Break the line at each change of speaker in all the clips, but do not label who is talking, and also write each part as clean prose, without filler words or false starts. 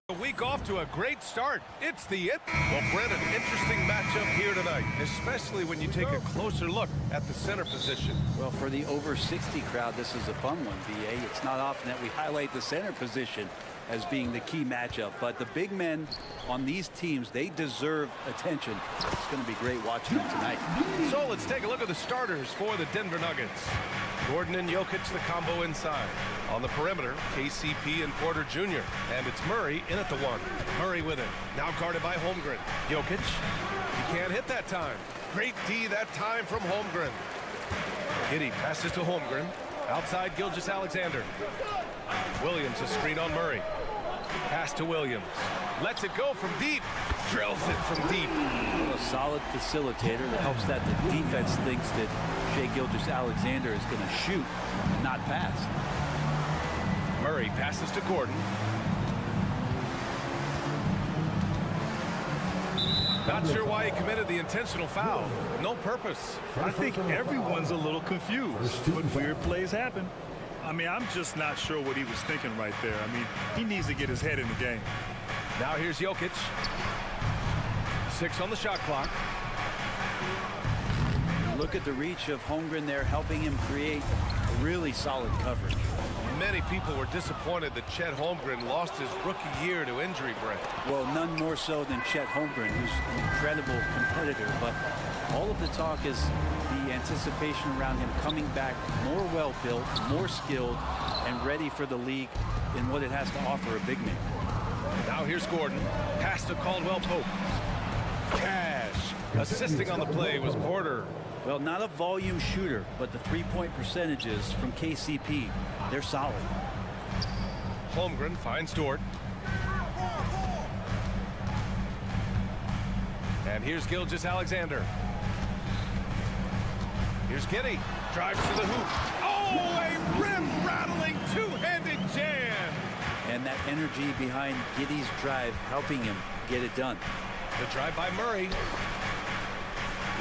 A week off to a great start. It's the Well, Brent, an interesting matchup here tonight, especially when you take a closer look at the center position.
Well, for the over 60 crowd, this is a fun one, B.A. It's not often that we highlight the center position as being the key matchup, but the big men on these teams, they deserve attention. It's going to be great watching them tonight.
So let's take a look at the starters for the Denver Nuggets. Gordon and Jokic, the combo inside. On the perimeter, KCP and Porter Jr. And it's Murray in at the one. Murray with it. Now guarded by Holmgren. Jokic. He can't hit that time. Great D that time from Holmgren. Giddey passes to Holmgren. Outside Gilgeous-Alexander. Williams a screen on Murray. Pass to Williams. Lets it go from deep. Drills it from deep.
A solid facilitator that helps that the defense thinks that Shai Gilgeous-Alexander is going to shoot and not pass.
Murray passes to Gordon. Not sure why he committed the intentional foul. No purpose.
I think everyone's a little confused, but weird plays happen. I mean, I'm just not sure what he was thinking right there. I mean, he needs to get his head in the game.
Now here's Jokic. 6 on the shot clock.
Look at the reach of Holmgren there, helping him create a really solid coverage.
Many people were disappointed that Chet Holmgren lost his rookie year to injury, Brent.
Well, none more so than Chet Holmgren, who's an incredible competitor. But all of the talk is the anticipation around him coming back more well-built, more skilled, and ready for the league in what it has to offer a big man.
Now here's Gordon. Pass to Caldwell-Pope. Cash. Assisting on the play was Porter.
Well, not a volume shooter, but the three-point percentages from KCP, they're solid.
Holmgren finds Dort. And here's Gilgeous-Alexander. Here's Giddey. Drives to the hoop. Oh, a rim-rattling two-handed jam.
And that energy behind Giddey's drive helping him get it done.
The drive by Murray.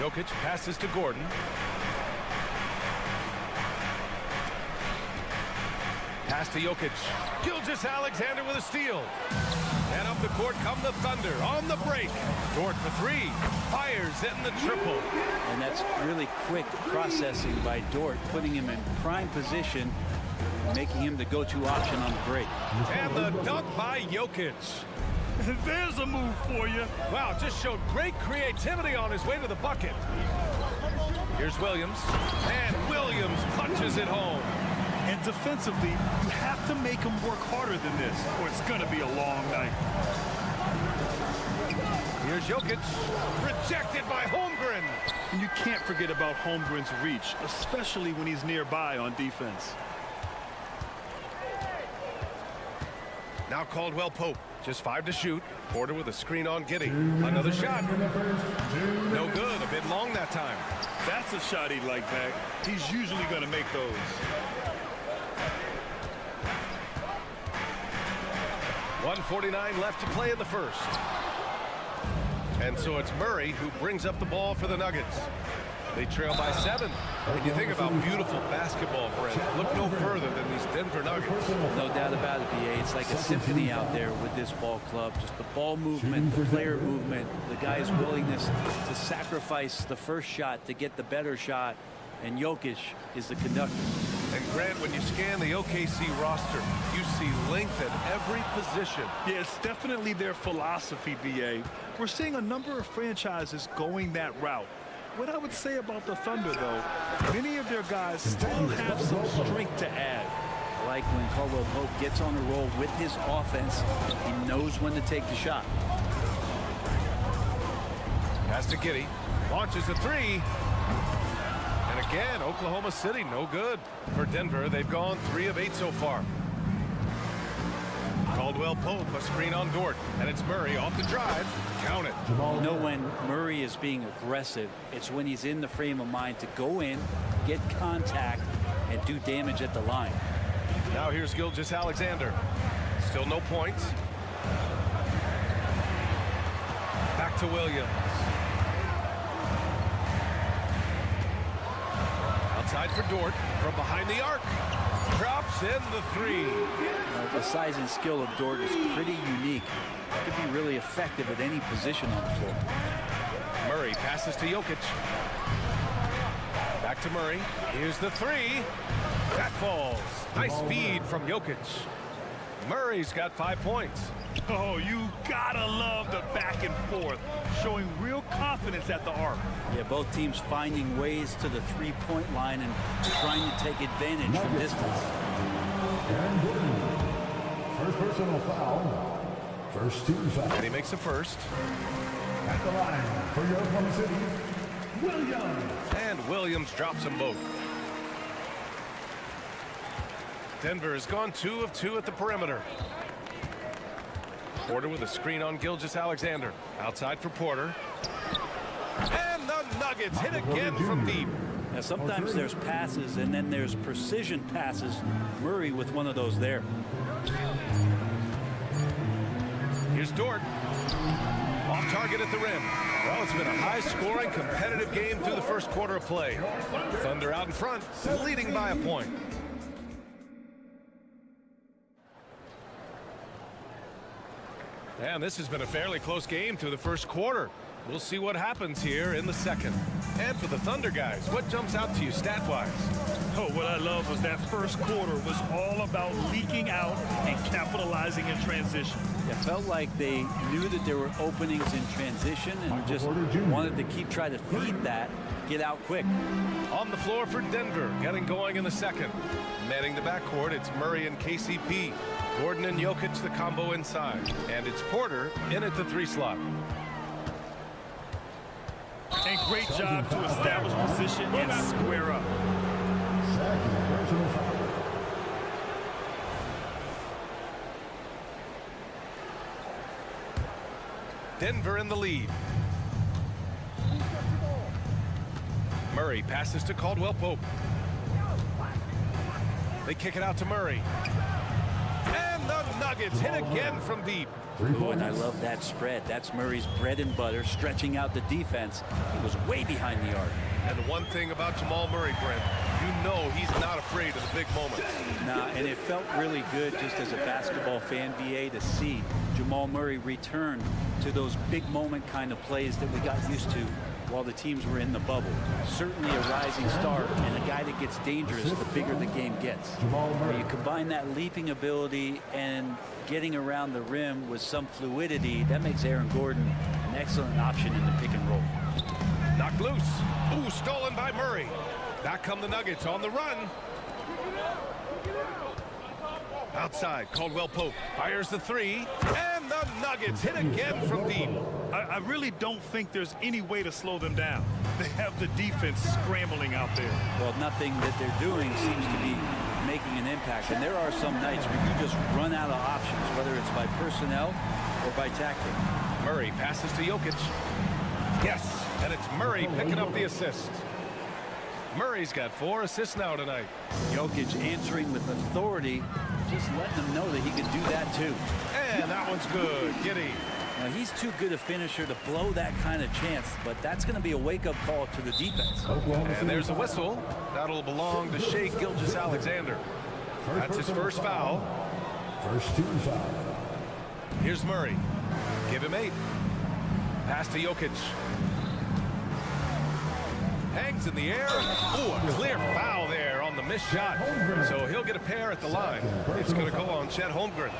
Jokic passes to Gordon. Pass to Jokic. Gilgeous-Alexander with a steal. And up the court come the Thunder on the break. Dort for three. Fires in the triple.
And that's really quick processing by Dort, putting him in prime position, making him the go-to option on the break.
And the dunk by Jokic.
There's a move for you.
Wow, just showed great creativity on his way to the bucket. Here's Williams. And Williams punches it home.
And defensively, you have to make him work harder than this, or it's going to be a long night.
Here's Jokic. Rejected by Holmgren.
And you can't forget about Holmgren's reach, especially when he's nearby on defense.
Now Caldwell-Pope. Just 5 to shoot. Porter with a screen on Giddey. Another shot. No good. A bit long that time.
That's a shot he'd like back. He's usually going to make those.
.149 left to play in the first. And so it's Murray who brings up the ball for the Nuggets. They trail by 7. When you think about beautiful basketball, Brent, look no further than these Denver Nuggets.
No doubt about it, B.A. It's like a symphony out there with this ball club. Just the ball movement, the player movement, the guy's willingness to sacrifice the first shot to get the better shot. And Jokic is the conductor.
And Grant, when you scan the OKC roster, you see length at every position.
Yeah, it's definitely their philosophy, B.A. We're seeing a number of franchises going that route. What I would say about the Thunder, though, many of their guys still have some strength to add.
Like when Caldwell-Pope gets on a roll with his offense, he knows when to take the shot.
Pass to Giddey. Launches a three. And again, Oklahoma City, no good. For Denver, they've gone 3 of 8 so far. Caldwell-Pope, a screen on Dort. And it's Murray off the drive. Count it.
You know when Murray is being aggressive, it's when he's in the frame of mind to go in, get contact, and do damage at the line.
Now here's Gilgeous-Alexander. Still no points. Back to Williams. Outside for Dort from behind the arc. Drop puts in the three.
The size and skill of Dort is pretty unique. Could be really effective at any position on the floor.
Murray passes to Jokic. Back to Murray. Here's the three. That falls. Nice feed from Jokic. Murray's got 5 points.
Oh, you gotta love the back and forth, showing real confidence at the arc.
Yeah, both teams finding ways to the three-point line and trying to take advantage from distance.
Aaron Gordon. First personal foul. First team foul.
And he makes the first.
At the line for your Oklahoma City, Williams.
And Williams drops them both. Denver has gone 2 of 2 at the perimeter. Porter with a screen on Gilgeous-Alexander. Outside for Porter. And the Nuggets hit again from deep.
Now, sometimes there's passes and then there's precision passes. Murray with one of those there.
Here's Dort. Off target at the rim. Well, it's been a high-scoring, competitive game through the first quarter of play. Thunder out in front, leading by a point. And this has been a fairly close game through the first quarter. We'll see what happens here in the second. And for the Thunder guys, what jumps out to you stat-wise?
Oh, what I love was that first quarter was all about leaking out and capitalizing in transition.
It felt like they knew that there were openings in transition and just wanted to keep trying to feed that, get out quick.
On the floor for Denver, getting going in the second. Manning the backcourt, it's Murray and KCP. Gordon and Jokic, the combo inside. And it's Porter in at the 3 slot.
And great job to establish position and square up.
Second personal foul.
Denver in the lead. Murray passes to Caldwell Pope. They kick it out to Murray. And the Nuggets hit again from deep.
Oh, and I love that spread. That's Murray's bread and butter, stretching out the defense. He was way behind the arc.
And the one thing about Jamal Murray, Brent, you know he's not afraid of the big moments.
Nah, and it felt really good just as a basketball fan, BA, to see Jamal Murray return to those big moment kind of plays that we got used to while the teams were in the bubble. Certainly a rising star and a guy that gets dangerous the bigger the game gets. When you combine that leaping ability and getting around the rim with some fluidity, that makes Aaron Gordon an excellent option in the pick and roll.
Knocked loose. Ooh, stolen by Murray. Back come the Nuggets on the run. Outside, Caldwell Pope fires the 3. And the Nuggets hit again from deep.
I really don't think there's any way to slow them down. They have the defense scrambling out there.
Well, nothing that they're doing seems to be making an impact. And there are some nights where you just run out of options, whether it's by personnel or by tactic.
Murray passes to Jokic. Yes, and it's Murray picking up the assist. Murray's got 4 assists now tonight.
Jokic answering with authority, just letting them know that he can do that too.
And that one's good. Giddy.
Now, he's too good a finisher to blow that kind of chance, but that's going to be a wake-up call to the defense.
And there's a whistle. That'll belong to Shai Gilgeous-Alexander. That's his first foul.
First team foul.
Here's Murray. Give him 8. Pass to Jokic. Hangs in the air. Ooh, a clear foul there on the missed shot. So he'll get a pair at the line. It's going to go on Chet Holmgren.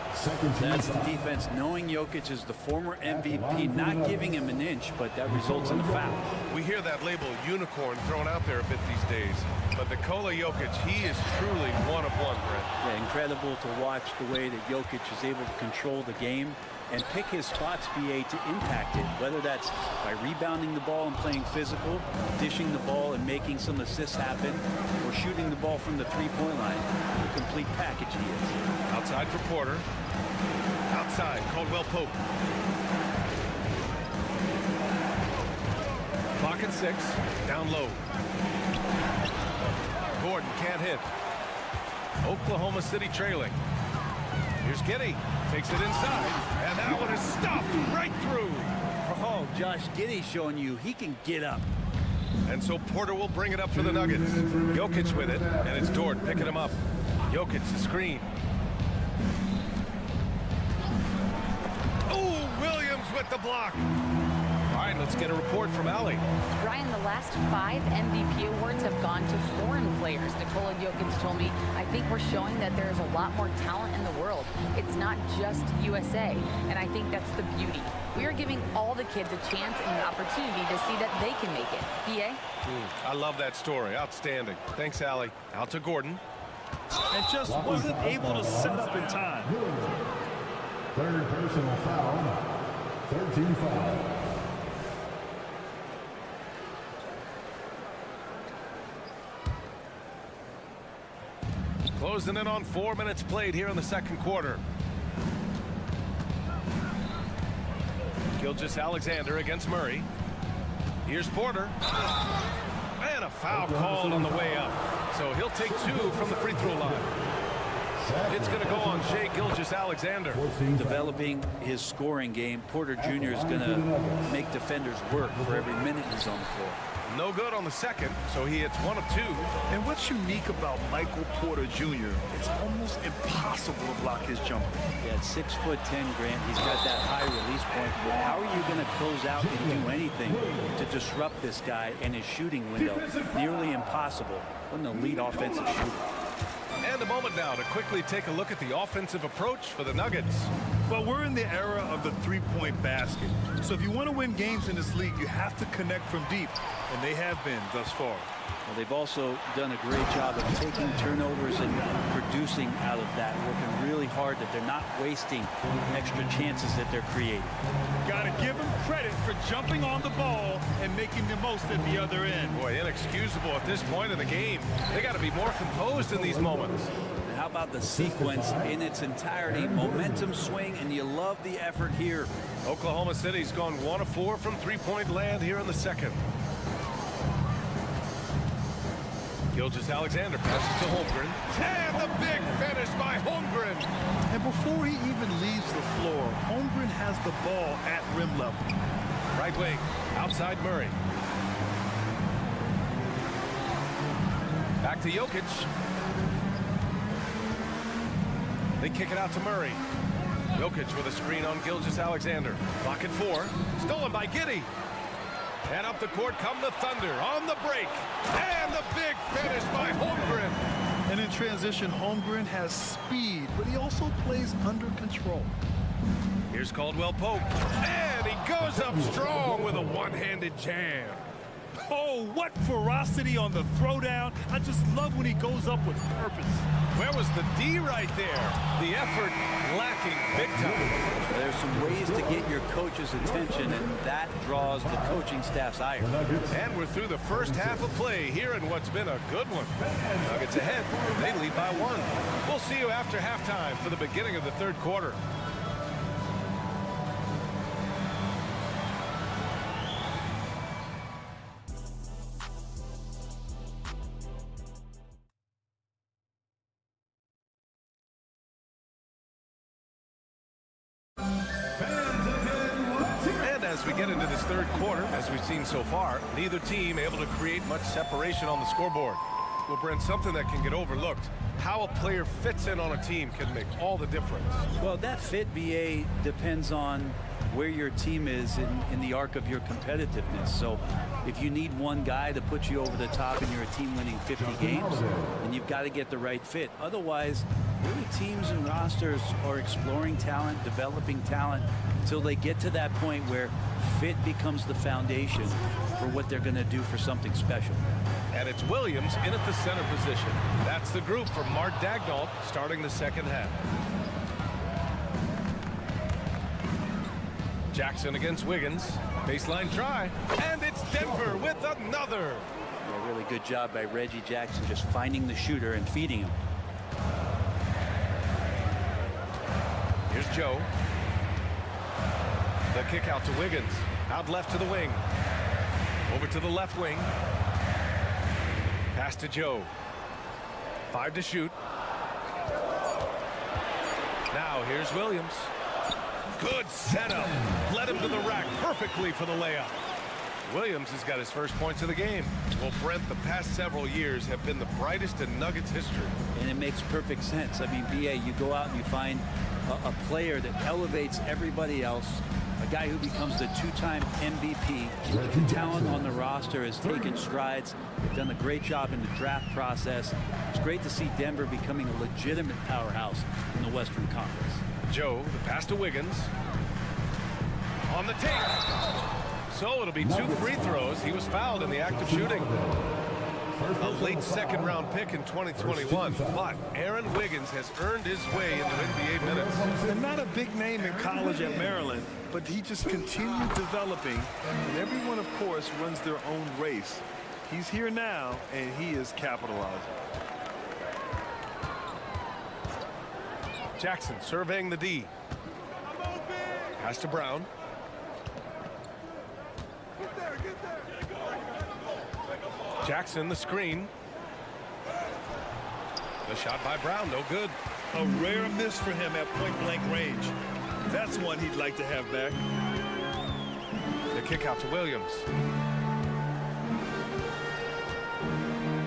That's the defense knowing Jokic is the former MVP, not giving him an inch, but that results in a foul.
We hear that label unicorn thrown out there a bit these days. But Nikola Jokic, he is truly one of one, Brent.
Yeah, incredible to watch the way that Jokic is able to control the game and pick his spots, BA, to impact it, whether that's by rebounding the ball and playing physical, dishing the ball and making some assists happen, or shooting the ball from the three-point line. The complete package he is.
Outside for Porter. Outside, Caldwell Pope. Clock at 6, down low. Gordon can't hit. Oklahoma City trailing. Here's Giddey. Takes it inside, and that one is stuffed right through.
Oh, Josh Giddey showing you he can get up.
And so Porter will bring it up for the Nuggets. Jokic with it, and it's Dort picking him up. Jokic the screen. Oh, Williams with the block. All right, let's get a report from Allie.
Brian, the last 5 MVP awards have gone to foreign players. Nikola Jokic told me, I think we're showing that there's a lot more talent in the world. It's not just USA, and I think that's the beauty. We are giving all the kids a chance and an opportunity to see that they can make it. B.A.?
I love that story. Outstanding. Thanks, Allie. Out to Gordon.
And just wasn't able to set up in time.
Third personal foul. 13 foul.
Closing in on 4 minutes played here in the second quarter. Gilgeous-Alexander against Murray. Here's Porter. And a foul called on the way up. So he'll take 2 from the free throw line. It's going to go on Shai Gilgeous-Alexander.
Developing his scoring game, Porter Jr. is going to make defenders work for every minute he's on the floor.
No good on the second, so he hits 1 of 2.
And what's unique about Michael Porter Jr., it's almost impossible to block his jumper.
Yeah, at 6'10", Grant, he's got that high release point. How are you going to close out and do anything to disrupt this guy and his shooting window? Nearly impossible. What an elite offensive shooter.
And a moment now to quickly take a look at the offensive approach for the Nuggets.
Well, we're in the era of the three-point basket. So if you want to win games in this league, you have to connect from deep. And they have been thus far.
Well, they've also done a great job of taking turnovers and producing out of that, working really hard that they're not wasting extra chances that they're creating.
Got to give them credit for jumping on the ball and making the most at the other end.
Boy, inexcusable at this point in the game. They got to be more composed in these moments.
And how about the sequence in its entirety? Momentum swing, and you love the effort here.
Oklahoma City's gone 1 of 4 from three-point land here in the second. Gilgeous-Alexander passes to Holmgren. And the big finish by Holmgren.
And before he even leaves the floor, Holmgren has the ball at rim level.
Right wing, outside Murray. Back to Jokic. They kick it out to Murray. Jokic with a screen on Gilgeous-Alexander. Clock at 4. Stolen by Giddey. And up the court come the Thunder on the break. And the big finish by Holmgren.
And in transition, Holmgren has speed, but he also plays under control.
Here's Caldwell Pope. And he goes up strong with a one-handed jam.
Oh, what ferocity on the throwdown. I just love when he goes up with purpose.
Where was the D right there? The effort lacking big time.
There's some ways to get your coach's attention, and that draws the coaching staff's ire.
And we're through the first half of play here in what's been a good one. Nuggets ahead. They lead by 1. We'll see you after halftime for the beginning of the third quarter. As we get into this third quarter, as we've seen so far, neither team able to create much separation on the scoreboard. Well, Brent, something that can get overlooked. How a player fits in on a team can make all the difference.
Well, that fit, BA, depends on where your team is in the arc of your competitiveness. So if you need one guy to put you over the top and you're a team winning 50 games, then you've got to get the right fit. Otherwise, really teams and rosters are exploring talent, developing talent, until they get to that point where fit becomes the foundation for what they're going to do for something special.
And it's Williams in at the center position. That's the group for Mark Daigneault starting the second half. Jackson against Wiggins. Baseline try. And it's Denver with another.
A really good job by Reggie Jackson just finding the shooter and feeding him.
Here's Joe. The kick out to Wiggins. Out left to the wing. Over to the left wing. Pass to Joe. 5 to shoot. Now here's Williams. Good setup. Led him to the rack perfectly for the layup. Williams has got his first points of the game. Well, Brent, the past several years have been the brightest in Nuggets history.
And it makes perfect sense. I mean, B.A., you go out and you find a player that elevates everybody else, a guy who becomes the two-time MVP. The talent on the roster has taken strides. They've done a great job in the draft process. It's great to see Denver becoming a legitimate powerhouse in the Western Conference.
Joe, the pass to Wiggins. On the take. So it'll be 2 free throws. He was fouled in the act of shooting. A late second-round pick in 2021, but Aaron Wiggins has earned his way into NBA minutes.
And not a big name in college at Maryland, but he just continued developing, and everyone, of course, runs their own race. He's here now, and he is capitalizing.
Jackson surveying the D. Pass to Brown. Jackson, the screen. The shot by Brown, no good.
A rare miss for him at point-blank range. That's one he'd like to have back.
The kick out to Williams.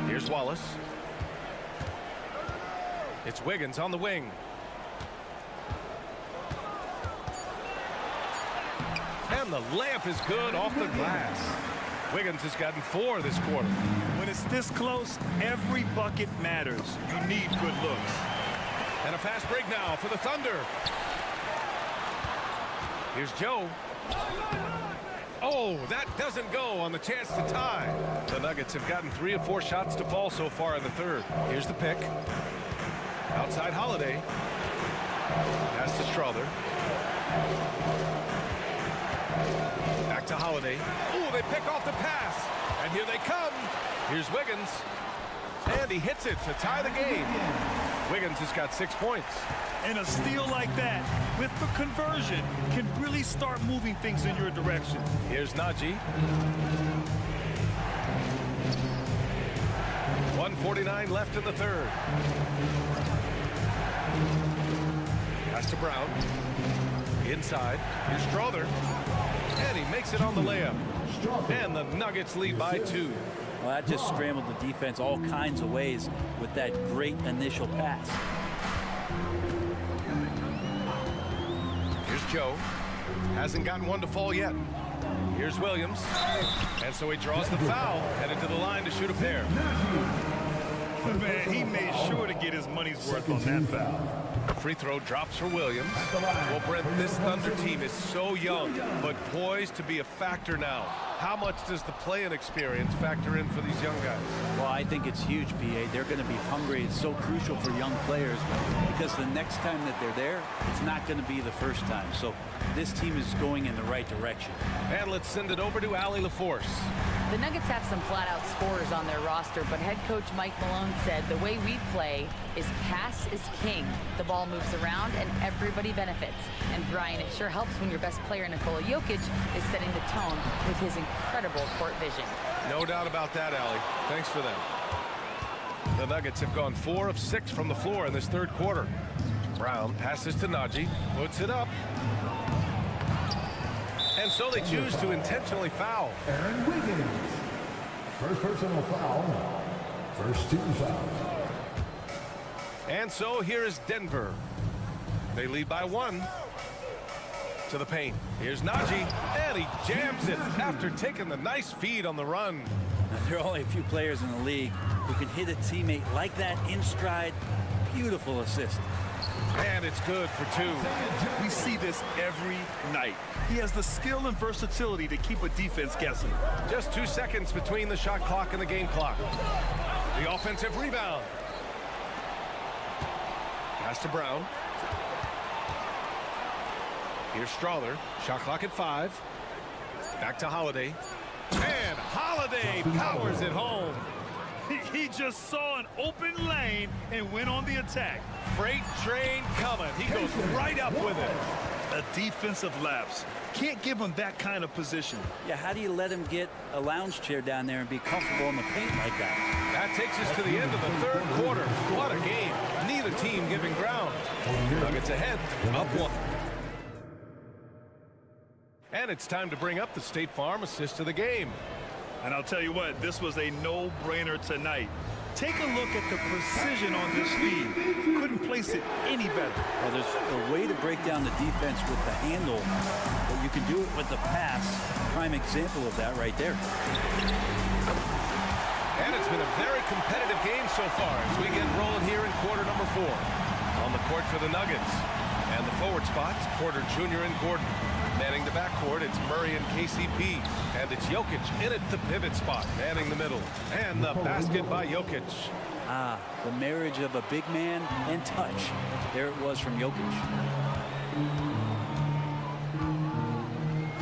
Here's Wallace. It's Wiggins on the wing. And the layup is good off the glass. Wiggins has gotten 4 this quarter.
When it's this close, every bucket matters. You need good looks.
And a fast break now for the Thunder. Here's Joe. Oh, that doesn't go on the chance to tie. The Nuggets have gotten 3 of 4 shots to fall so far in the third. Here's the pick. Outside Holiday. Pass to Strother. Back to Holiday. Oh, they pick off the pass. And here they come. Here's Wiggins. And he hits it to tie the game. Wiggins has got 6 points.
And a steal like that, with the conversion, can really start moving things in your direction.
Here's Najee. 1:49 left in the third. Pass to Brown. Inside. Here's Strother. And he makes it on the layup. And the Nuggets lead by 2.
Well, that just scrambled the defense all kinds of ways with that great initial pass.
Here's Joe. Hasn't gotten one to fall yet. Here's Williams. And so he draws the foul, headed to the line to shoot a pair.
Man, he made sure to get his money's worth on that foul.
The free throw drops for Williams. Well, Brent, this Thunder team is so young, but poised to be a factor now. How much does the play-in experience factor in for these young guys?
Well, I think it's huge, B.A. They're going to be hungry. It's so crucial for young players because the next time that they're there, it's not going to be the first time. So this team is going in the right direction.
And let's send it over to Allie LaForce.
The Nuggets have some flat-out scorers on their roster, but head coach Mike Malone said the way we play is pass is king. The ball moves around and everybody benefits. And Brian, it sure helps when your best player, Nikola Jokic, is setting the tone with his incredible court vision.
No doubt about that, Allie. Thanks for that. The Nuggets have gone 4 of 6 from the floor in this third quarter. Brown passes to Najee, puts it up. And so they choose to intentionally foul.
Aaron Wiggins. First personal foul. First team foul.
And so here is Denver. They lead by 1. To the paint. Here's Najee. And he jams it after taking the nice feed on the run.
Now, there are only a few players in the league who can hit a teammate like that in stride. Beautiful assist.
And it's good for 2.
We see this every night. He has the skill and versatility to keep a defense guessing.
Just 2 seconds between the shot clock and the game clock. The offensive rebound. Pass to Brown. Here's Strother. Shot clock at 5. Back to Holiday. And Holiday powers it home.
He just saw an open lane and went on the attack.
Freight train coming. He goes right up with it.
A defensive lapse. Can't give him that kind of position.
Yeah, how do you let him get a lounge chair down there and be comfortable in the paint like that?
That takes us to the end of the third quarter. What a game. Neither team giving ground. Nuggets ahead, up 1. And it's time to bring up the State Farm assist of the game.
And I'll tell you what, this was a no-brainer tonight. Take a look at the precision on this feed. Couldn't place it any better.
Well, there's a way to break down the defense with the handle, but you can do it with the pass. Prime example of that right there.
And it's been a very competitive game so far as we get rolling here in quarter number 4. On the court for the Nuggets. And the forward spots, Porter Jr. and Gordon. Manning the backcourt, it's Murray and KCP. And it's Jokic in at the pivot spot, manning the middle. And the basket by Jokic.
The marriage of a big man and touch. There it was from Jokic.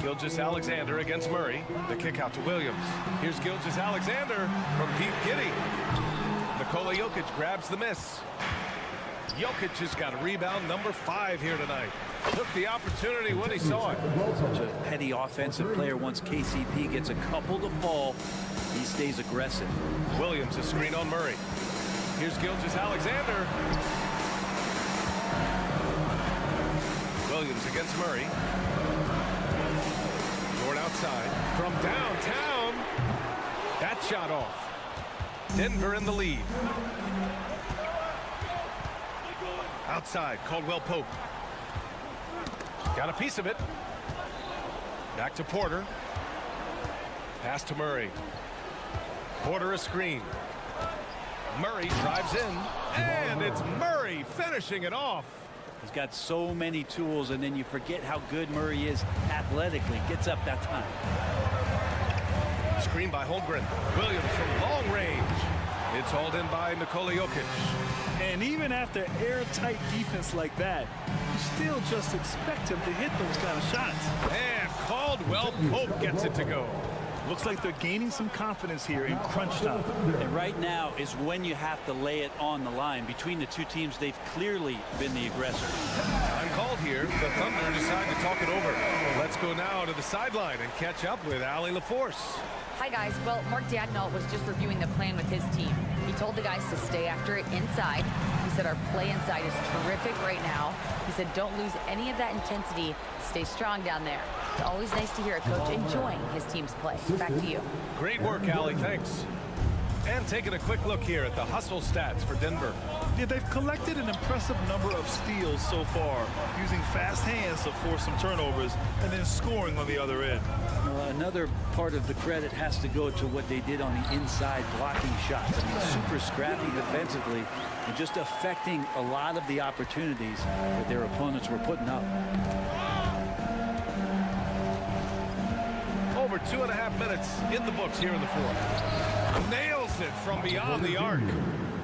Gilgeous-Alexander against Murray. The kick out to Williams. Here's Gilgeous-Alexander from Pete Giddy. Nikola Jokic grabs the miss. Jokic has got a rebound number 5 here tonight. Took the opportunity when he saw it.
Such a heady offensive player. Once KCP gets a couple to fall, he stays aggressive.
Williams a screen on Murray. Here's Gilgeous-Alexander. Williams against Murray. Short outside from downtown. That shot off. Denver in the lead. Outside, Caldwell Pope. Got a piece of it. Back to Porter. Pass to Murray. Porter a screen. Murray drives in. And it's Murray finishing it off.
He's got so many tools, and then you forget how good Murray is athletically. Gets up that time.
Screen by Holmgren. Williams from long range. It's hauled in by Nikola Jokic.
And even after airtight defense like that, you still just expect him to hit those kind of shots.
And Caldwell Pope gets it to go.
Looks like they're gaining some confidence here in crunch time.
And right now is when you have to lay it on the line. Between the two teams, they've clearly been the aggressor.
Uncalled here. The Thunder decide to talk it over. Let's go now to the sideline and catch up with Allie LaForce.
Hi, guys. Well, Mark Dagnall was just reviewing the plan with his team. He told the guys to stay after it inside. He said our play inside is terrific right now. He said don't lose any of that intensity. Stay strong down there. It's always nice to hear a coach enjoying his team's play. Back to you.
Great work, Allie. Thanks. And taking a quick look here at the hustle stats for Denver.
Yeah, they've collected an impressive number of steals so far, using fast hands to force some turnovers and then scoring on the other end.
Another part of the credit has to go to what they did on the inside blocking shots. I mean, super scrappy defensively and just affecting a lot of the opportunities that their opponents were putting up.
Over 2.5 minutes in the books here in the fourth. Nails it from beyond the arc.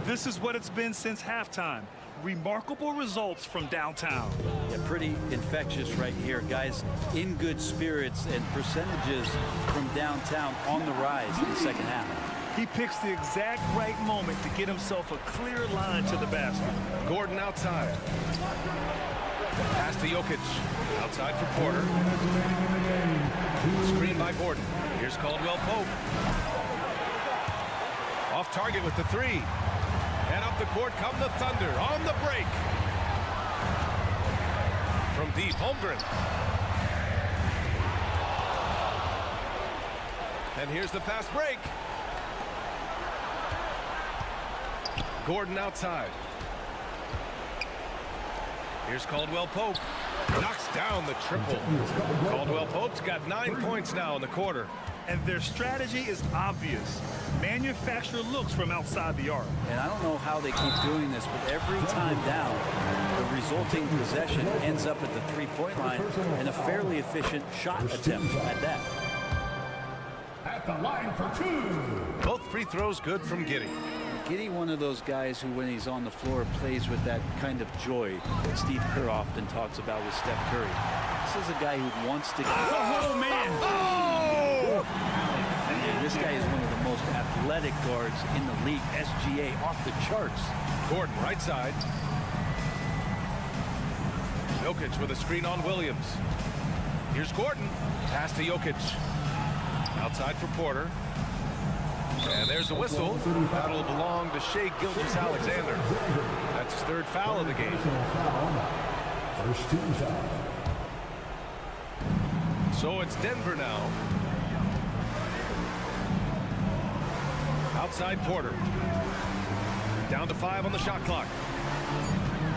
This is what it's been since halftime. Remarkable results from downtown.
Yeah, pretty infectious right here. Guys in good spirits and percentages from downtown on the rise in the second half.
He picks the exact right moment to get himself a clear line to the basket.
Gordon outside. Pass to Jokic. Outside for Porter. Screen by Gordon. Here's Caldwell Pope. Off target with the 3. And up the court come the Thunder on the break. From deep, Holmgren. And here's the fast break. Gordon outside. Here's Caldwell Pope. Knocks down the triple. Caldwell Pope's got 9 points now in the quarter.
And their strategy is obvious. Manufacture looks from outside the arc.
And I don't know how they keep doing this, but every time down, the resulting possession ends up at the three-point line and a fairly efficient shot attempt at that.
At the line for 2.
Both free throws good from Giddey.
Giddey, one of those guys who, when he's on the floor, plays with that kind of joy that Steve Kerr often talks about with Steph Curry. This is a guy who wants to...
Oh, man!
Oh!
And this guy is one of the most athletic guards in the league. SGA off the charts.
Gordon right side. Jokic with a screen on Williams. Here's Gordon. Pass to Jokic. Outside for Porter. And there's a whistle. That'll belong to Shai Gilgeous-Alexander. That's his 3rd foul of the game.
First team foul.
So it's Denver now. Outside Porter. Down to 5 on the shot clock.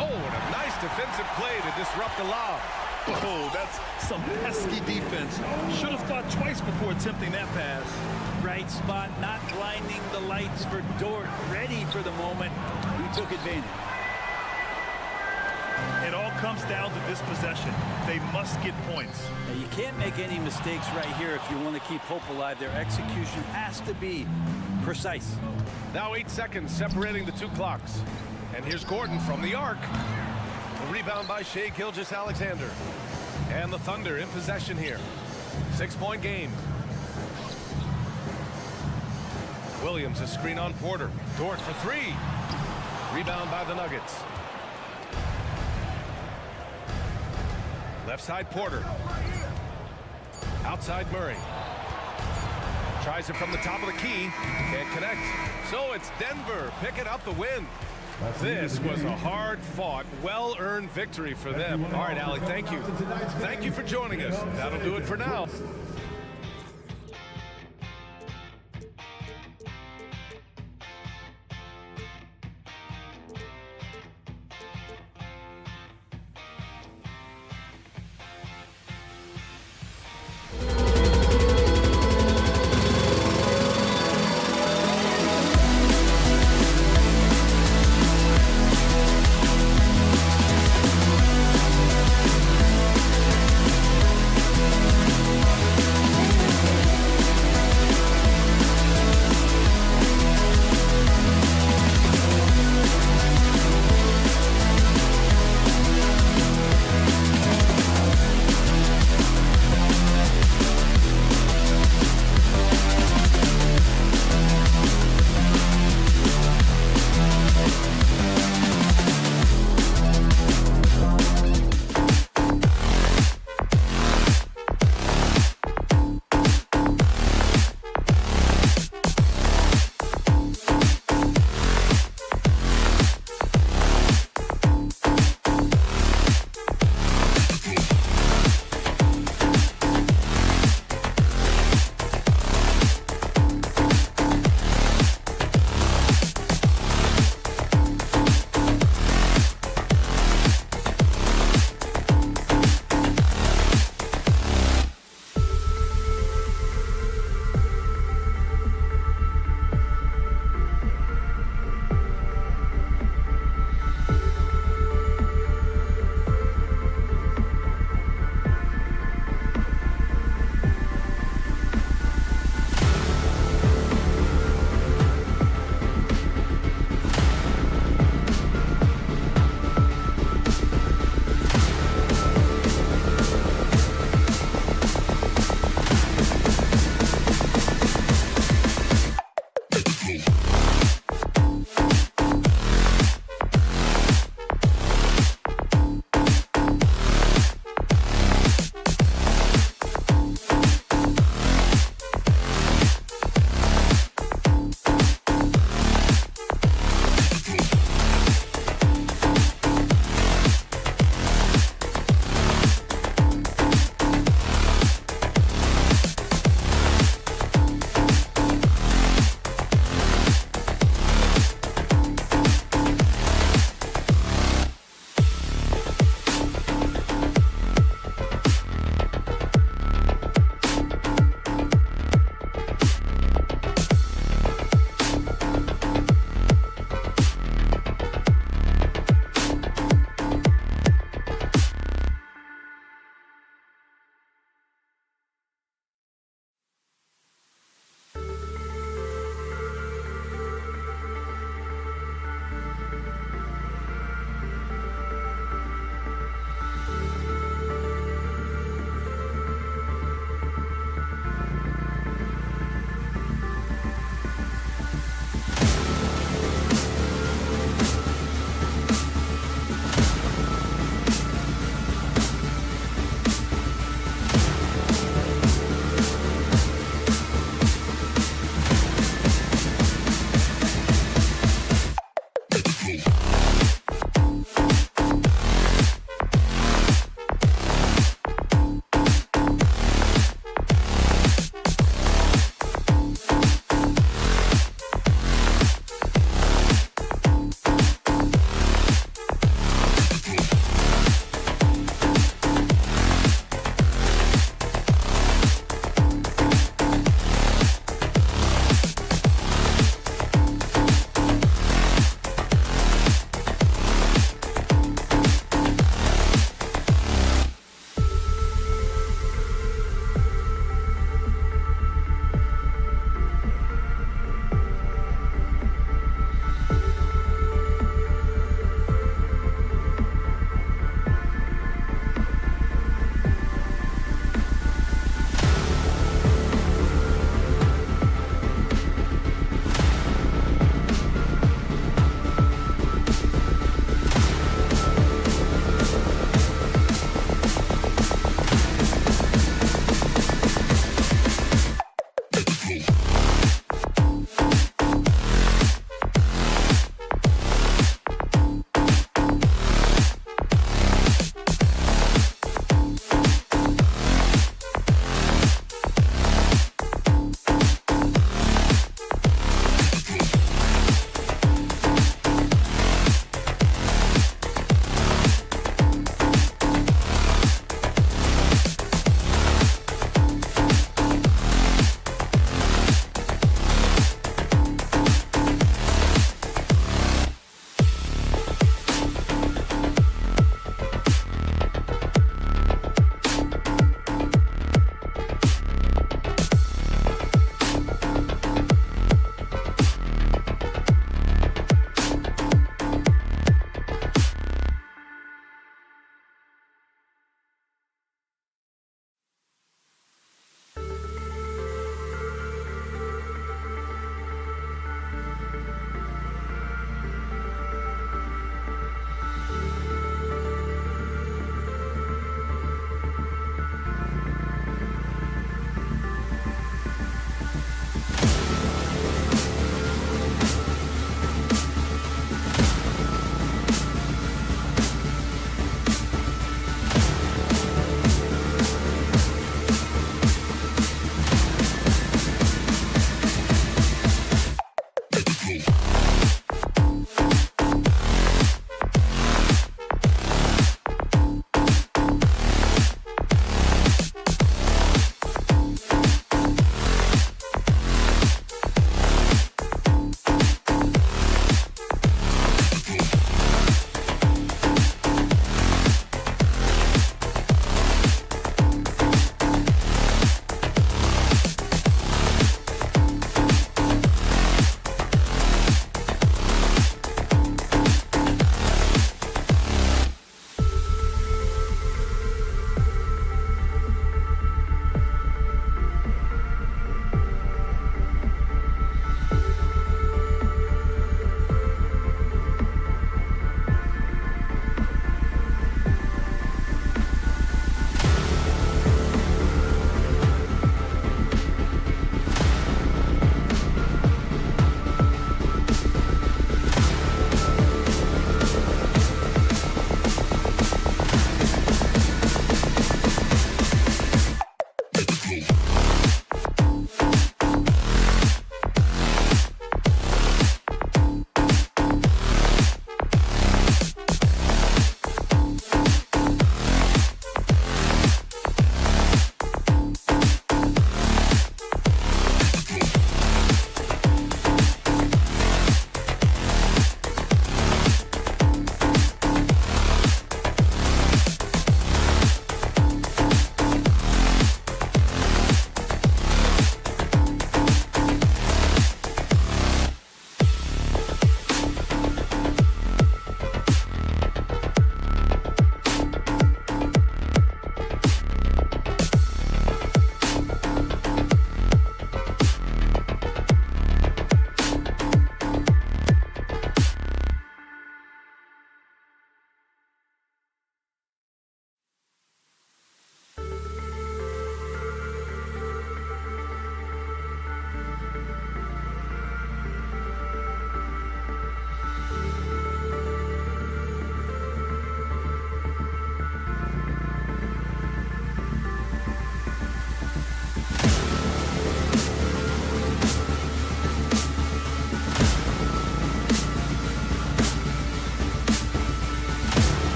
Oh, and a nice defensive play to disrupt the lob.
Oh, that's some pesky defense. Should have thought twice before attempting that pass.
Right spot, not blinding the lights for Dort. Ready for the moment. He took advantage.
It all comes down to this possession. They must get points.
Now, you can't make any mistakes right here if you want to keep hope alive. Their execution has to be precise.
Now 8 seconds separating the two clocks. And here's Gordon from the arc. The rebound by Shai Gilgeous-Alexander. And the Thunder in possession here. 6-point game. Williams, a screen on Porter. Dort for 3. Rebound by the Nuggets. Left side Porter. Outside Murray. Tries it from the top of the key. Can't connect. So it's Denver picking up the win. This was a hard-fought, well-earned victory for them. All right, Allie, thank you. Thank you for joining us. That'll do it for now.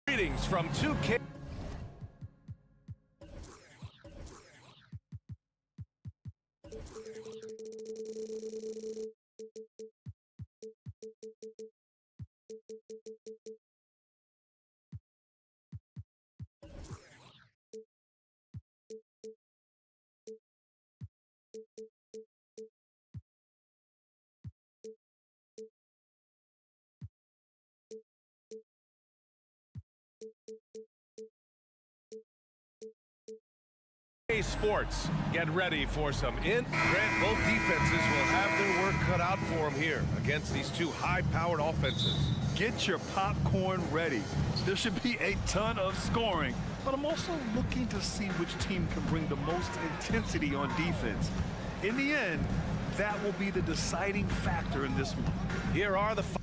Greetings from 2K. Sports, get ready for some Grant, both defenses will have their work cut out for them here against these two high-powered offenses.
Get your popcorn ready. There should be a ton of scoring, but I'm also looking to see which team can bring the most intensity on defense. In the end, that will be the deciding factor in this one.
Here are the five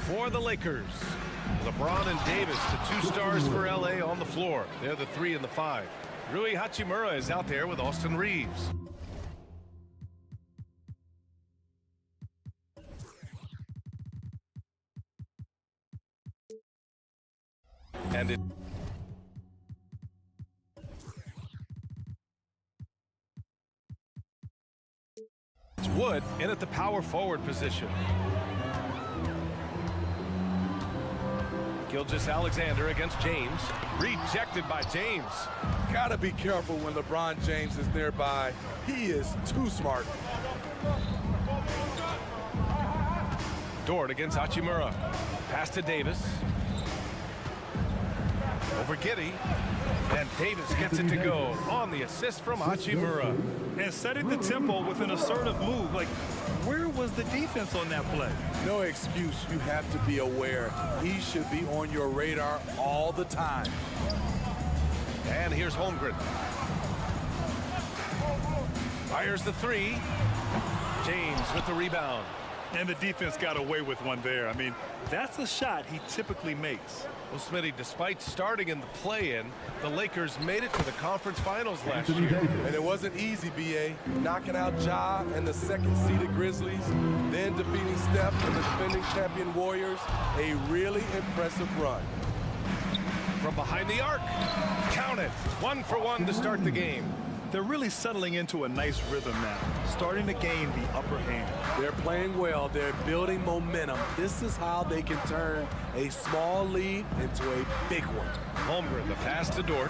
for the Lakers. LeBron and Davis, the two stars for LA on the floor. They're the 3 and the 5. Rui Hachimura is out there with Austin Reeves. And it's Wood in at the power forward position. Gilgeous-Alexander against James. Rejected by James.
Gotta be careful when LeBron James is nearby. He is too smart.
Dort against Hachimura. Pass to Davis. Over Giddey. And Davis gets it to go on the assist from Hachimura.
And setting the tempo with an assertive move. Like, where was the defense on that play?
No excuse. You have to be aware. He should be on your radar all the time.
And here's Holmgren. Fires the 3. James with the rebound.
And the defense got away with one there. I mean, that's a shot he typically makes.
Well, Smitty, despite starting in the play-in, the Lakers made it to the conference finals last year.
And it wasn't easy, B.A. Knocking out Ja and the second-seeded Grizzlies, then defeating Steph and the defending champion Warriors. A really impressive run.
From behind the arc. Count it. 1 for 1 to start the game.
They're really settling into a nice rhythm now, starting to gain the upper hand.
They're playing well. They're building momentum. This is how they can turn a small lead into a big one.
Holmgren, the pass to Dort.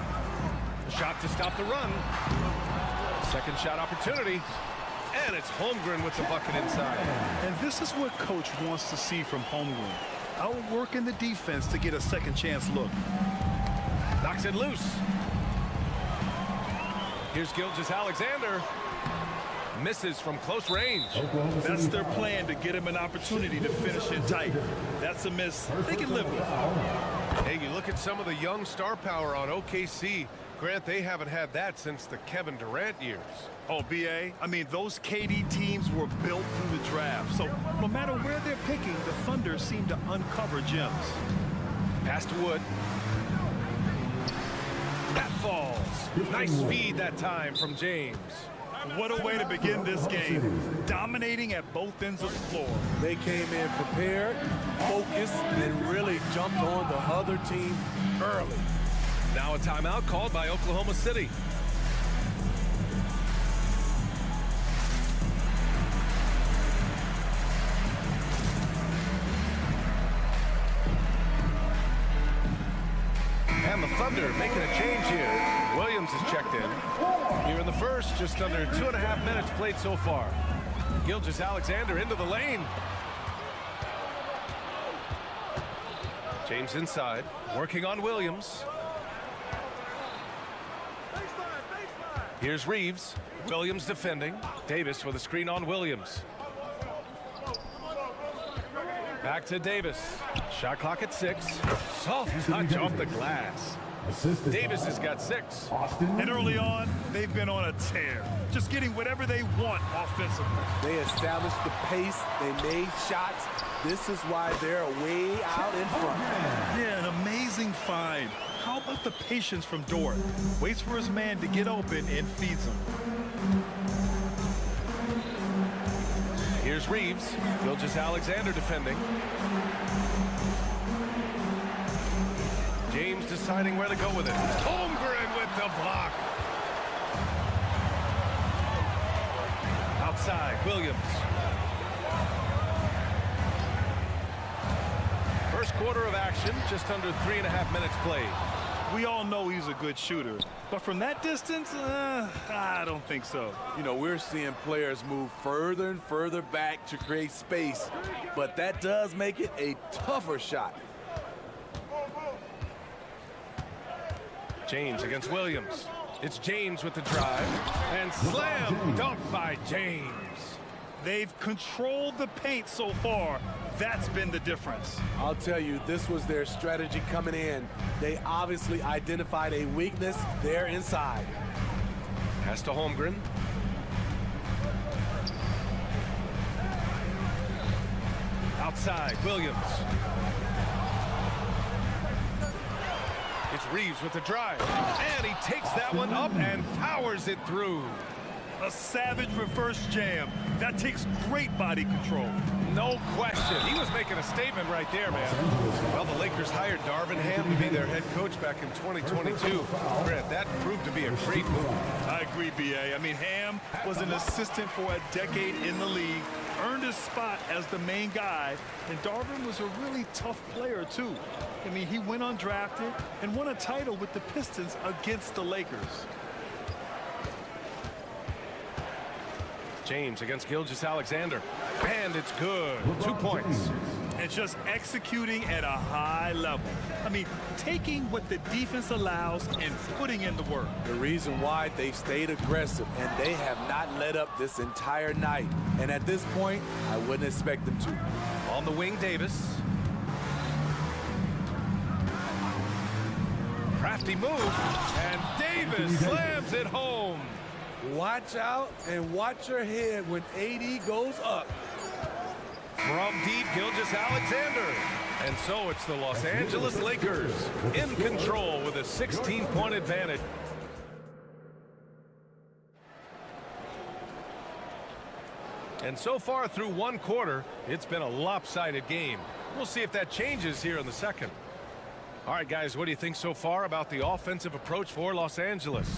The shot to stop the run. Second shot opportunity. And it's Holmgren with the bucket inside.
And this is what Coach wants to see from Holmgren. Outworking the defense to get a second chance look.
Knocks it loose. Here's Gilgeous-Alexander. Misses from close range.
That's their plan, to get him an opportunity to finish it tight. That's a miss they can live with.
Hey, you look at some of the young star power on OKC. Grant, they haven't had that since the Kevin Durant years.
Oh, B.A., I mean, those KD teams were built through the draft. So no matter where they're picking, the Thunder seem to uncover gems.
Pass to Wood. That falls. Nice feed that time from James.
What a way to begin this game. Dominating at both ends of the floor.
They came in prepared, focused, and really jumped on the other team early.
Now a timeout called by Oklahoma City. And the Thunder making a change here. Williams is checked in. Here in the first, just under 2.5 minutes played so far. Gilgeous-Alexander into the lane. James inside, working on Williams. Here's Reeves. Williams defending. Davis with a screen on Williams. Back to Davis. Shot clock at 6. Soft touch off the glass. Davis has got 6.
And early on, they've been on a tear, just getting whatever they want offensively.
They established the pace. They made shots. This is why they're way out in front.
Yeah, an amazing find. How about the patience from Dort? Waits for his man to get open and feeds him.
Here's Reeves. Gilgeous-Alexander defending. James deciding where to go with it. Holmgren with the block. Outside, Williams. First quarter of action, just under 3.5 minutes played.
We all know he's a good shooter, but from that distance, I don't think so.
You know, we're seeing players move further and further back to create space, but that does make it a tougher shot.
James against Williams. It's James with the drive. And slam dunk by James.
They've controlled the paint so far. That's been the difference.
I'll tell you, this was their strategy coming in. They obviously identified a weakness there inside.
Pass to Holmgren. Outside, Williams. It's Reeves with the drive. And he takes that one up and powers it through.
A savage reverse jam. That takes great body control.
No question. He was making a statement right there, man. Well, the Lakers hired Darvin Ham to be their head coach back in 2022. Grant, that proved to be a great move.
I agree, B.A. I mean, Ham was an assistant for a decade in the league, earned his spot as the main guy, and Darvin was a really tough player, too. I mean, he went undrafted and won a title with the Pistons against the Lakers.
James against Gilgeous-Alexander. And it's good. 2 points.
And just executing at a high level. I mean, taking what the defense allows and putting in the work.
The reason why they stayed aggressive, and they have not let up this entire night. And at this point, I wouldn't expect them to.
On the wing, Davis. Crafty move. And Davis slams it home.
Watch out and watch your head when AD goes up.
From deep, Gilgeous-Alexander. And so it's the Los Angeles Lakers in control with a 16-point advantage. And so far through one quarter, it's been a lopsided game. We'll see if that changes here in the second. All right, guys, what do you think so far about the offensive approach for Los Angeles?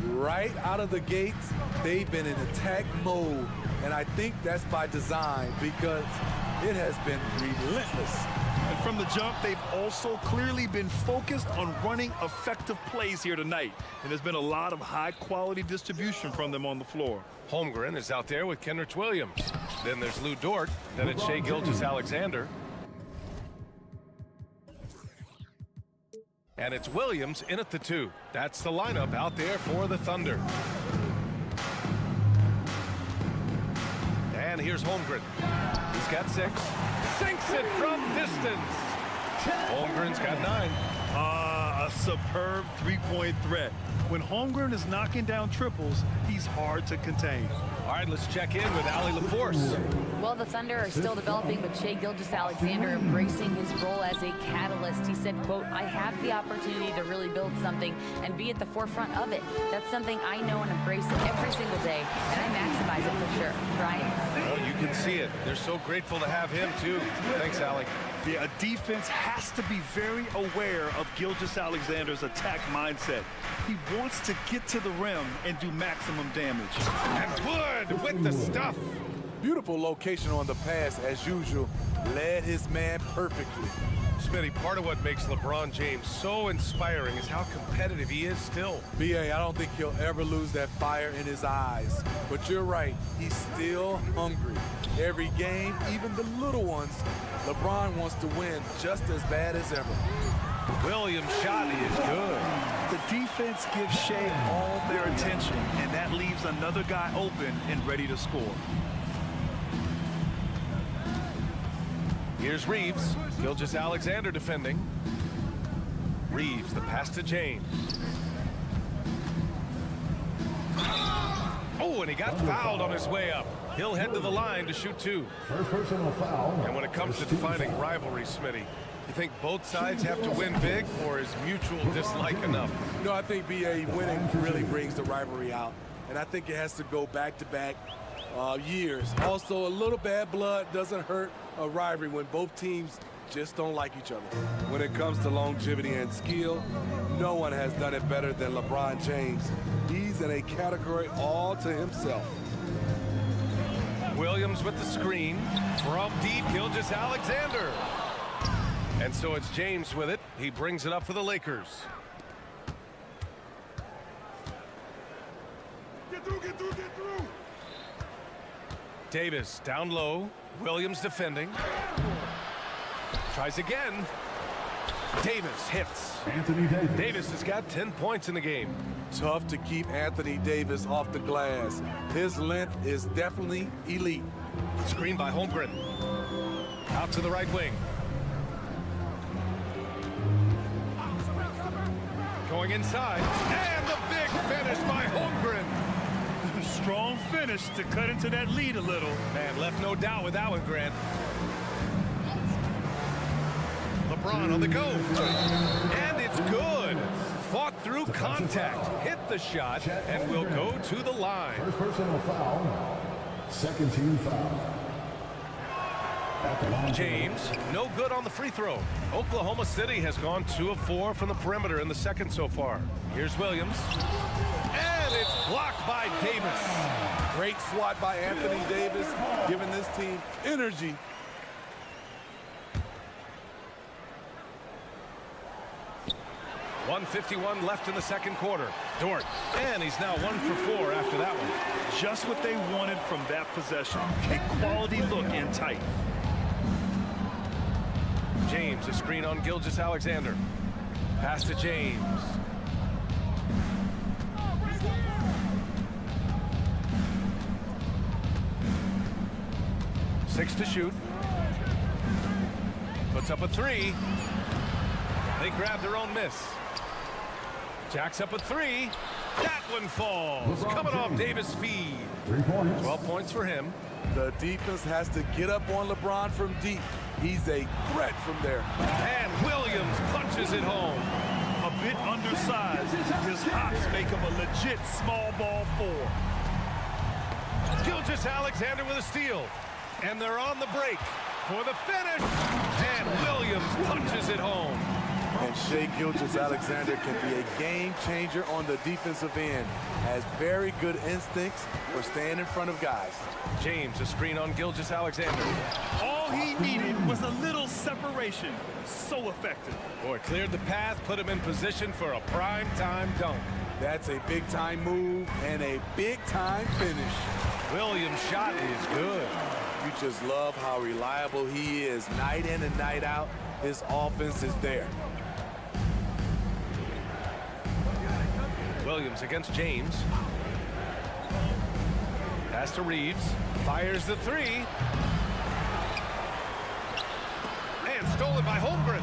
Right out of the gates, they've been in attack mode. And I think that's by design because it has been relentless.
And from the jump, they've also clearly been focused on running effective plays here tonight. And there's been a lot of high-quality distribution from them on the floor.
Holmgren is out there with Kenrich Williams. Then there's Lou Dort. Then it's Shai Gilgeous-Alexander. And it's Williams in at the 2. That's the lineup out there for the Thunder. And here's Holmgren. He's got 6. Sinks it from distance. Holmgren's got 9.
A superb three-point threat. When Holmgren is knocking down triples, he's hard to contain.
All right, let's check in with Allie LaForce.
Well, the Thunder are still developing with Shai Gilgeous-Alexander embracing his role as a catalyst. He said, quote, I have the opportunity to really build something and be at the forefront of it. That's something I know and embrace every single day, and I maximize it for sure. Brian?
Well, you can see it. They're so grateful to have him, too. Thanks, Allie.
Yeah, a defense has to be very aware of Gilgeous-Alexander's attack mindset. He wants to get to the rim and do maximum damage.
And Wood with the stuff.
Beautiful location on the pass, as usual. Led his man perfectly.
Smitty, part of what makes LeBron James so inspiring is how competitive he is still.
B.A., I don't think he'll ever lose that fire in his eyes. But you're right, he's still hungry. Every game, even the little ones, LeBron wants to win just as bad as ever.
Williams' shot is good.
The defense gives Shai all their attention, and that leaves another guy open and ready to score.
Here's Reeves. Gilgeous-Alexander defending. Reeves, the pass to James. Oh, and he got fouled on his way up. He'll head to the line to shoot 2.
First personal foul.
And when it comes to defining rivalry, Smitty, you think both sides have to win big, or is mutual dislike enough?
No, I think B.A. winning really brings the rivalry out. And I think it has to go back-to-back years. Also, a little bad blood doesn't hurt a rivalry when both teams just don't like each other. When it comes to longevity and skill, no one has done it better than LeBron James. He's in a category all to himself.
Williams with the screen. From deep, Gilgeous-Alexander. And so it's James with it. He brings it up for the Lakers.
Get through, get through, get through.
Davis down low. Williams defending. Tries again. Davis hits.
Anthony Davis.
Davis has got 10 points in the game.
Tough to keep Anthony Davis off the glass. His length is definitely elite.
Screen by Holmgren. Out to the right wing. Going inside. And the big finish by Holmgren.
Strong finish to cut into that lead a little.
Man, left no doubt with that one, Grant. LeBron on the go. And it's good. Fought through contact. Hit the shot and will go to the line.
First personal foul. Second team foul. At the line.
James, no good on the free throw. Oklahoma City has gone 2 of 4 from the perimeter in the second so far. Here's Williams. And it's blocked by Davis.
Great swat by Anthony Davis, giving this team energy.
.151 left in the second quarter. Dort. And he's now 1 for 4 after that one.
Just what they wanted from that possession. A quality look in tight.
James, a screen on Gilgeous-Alexander. Pass to James. Six to shoot. Puts up a 3. They grab their own miss. Jacks up a 3. That one falls. Coming off Davis' feed.
3 points.
12 points for him.
The defense has to get up on LeBron from deep. He's a threat from there.
And Williams punches it home.
A bit undersized. His hops make him a legit small ball 4.
Gilgeous-Alexander with a steal. And they're on the break for the finish. And Williams punches it home.
And Shai Gilgeous-Alexander can be a game changer on the defensive end. Has very good instincts for staying in front of guys.
James, a screen on Gilgeous-Alexander.
All he needed was a little separation. So effective.
Boy, cleared the path, put him in position for a prime-time dunk.
That's a big-time move and a big-time finish.
Williams' shot is good.
You just love how reliable he is. Night in and night out, his offense is there.
Williams against James. Pass to Reeves. Fires the 3. And stolen by Holmgren.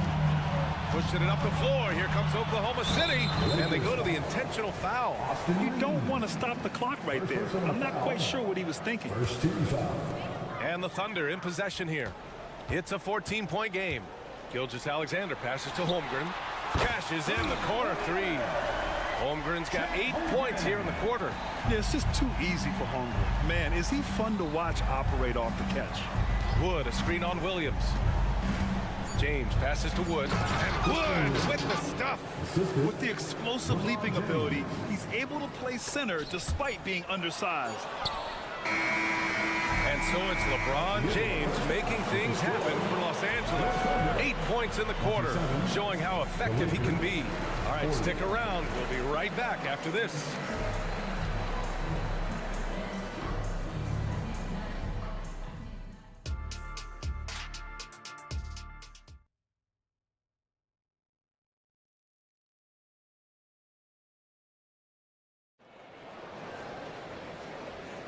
Pushing it up the floor. Here comes Oklahoma City. And they go to the intentional foul.
You don't want to stop the clock right there. I'm not quite sure what he was thinking.
First team foul.
And the Thunder in possession here. It's a 14-point game. Gilgeous-Alexander passes to Holmgren. Cashes in the corner 3. Holmgren's got 8 points here in the quarter.
Yeah, it's just too easy for Holmgren. Man, is he fun to watch operate off the catch.
Wood, a screen on Williams. James passes to Wood. And Wood with the stuff.
With the explosive leaping ability, he's able to play center despite being undersized.
And so it's LeBron James making things happen for Los Angeles. 8 points in the quarter, showing how effective he can be. All right, stick around. We'll be right back after this.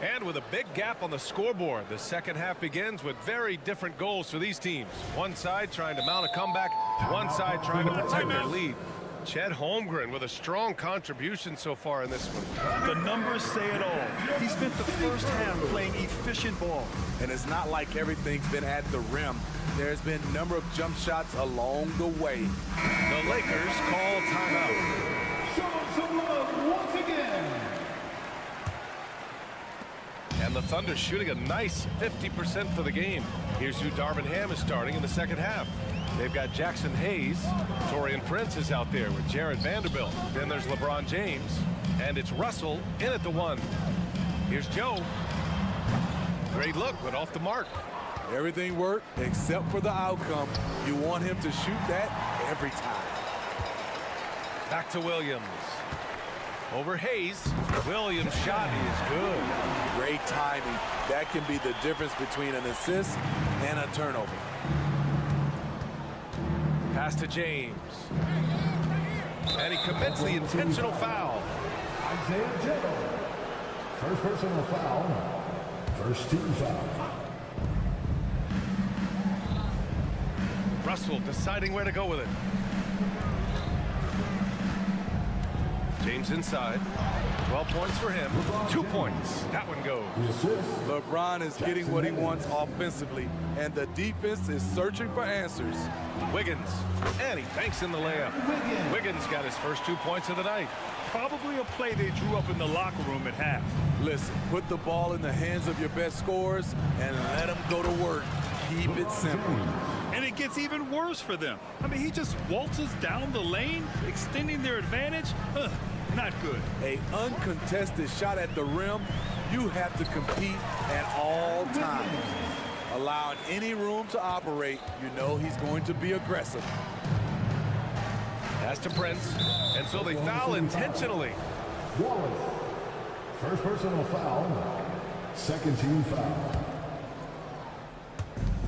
And with a big gap on the scoreboard, the second half begins with very different goals for these teams. One side trying to mount a comeback, one side trying to protect their lead. Chet Holmgren with a strong contribution so far in this one.
The numbers say it all. He spent the first half playing efficient ball.
And it's not like everything's been at the rim. There's been a number of jump shots along the way.
The Lakers call timeout.
Show some love once again.
And the Thunder shooting a nice 50% for the game. Here's who Darvin Ham is starting in the second half. They've got Jackson Hayes. Torian Prince is out there with Jared Vanderbilt. Then there's LeBron James. And it's Russell in at the 1. Here's Joe. Great look, but off the mark.
Everything worked except for the outcome. You want him to shoot that every time.
Back to Williams. Over Hayes. Williams' shot is good.
Great timing. That can be the difference between an assist and a turnover.
Pass to James. And he commits the intentional foul.
Isaiah Joe. First personal foul. First team foul.
Russell deciding where to go with it. James inside. 12 points for him. 2 points. That one goes.
LeBron is getting what he wants offensively, and the defense is searching for answers.
Wiggins. And he banks in the layup. Wiggins got his first 2 points of the night.
Probably a play they drew up in the locker room at half.
Listen, put the ball in the hands of your best scorers and let them go to work. Keep it simple.
And it gets even worse for them. I mean, he just waltzes down the lane, extending their advantage. Not good.
An uncontested shot at the rim, you have to compete at all times. Allowing any room to operate, you know he's going to be aggressive.
Pass to Prince. And so they foul intentionally.
Wallace. First personal foul. Second team foul.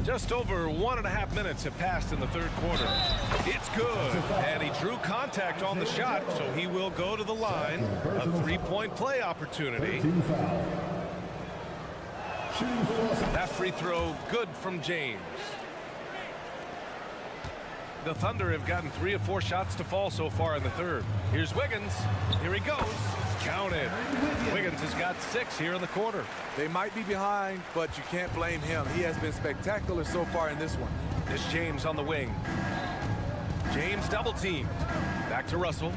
Just over 1.5 minutes have passed in the third quarter. It's good. And he drew contact on the shot, so he will go to the line. A 3-point play opportunity. That free throw good from James. The Thunder have gotten 3 of 4 shots to fall so far in the third. Here's Wiggins. Here he goes. Counted. Wiggins has got 6 here in the quarter.
They might be behind, but you can't blame him. He has been spectacular so far in this one.
This James on the wing. James double teamed. Back to Russell.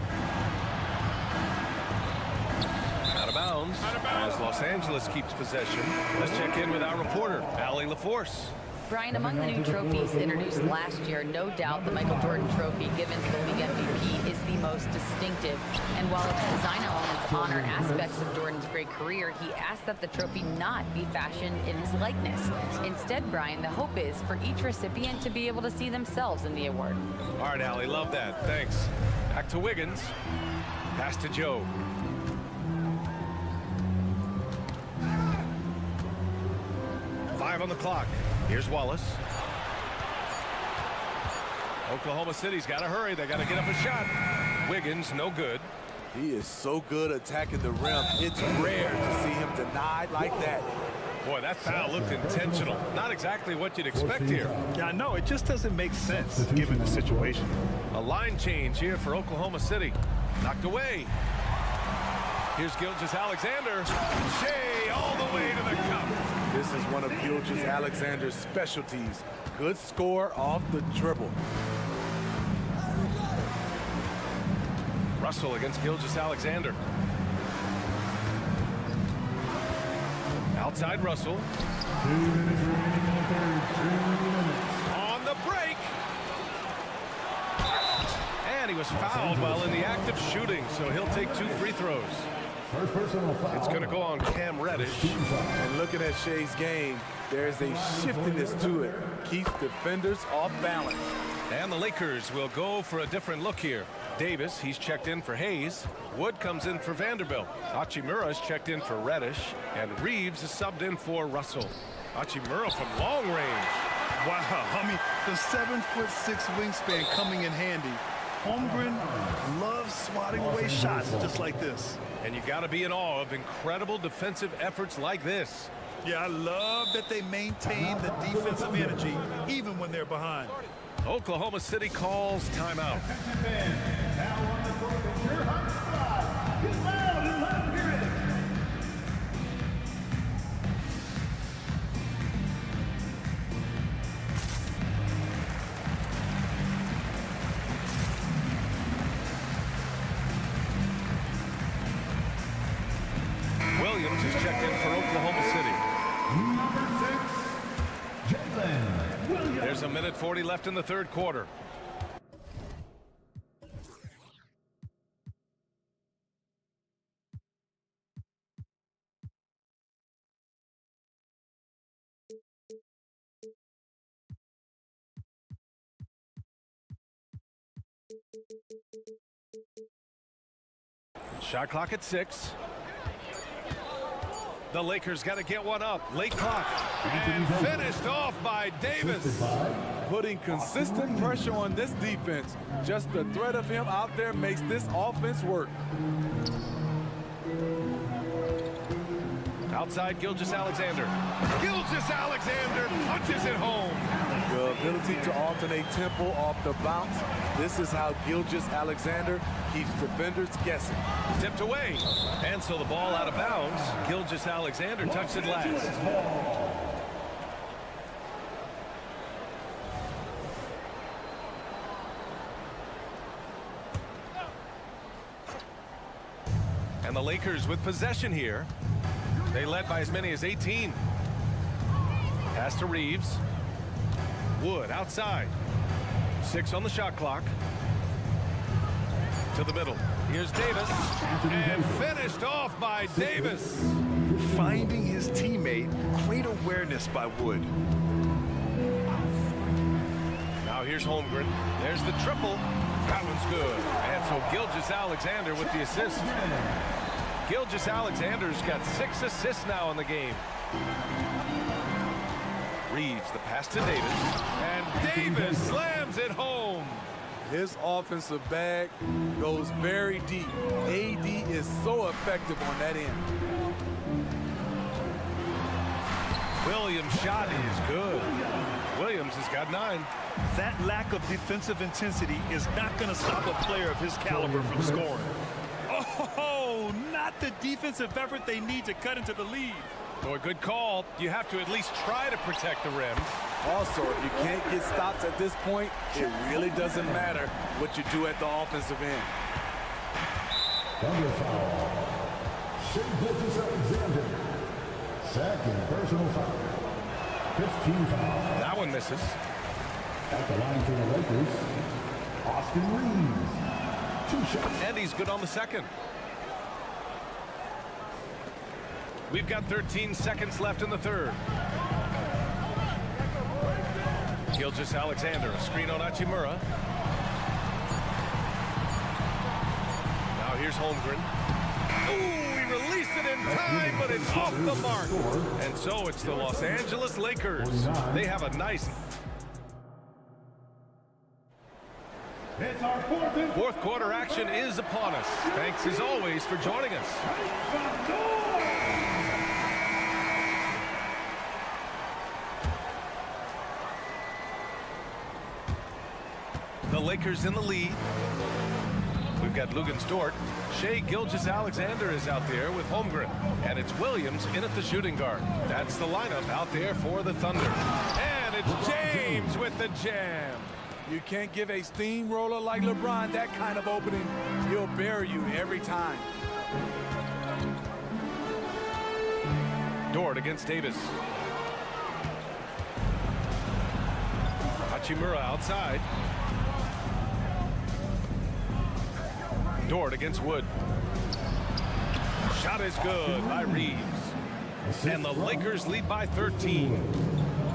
Out of bounds as Los Angeles keeps possession. Let's check in with our reporter, Allie LaForce.
Brian, among the new trophies introduced last year, no doubt the Michael Jordan Trophy given to the league MVP is the most distinctive. And while its design elements honor aspects of Jordan's great career, he asked that the trophy not be fashioned in his likeness. Instead, Brian, the hope is for each recipient to be able to see themselves in the award.
All right, Allie, love that. Thanks. Back to Wiggins. Pass to Joe. Five on the clock. Here's Wallace. Oklahoma City's got to hurry. They got to get up a shot. Wiggins, no good.
He is so good attacking the rim. It's rare to see him denied like that.
Boy, that foul looked intentional. Not exactly what you'd expect here.
Yeah, no, it just doesn't make sense given the situation.
A line change here for Oklahoma City. Knocked away. Here's Gilgeous-Alexander. Shea all the way to the cup.
This is one of Gilgeous-Alexander's specialties. Good score off the dribble.
Russell against Gilgeous-Alexander. Outside Russell.
2 minutes remaining in the third. 2 minutes.
On the break. And he was fouled while in the act of shooting, so he'll take 2 free throws.
First personal foul.
It's going to go on Cam Reddish.
And looking at Shea's game, there's a shiftiness to it. Keeps defenders off balance.
And the Lakers will go for a different look here. Davis, he's checked in for Hayes. Wood comes in for Vanderbilt. Hachimura's checked in for Reddish. And Reeves is subbed in for Russell. Hachimura from long range.
Wow, I mean, the 7'6" wingspan coming in handy. Holmgren loves swatting away shots just like this.
And you got to be in awe of incredible defensive efforts like this.
Yeah, I love that they maintain the defensive energy even when they're behind.
Oklahoma City calls timeout.
Now on the court is your hot spot. Get loud and let 'em hear it.
Williams is checked in for Oklahoma City.
Number 6, Jalen Williams.
There's a minute 40 left in the third quarter. Shot clock at 6. The Lakers got to get one up. Late clock. And finished off by Davis.
Putting consistent pressure on this defense. Just the threat of him out there makes this offense work.
Outside, Gilgeous-Alexander. Gilgeous-Alexander punches it home.
The ability to alternate tempo off the bounce. This is how Gilgeous-Alexander keeps defenders guessing.
Tipped away. And so the ball out of bounds. Gilgeous-Alexander tucks it last. And the Lakers with possession here. They led by as many as 18. Pass to Reeves. Wood outside. 6 on the shot clock. To the middle. Here's Davis. And finished off by Davis.
Finding his teammate, great awareness by Wood.
Now here's Holmgren. There's the triple. That one's good. And so Gilgeous-Alexander with the assist. Gilgeous-Alexander's got 6 assists now in the game. Reeves, the pass to Davis. And Davis slams it home.
His offensive bag goes very deep. AD is so effective on that end.
Williams' shot is good. Williams has got 9.
That lack of defensive intensity is not going to stop a player of his caliber from scoring. Oh, not the defensive effort they need to cut into the lead.
Boy, good call. You have to at least try to protect the rim.
Also, if you can't get stops at this point, it really doesn't matter what you do at the offensive end.
Double foul. Shea Gilgeous-Alexander. Second personal foul. 15 foul.
That one misses.
At the line for the Lakers, Austin Reeves. 2 shots.
And he's good on the second. We've got 13 seconds left in the third. Gilgeous-Alexander, a screen on Hachimura. Now here's Holmgren. Ooh, he released it in time, but it's off the mark. And so it's the Los Angeles Lakers. They have a nice...
It's our
fourth quarter action is upon us. Thanks as always for joining us. The Lakers in the lead. We've got Luguentz-Dort. Shea Gilgeous-Alexander is out there with Holmgren. And it's Williams in at the shooting guard. That's the lineup out there for the Thunder. And it's James with the jam.
You can't give a steamroller like LeBron that kind of opening. He'll bury you every time.
Dort against Davis. Hachimura outside. Dort against Wood. Shot is good by Reeves. And the Lakers lead by 13.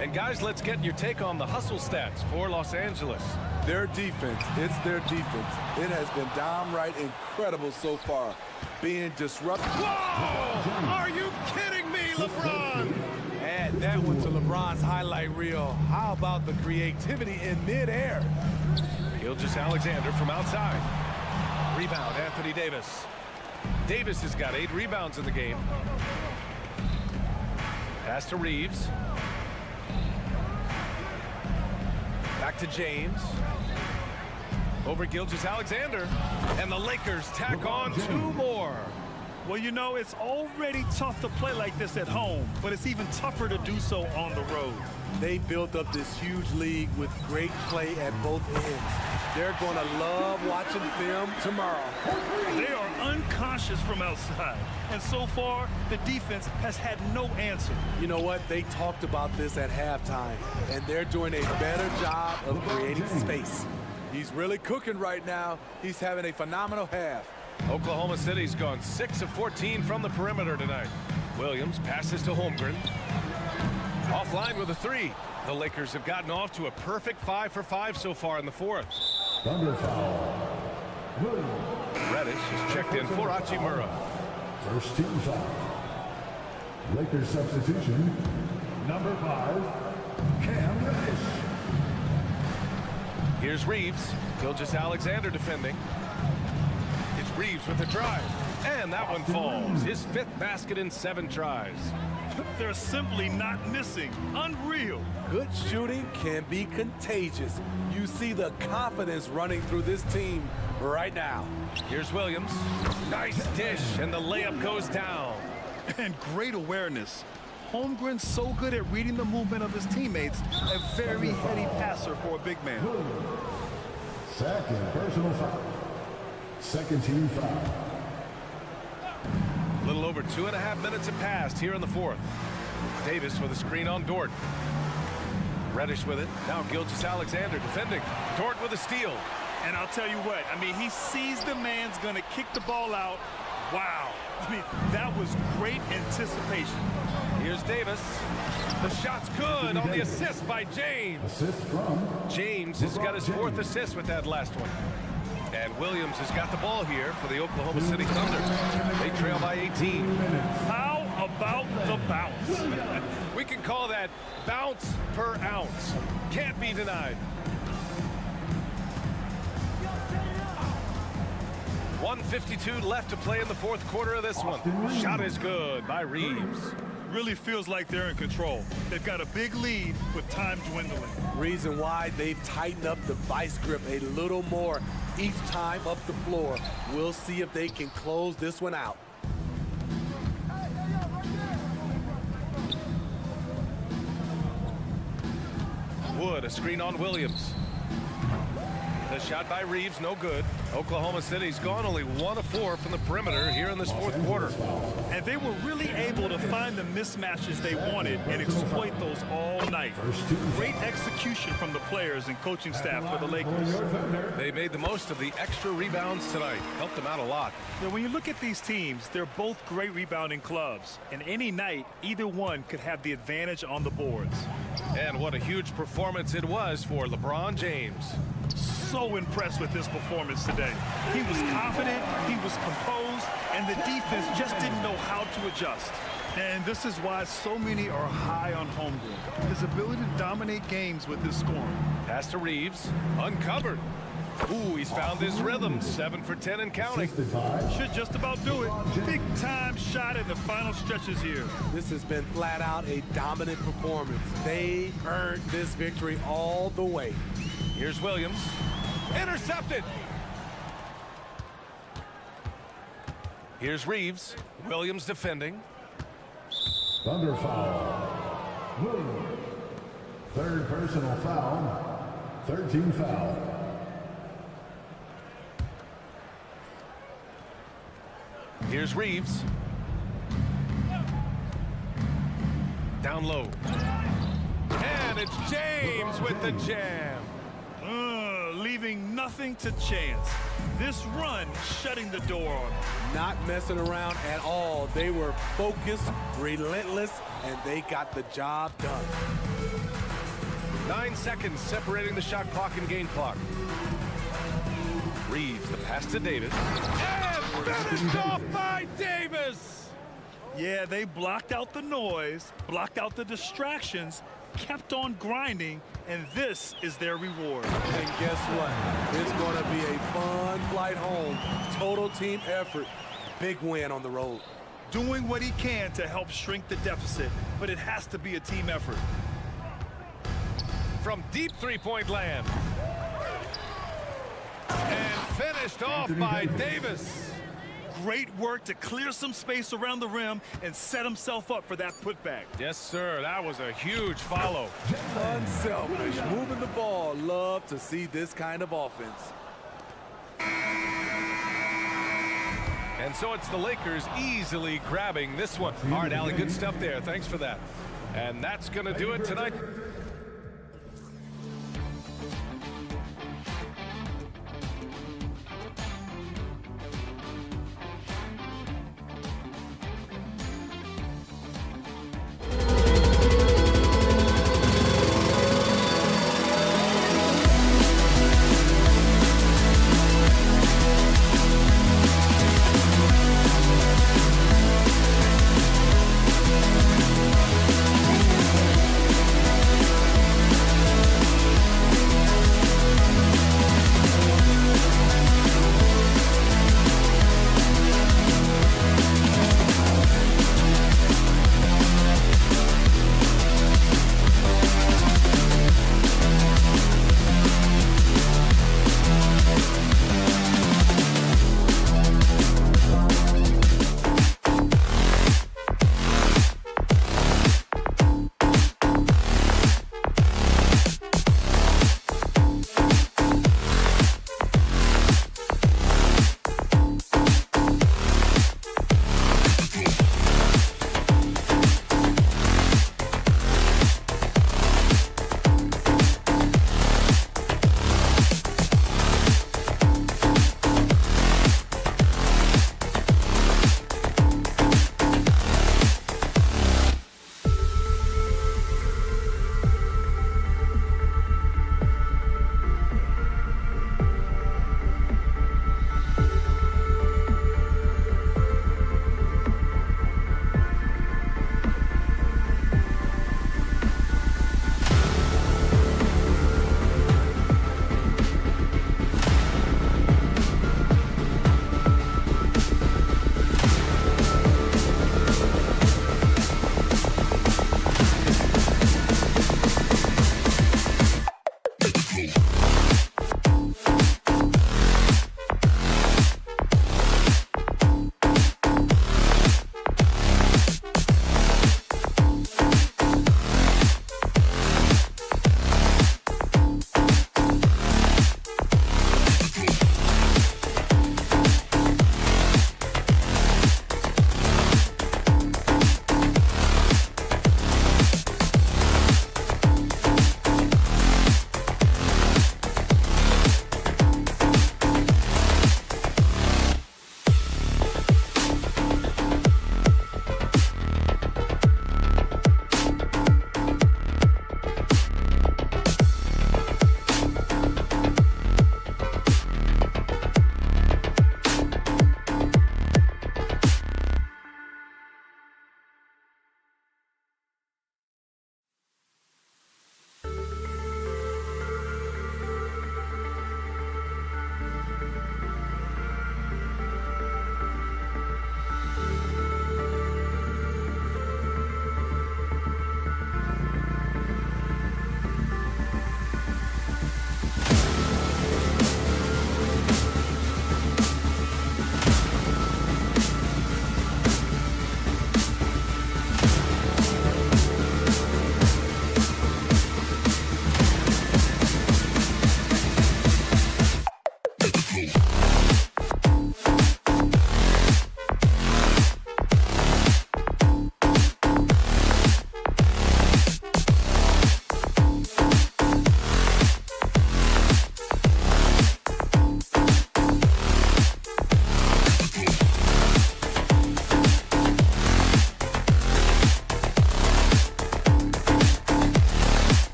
And guys, let's get your take on the hustle stats for Los Angeles.
Their defense, it's their defense. It has been downright incredible so far. Being disruptive.
Whoa! Are you kidding me, LeBron?
Add that one to LeBron's highlight reel. How about the creativity in midair?
Gilgeous-Alexander from outside. Rebound, Anthony Davis. Davis has got 8 rebounds in the game. Pass to Reeves. Back to James. Over Gilgeous-Alexander. And the Lakers tack on 2 more.
Well, you know, it's already tough to play like this at home, but it's even tougher to do so on the road.
They built up this huge league with great play at both ends. They're going to love watching film tomorrow.
They are unconscious from outside, and so far, the defense has had no answer.
You know what? They talked about this at halftime, and they're doing a better job of creating space. He's really cooking right now. He's having a phenomenal half.
Oklahoma City's gone 6 of 14 from the perimeter tonight. Williams passes to Holmgren. Offline with a 3. The Lakers have gotten off to a perfect 5 for 5 so far in the 4th.
Thunder foul.
Reddish is checked in for Hachimura.
First team foul. Lakers substitution. Number 5, Cam Reddish.
Here's Reeves. Gilgeous-Alexander defending. It's Reeves with the drive. And that one falls. His 5th basket in 7 tries.
They're simply not missing. Unreal.
Good shooting can be contagious. You see the confidence running through this team right now.
Here's Williams. Nice dish, and the layup goes down.
And great awareness. Holmgren's so good at reading the movement of his teammates. A very heady passer for a big man.
Second personal foul. Second team foul.
A little over 2.5 minutes have passed here in the 4th. Davis with a screen on Dort. Reddish with it. Now Gilgeous-Alexander defending. Dort with a steal.
And I'll tell you what, I mean, he sees the man's going to kick the ball out. Wow. I mean, that was great anticipation.
Here's Davis. The shot's good on the assist by James.
Assist from
James has got his 4th assist with that last one. And Williams has got the ball here for the Oklahoma City Thunder. They trail by 18.
How about the bounce?
We can call that bounce per ounce. Can't be denied. 1:52 left to play in the 4th quarter of this one. Shot is good by Reeves.
Really feels like they're in control. They've got a big lead with time dwindling.
Reason why they've tightened up the vice grip a little more each time up the floor. We'll see if they can close this one out.
Wood, a screen on Williams. The shot by Reeves, no good. Oklahoma City's gone only 1 of 4 from the perimeter here in this 4th quarter.
And they were really able to find the mismatches they wanted and exploit those all night. Great execution from the players and coaching staff for the Lakers.
They made the most of the extra rebounds tonight. Helped them out a lot.
Now, when you look at these teams, they're both great rebounding clubs. And any night, either one could have the advantage on the boards.
And what a huge performance it was for LeBron James.
So impressed with this performance today. He was confident, he was composed, and the defense just didn't know how to adjust. And this is why so many are high on Holmgren. His ability to dominate games with his scoring.
Pass to Reeves, uncovered. Ooh, he's found his rhythm. 7 for 10 and counting.
Should just about do it. Big time shot in the final stretches here.
This has been flat out a dominant performance. They earned this victory all the way.
Here's Williams. Intercepted. Here's Reeves. Williams defending.
Thunder foul. Williams. 3rd personal foul. 13 foul.
Here's Reeves. Down low. And it's James with the jam.
Leaving nothing to chance. This run shutting the door on them.
Not messing around at all. They were focused, relentless, and they got the job done.
9 seconds separating the shot clock and game clock. Reeves, the pass to Davis. And finished off by Davis!
Yeah, they blocked out the noise, blocked out the distractions, kept on grinding, and this is their reward.
And guess what? It's going to be a fun flight home. Total team effort. Big win on the road.
Doing what he can to help shrink the deficit, but it has to be a team effort.
From deep three-point land. And finished off by Davis.
Great work to clear some space around the rim and set himself up for that putback.
Yes, sir. That was a huge follow.
Unselfish, moving the ball. Love to see this kind of offense.
And so it's the Lakers easily grabbing this one. All right, Allie, good stuff there. Thanks for that. And that's going to do it tonight.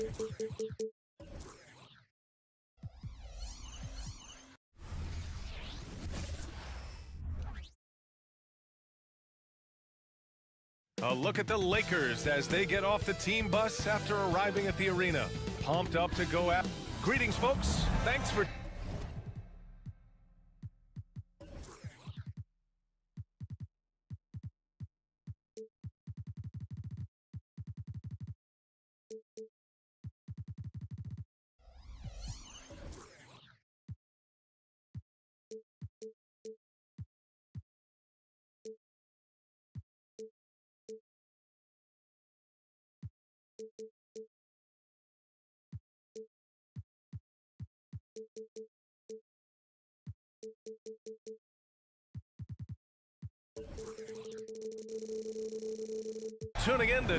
A look at the Lakers as they get off the team bus after arriving at the arena. Pumped up to go out. Greetings, folks. Thanks for... tuning in to...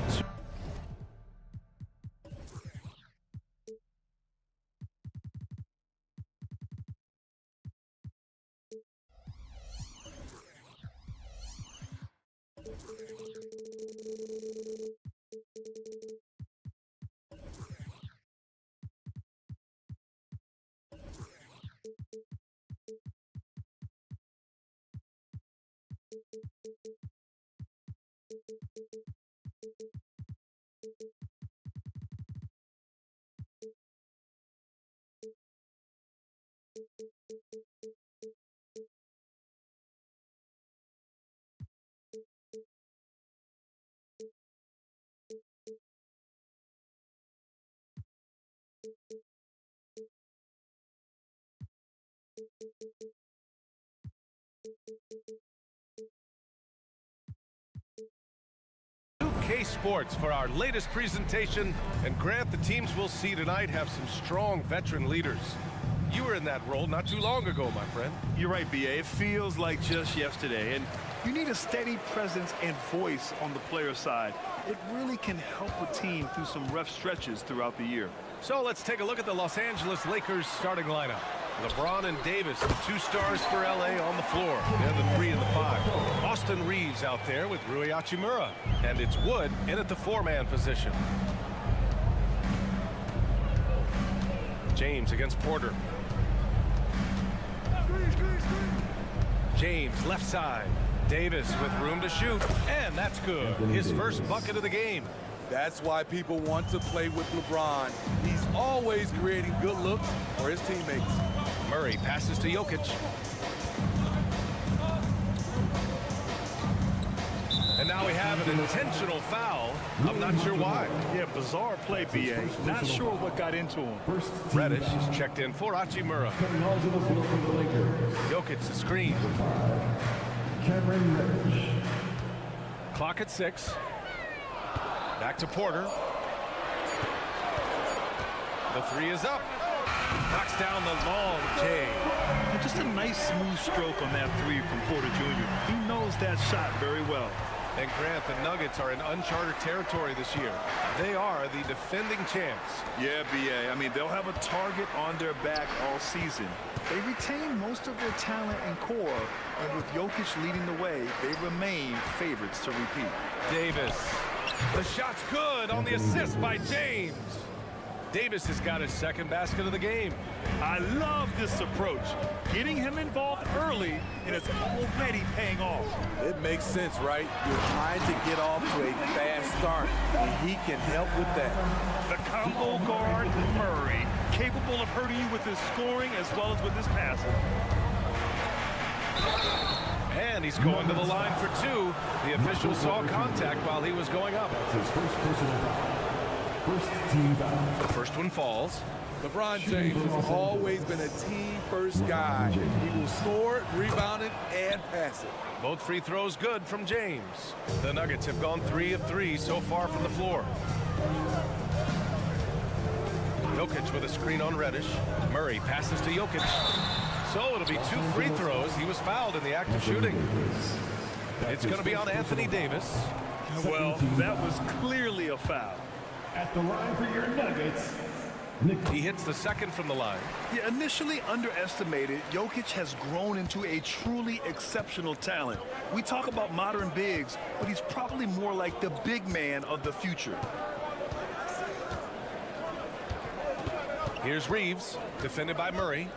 K Sports for our latest presentation. And Grant, the teams we'll see tonight have some strong veteran leaders. You were in that role not too long ago, my friend.
You're right, B.A. It feels like just yesterday. And you need a steady presence and voice on the player side. It really can help a team through some rough stretches throughout the year.
So let's take a look at the Los Angeles Lakers starting lineup. LeBron and Davis, the 2 stars for LA on the floor. They're the 3 and the 5. Austin Reeves out there with Rui Hachimura. And it's Wood in at the 4-man position. James against Porter. James left side. Davis with room to shoot. And that's good. His first bucket of the game.
That's why people want to play with LeBron. He's always creating good looks for his teammates.
Murray passes to Jokic. And now we have an intentional foul. I'm not sure why.
Yeah, bizarre play, B.A. Not sure what got into him.
Reddish is checked in for Hachimura. Jokic the screen. Clock at 6. Back to Porter. The 3 is up. Knocks down the long J.
Just a nice smooth stroke on that 3 from Porter Jr. He knows that shot very well.
And Grant, the Nuggets are in uncharted territory this year. They are the defending champs.
Yeah, B.A. I mean, they'll have a target on their back all season. They retain most of their talent and core, and with Jokic leading the way, they remain favorites to repeat.
Davis. The shot's good on the assist by James. Davis has got his second basket of the game.
I love this approach. Getting him involved early, and it's already paying off.
It makes sense, right? You're trying to get off to a fast start, and he can help with that.
The combo guard, Murray, capable of hurting you with his scoring as well as with his passing.
And he's going to the line for 2. The official saw contact while he was going up.
His first personal foul. First team foul.
The first one falls.
LeBron James has always been a team-first guy. He will score, rebound it, and pass it.
Both free throws good from James. The Nuggets have gone 3 of 3 so far from the floor. Jokic with a screen on Reddish. Murray passes to Jokic. So it'll be 2 free throws. He was fouled in the act of shooting. It's going to be on Anthony Davis.
Well, that was clearly a foul.
At the line for your Nuggets,
He hits the second from the line.
Yeah, initially underestimated, Jokic has grown into a truly exceptional talent. We talk about modern bigs, but he's probably more like the big man of the future.
Here's Reeves, defended by Murray.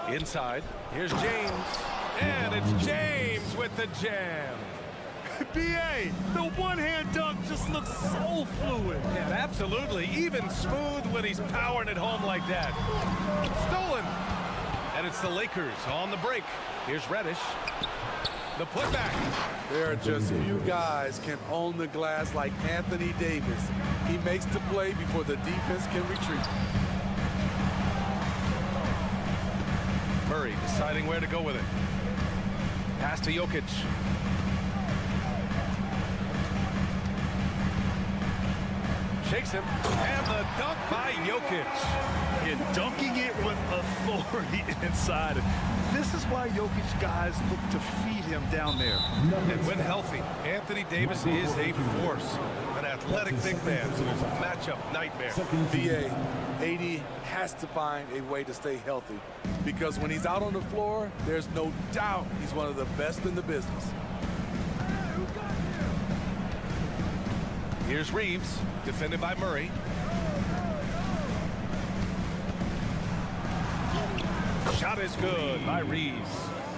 Inside, here's James. And it's James with the jam.
B.A., the one-hand dunk just looks so fluid.
Yeah, absolutely. Even smooth when he's powering it home like that. Stolen. And it's the Lakers on the break. Here's Reddish. The putback.
There are just few guys can own the glass like Anthony Davis. He makes the play before the defense can retreat.
Murray deciding where to go with it. Pass to Jokic. Shakes him. And the dunk by Jokic.
And dunking it with authority inside. This is why Jokic guys look to feed him down there.
And when healthy, Anthony Davis is a force. An athletic big man. Matchup nightmare.
B.A., AD has to find a way to stay healthy because when he's out on the floor, there's no doubt he's one of the best in the business.
Here's Reeves, defended by Murray. Shot is good by Reeves.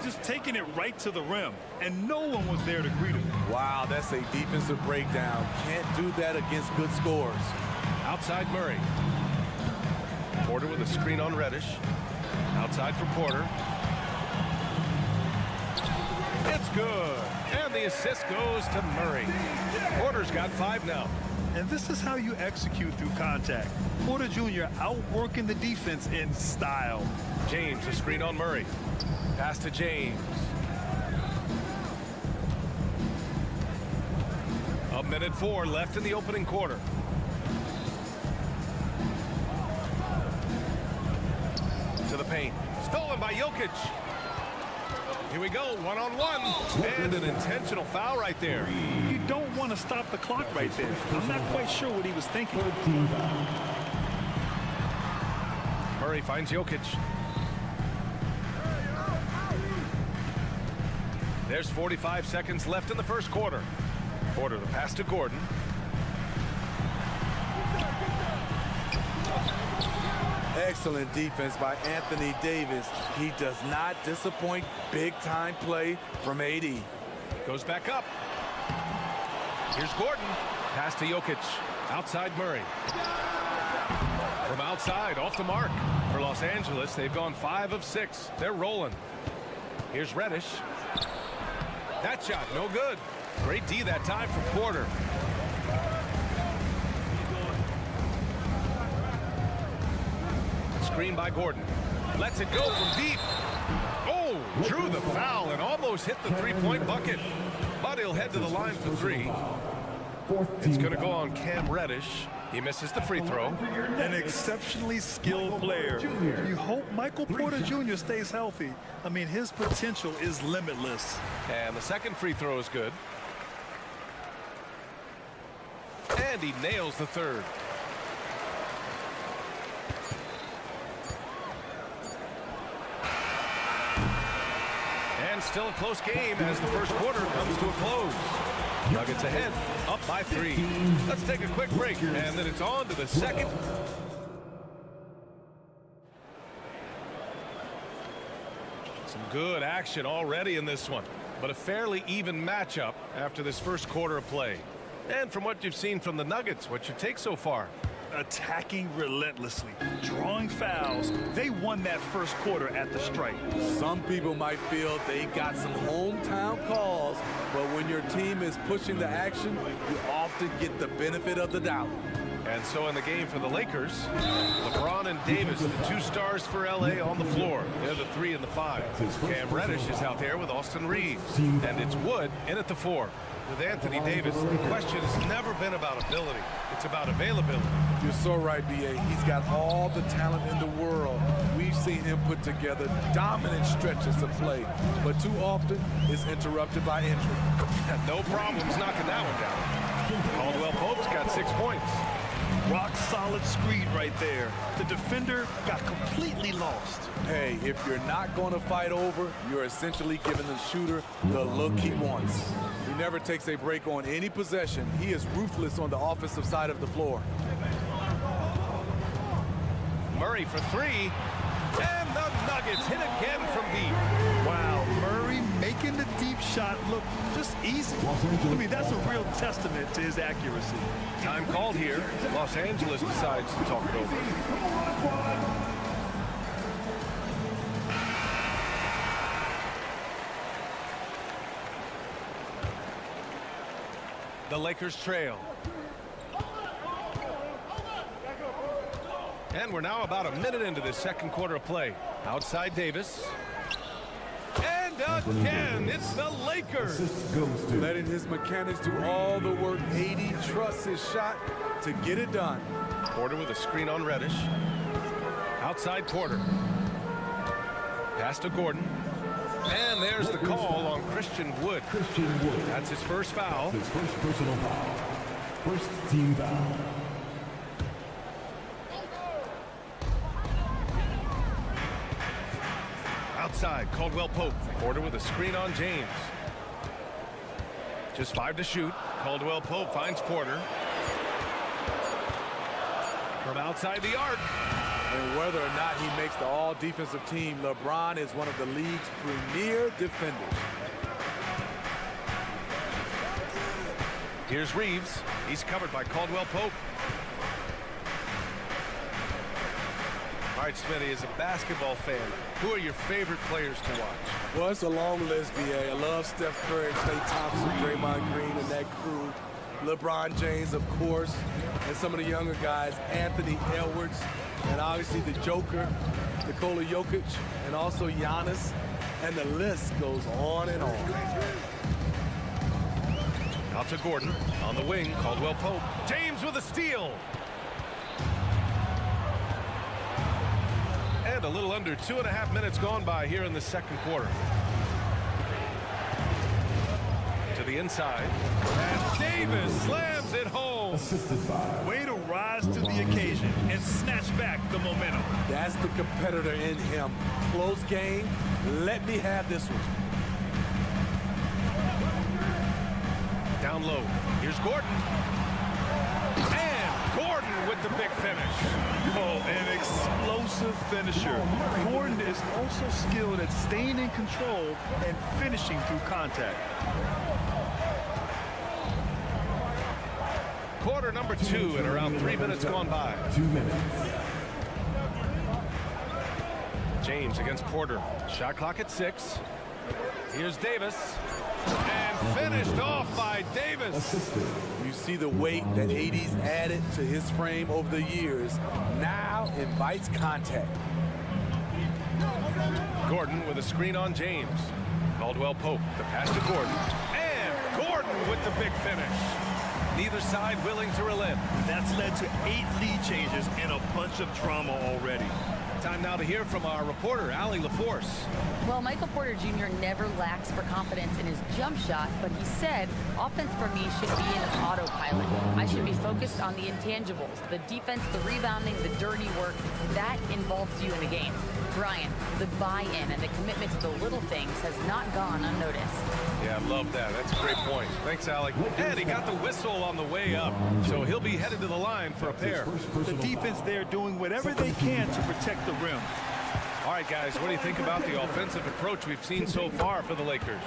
Just taking it right to the rim, and no one was there to greet him.
Wow, that's a defensive breakdown. Can't do that against good scores.
Outside Murray. Porter with a screen on Reddish. Outside for Porter. It's good. And the assist goes to Murray. Porter's got 5 now.
And this is how you execute through contact. Porter Jr. outworking the defense in style.
James, a screen on Murray. Pass to James. A minute 4 left in the opening quarter. To the paint. Stolen by Jokic. Here we go, one-on-one. And an intentional foul right there.
You don't want to stop the clock right there. I'm not quite sure what he was thinking.
Murray finds Jokic. There's 45 seconds left in the first quarter. Porter, the pass to Gordon.
Excellent defense by Anthony Davis. He does not disappoint. Big-time play from AD.
Goes back up. Here's Gordon. Pass to Jokic. Outside Murray. From outside, off the mark. For Los Angeles, they've gone 5 of 6. They're rolling. Here's Reddish. That shot, no good. Great D that time for Porter. Screen by Gordon. Lets it go from deep. Oh, drew the foul and almost hit the three-point bucket. But he'll head to the line for 3. It's going to go on Cam Reddish. He misses the free throw.
An exceptionally skilled player. You hope Michael Porter Jr. stays healthy. I mean, his potential is limitless.
And the second free throw is good. And he nails the third. And still a close game as the first quarter comes to a close. Nuggets ahead, up by 3. Let's take a quick break, and then it's on to the second. Some good action already in this one, but a fairly even matchup after this first quarter of play. And from what you've seen from the Nuggets, what's your take so far?
Attacking relentlessly, drawing fouls. They won that first quarter at the stripe.
Some people might feel they got some hometown calls, but when your team is pushing the action, you often get the benefit of the doubt.
And so in the game for the Lakers, LeBron and Davis, the 2 stars for LA on the floor. They're the 3 and the 5. Cam Reddish is out there with Austin Reeves. And it's Wood in at the 4. With Anthony Davis, the question has never been about ability. It's about availability.
You're so right, B.A. He's got all the talent in the world. We've seen him put together dominant stretches of play, but too often is interrupted by injury.
Had no problems knocking that one down. Caldwell Pope's got 6 points.
Rock solid screen right there. The defender got completely lost.
Hey, if you're not going to fight over, you're essentially giving the shooter the look he wants. He never takes a break on any possession. He is ruthless on the offensive side of the floor.
Murray Murray for three. And the Nuggets hit again from deep.
Wow, Murray making the deep shot look just easy. I mean, that's a real testament to his accuracy.
Time called here. Los Angeles decides to talk it over. The Lakers trail. And we're now about a minute into this second quarter of play. Outside Davis. And again, it's the Lakers.
Letting his mechanics do all the work. 80 trusts his shot to get it done.
Porter with a screen on Reddish. Outside Porter. Pass to Gordon. And there's the call on Christian Wood. That's his first foul.
His first personal foul. First team foul.
Outside, Caldwell Pope. Porter with a screen on James. Just 5 to shoot. Caldwell Pope finds Porter. From outside the arc.
And whether or not he makes the all-defensive team, LeBron is one of the league's premier defenders.
Here's Reeves. He's covered by Caldwell Pope. All right, Smitty, as a basketball fan, who are your favorite players to watch?
Well, it's a long list, B.A. I love Steph Curry, Klay Thompson, Draymond Green, and that crew. LeBron James, of course, and some of the younger guys, Anthony Edwards, and obviously the Joker, Nikola Jokic, and also Giannis, and the list goes on and on.
Out to Gordon on the wing, Caldwell Pope. James with a steal. And a little under 2.5 minutes gone by here in the second quarter. To the inside. And Davis slams it home.
Way to rise to the occasion and snatch back the momentum.
That's the competitor in him. Close game. Let me have this one.
Down low. Here's Gordon. And Gordon with the big finish.
Oh, an explosive finisher. Gordon is also skilled at staying in control and finishing through contact.
Quarter number 2 and around 3 minutes gone by.
2 minutes.
James against Porter. Shot clock at 6. Here's Davis. And finished off by Davis.
You see the weight that 80's added to his frame over the years. Now invites contact.
Gordon with a screen on James. Caldwell Pope. The pass to Gordon. And Gordon with the big finish. Neither side willing to relent.
That's led to 8 lead changes and a bunch of drama already.
Time now to hear from our reporter, Allie LaForce.
Well, Michael Porter Jr. never lacks for confidence in his jump shot, but he said, offense for me should be an autopilot. I should be focused on the intangibles, the defense, the rebounding, the dirty work. That involves you in the game. Brian, the buy-in and the commitment to the little things has not gone unnoticed.
Yeah, I love that. That's a great point. Thanks, Allie. And he got the whistle on the way up, so he'll be headed to the line for a pair.
The defense there doing whatever they can to protect the rim.
All right, guys, what do you think about the offensive approach we've seen so far for the Lakers?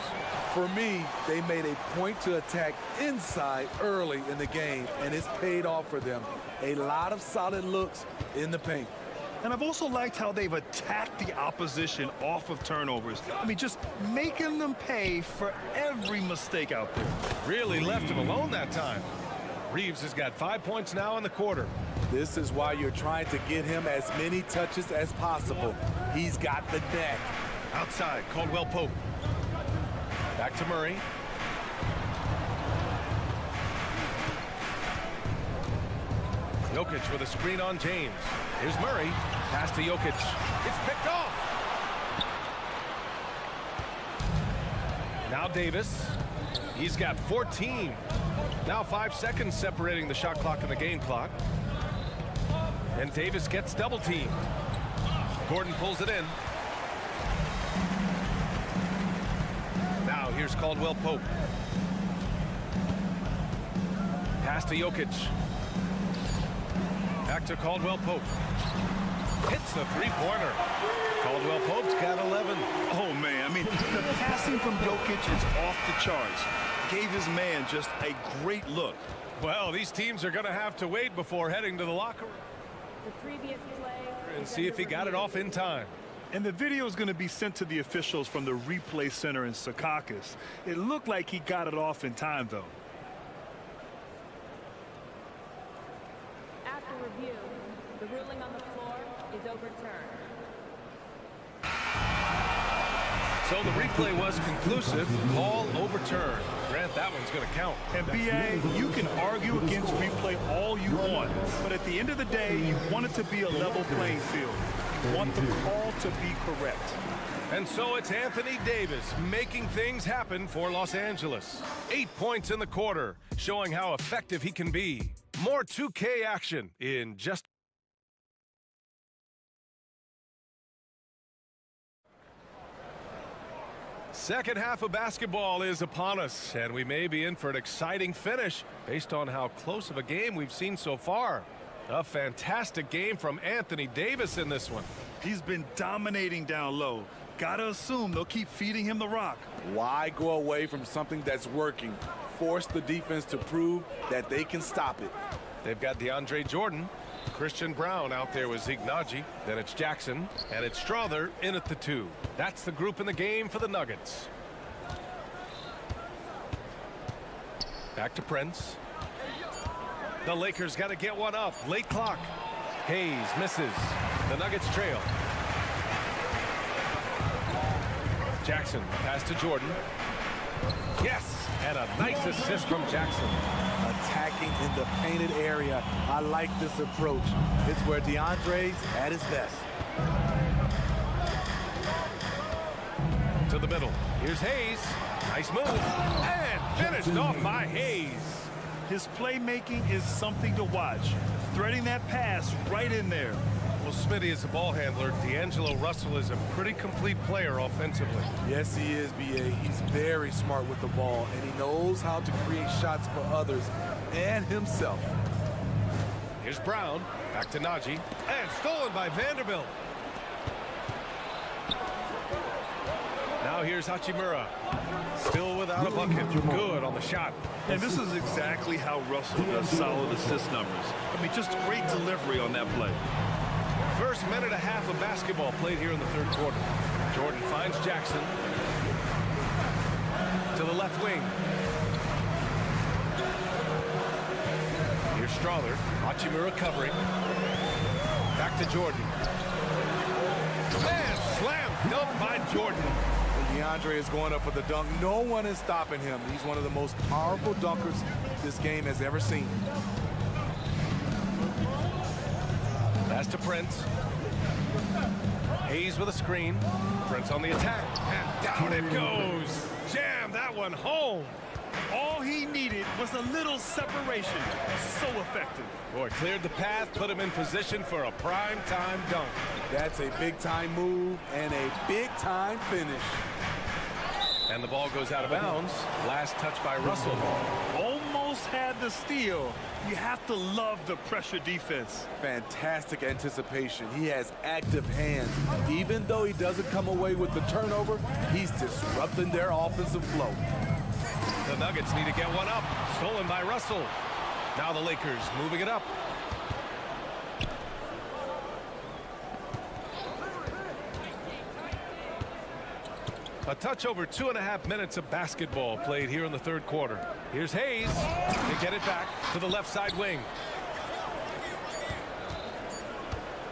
For me, they made a point to attack inside early in the game, and it's paid off for them. A lot of solid looks in the paint.
And I've also liked how they've attacked the opposition off of turnovers. I mean, just making them pay for every mistake out there.
Really left him alone that time. Reeves has got 5 points now in the quarter.
This is why you're trying to get him as many touches as possible. He's got the neck.
Outside, Caldwell Pope. Back to Murray. Jokic with a screen on James. Here's Murray. Pass to Jokic. It's picked off. Now Davis. He's got 14. Now 5 seconds separating the shot clock and the game clock. And Davis gets double teamed. Gordon pulls it in. Now here's Caldwell Pope. Pass to Jokic. Back to Caldwell Pope. hits the three-pointer. Caldwell Pope's got 11.
Oh, man, I mean, the passing from Jokic is off the charts. Gave his man just a great look.
Well, these teams are going to have to wait before heading to the locker room
The previous play
and see if he got it off in time.
And the video is going to be sent to the officials from the replay center in Secaucus. It looked like he got it off in time, though.
after review. The ruling on the floor is overturned.
So the replay was conclusive. Call overturned. Grant, that one's going to count.
And B.A., you can argue against replay all you want, but at the end of the day, you want it to be a level playing field. You want the call to be correct.
And so it's Anthony Davis making things happen for Los Angeles. 8 points in the quarter, showing how effective he can be. More 2K action in just second half of basketball is upon us, and we may be in for an exciting finish based on how close of a game we've seen so far. A fantastic game from Anthony Davis in this one.
He's been dominating down low. Gotta assume they'll keep feeding him the rock.
Why go away from something that's working? Force the defense to prove that they can stop it.
They've got DeAndre Jordan, Christian Brown out there with B.I.G. Then it's Jackson, and it's Strother in at the 2. That's the group in the game for the Nuggets. Back to Prince. The Lakers got to get one up. Late clock. Hayes misses. The Nuggets trail. Jackson pass to Jordan. Yes, and a nice assist from Jackson.
Attacking in the painted area. I like this approach. It's where DeAndre's at his best.
To the middle. Here's Hayes. Nice move. And finished off by Hayes.
His playmaking is something to watch. Threading that pass right in there.
Well, Smitty is a ball handler. D'Angelo Russell is a pretty complete player offensively.
Yes, he is, B.A. He's very smart with the ball, and he knows how to create shots for others and himself.
Here's Brown. Back to Najee. And stolen by Vanderbilt. Now here's Hachimura. Still without a bucket. Good on the shot.
And this is exactly how Russell does solid assist numbers. I mean, just great delivery on that play.
First minute and a half of basketball played here in the third quarter. Jordan finds Jackson. To the left wing. Here's Strother. Hachimura covering. Back to Jordan. And slam dunk by Jordan.
DeAndre is going up for the dunk. No one is stopping him. He's one of the most powerful dunkers this game has ever seen.
Pass to Prince. Hayes with a screen. Prince on the attack. And down it goes. Jam that one home.
All he needed was a little separation. So effective.
Boy, cleared the path, put him in position for a prime-time dunk.
That's a big-time move and a big-time finish.
And the ball goes out of bounds. Last touch by Russell.
Almost had the steal. You have to love the pressure defense.
Fantastic anticipation. He has active hands. Even though he doesn't come away with the turnover, he's disrupting their offensive flow.
The Nuggets need to get one up. Stolen by Russell. Now the Lakers moving it up. A touch over 2.5 minutes of basketball played here in the third quarter. Here's Hayes. They get it back to the left side wing.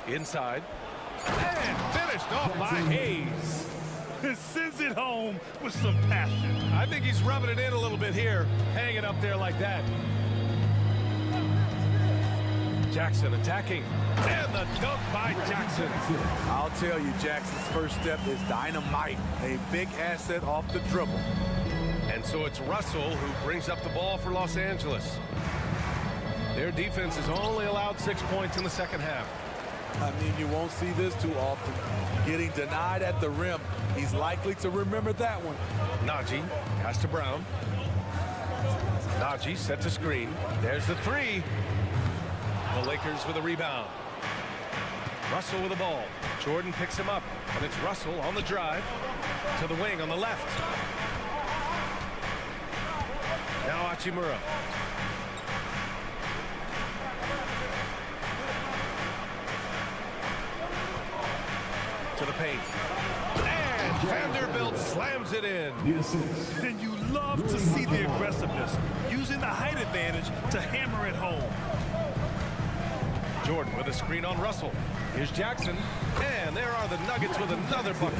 Inside. And finished off by Hayes.
And sends it home with some passion.
I think he's rubbing it in a little bit here. Hanging up there like that. Jackson attacking. And the dunk by Jackson.
I'll tell you, Jackson's first step is dynamite. A big asset off the dribble.
And so it's Russell who brings up the ball for Los Angeles. Their defense has only allowed 6 points in the second half.
I mean, you won't see this too often. Getting denied at the rim. He's likely to remember that one.
Najee pass to Brown. Najee sets a screen. There's the 3. The Lakers with a rebound. Russell with the ball. Jordan picks him up, and it's Russell on the drive to the wing on the left. Now Hachimura. To the paint. And Vanderbilt slams it in.
And you love to see the aggressiveness, using the height advantage to hammer it home.
Jordan with a screen on Russell. Here's Jackson. And there are the Nuggets with another bucket.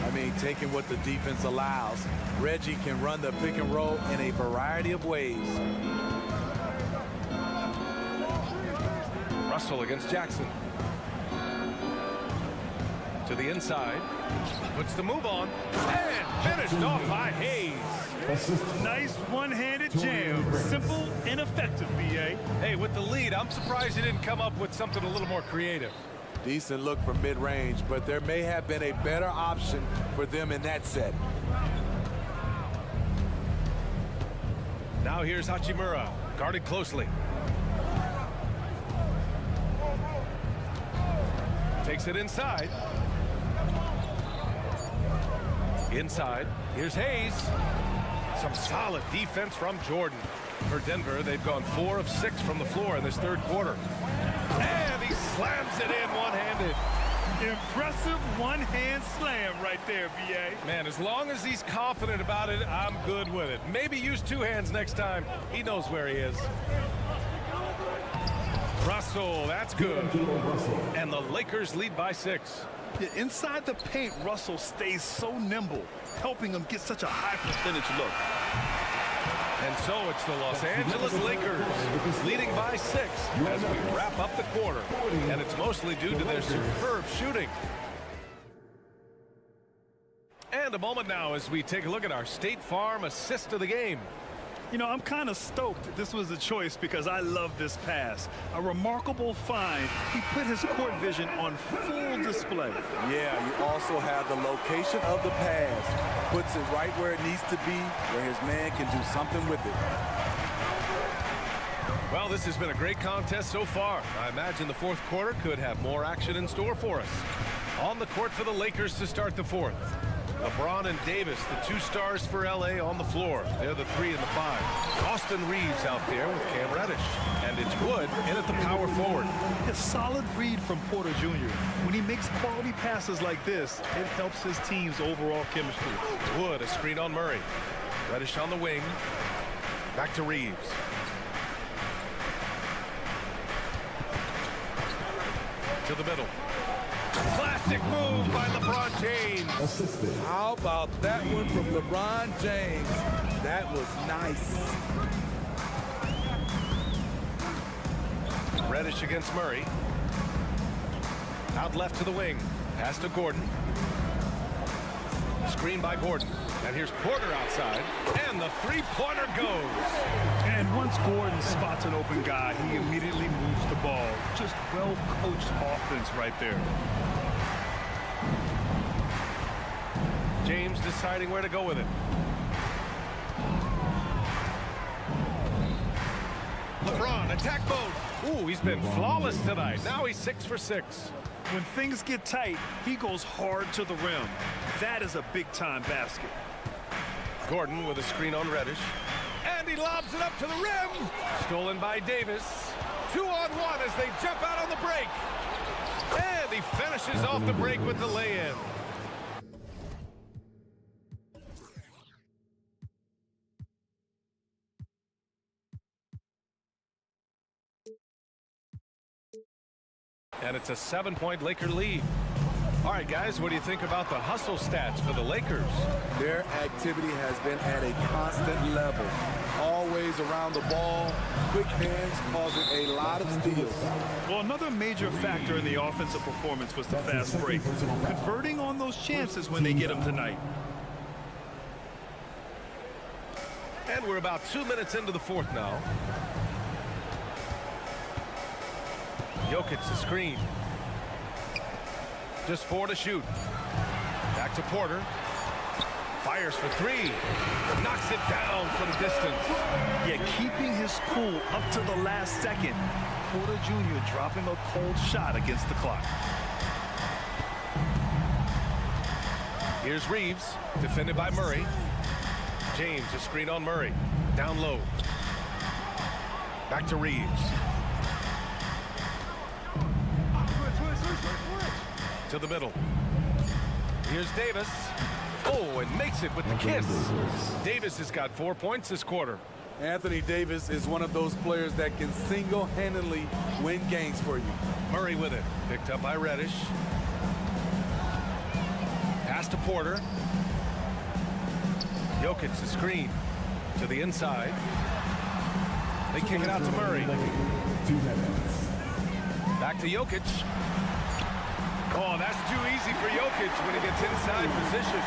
I mean, taking what the defense allows, Reggie can run the pick and roll in a variety of ways.
Russell against Jackson. To the inside. Puts the move on. And finished off by Hayes.
Nice one-handed jam. Simple and effective, B.A.
Hey, with the lead, I'm surprised he didn't come up with something a little more creative.
Decent look from mid-range, but there may have been a better option for them in that set.
Now here's Hachimura, guarded closely. Takes it inside. Inside, here's Hayes. Some solid defense from Jordan. For Denver, they've gone 4 of 6 from the floor in this third quarter. And he slams it in one-handed.
Impressive one-hand slam right there, B.A.
Man, as long as he's confident about it, I'm good with it. Maybe use 2 hands next time. He knows where he is. Russell, that's good. And the Lakers lead by 6.
Yeah, inside the paint, Russell stays so nimble, helping him get such a high percentage look.
And so it's the Los Angeles Lakers leading by 6 as we wrap up the quarter. And it's mostly due to their superb shooting. And a moment now as we take a look at our State Farm assist of the game.
You know, I'm kind of stoked this was a choice because I love this pass. A remarkable find. He put his court vision on full display.
Yeah, you also have the location of the pass. Puts it right where it needs to be, where his man can do something with it.
Well, this has been a great contest so far. I imagine the fourth quarter could have more action in store for us. On the court for the Lakers to start the fourth. LeBron and Davis, the 2 stars for LA on the floor. They're the 3 and the 5. Austin Reeves out there with Cam Reddish. And it's Wood in at the power forward.
A solid read from Porter Jr. When he makes quality passes like this, it helps his team's overall chemistry.
Wood, a screen on Murray. Reddish on the wing. Back to Reeves. To the middle. Classic move by LeBron James.
How about that one from LeBron James? That was nice.
Reddish against Murray. Out left to the wing. Pass to Gordon. Screen by Gordon. And here's Porter outside. And the 3-pointer goes.
And once Gordon spots an open guy, he immediately moves the ball. Just well-coached offense right there.
James deciding where to go with it. LeBron, attack mode. Ooh, he's been flawless tonight. Now he's 6 for 6.
When things get tight, he goes hard to the rim. That is a big-time basket.
Gordon with a screen on Reddish. And he lobs it up to the rim. Stolen by Davis. 2-on-1 as they jump out on the break. And he finishes off the break with the lay-in. And it's a 7-point Laker lead. All right, guys, what do you think about the hustle stats for the Lakers?
Their activity has been at a constant level. Always around the ball, quick hands causing a lot of steals.
Well, another major factor in the offensive performance was the fast break. Converting on those chances when they get them tonight.
And we're about 2 minutes into the fourth now. Jokic the screen. Just 4 to shoot. Back to Porter. Fires for 3. Knocks it down from distance.
Yeah, keeping his cool up to the last second. Porter Jr. dropping a cold shot against the clock.
Here's Reeves, defended by Murray. James, a screen on Murray. Down low. Back to Reeves. To the middle. Here's Davis. Oh, and makes it with the kiss. Davis has got 4 points this quarter.
Anthony Davis is one of those players that can single-handedly win games for you.
Murray with it. Picked up by Reddish. Pass to Porter. Jokic, the screen to the inside. They kick it out to Murray.
2 minutes.
Back to Jokic. Oh, that's too easy for Jokic when he gets inside position.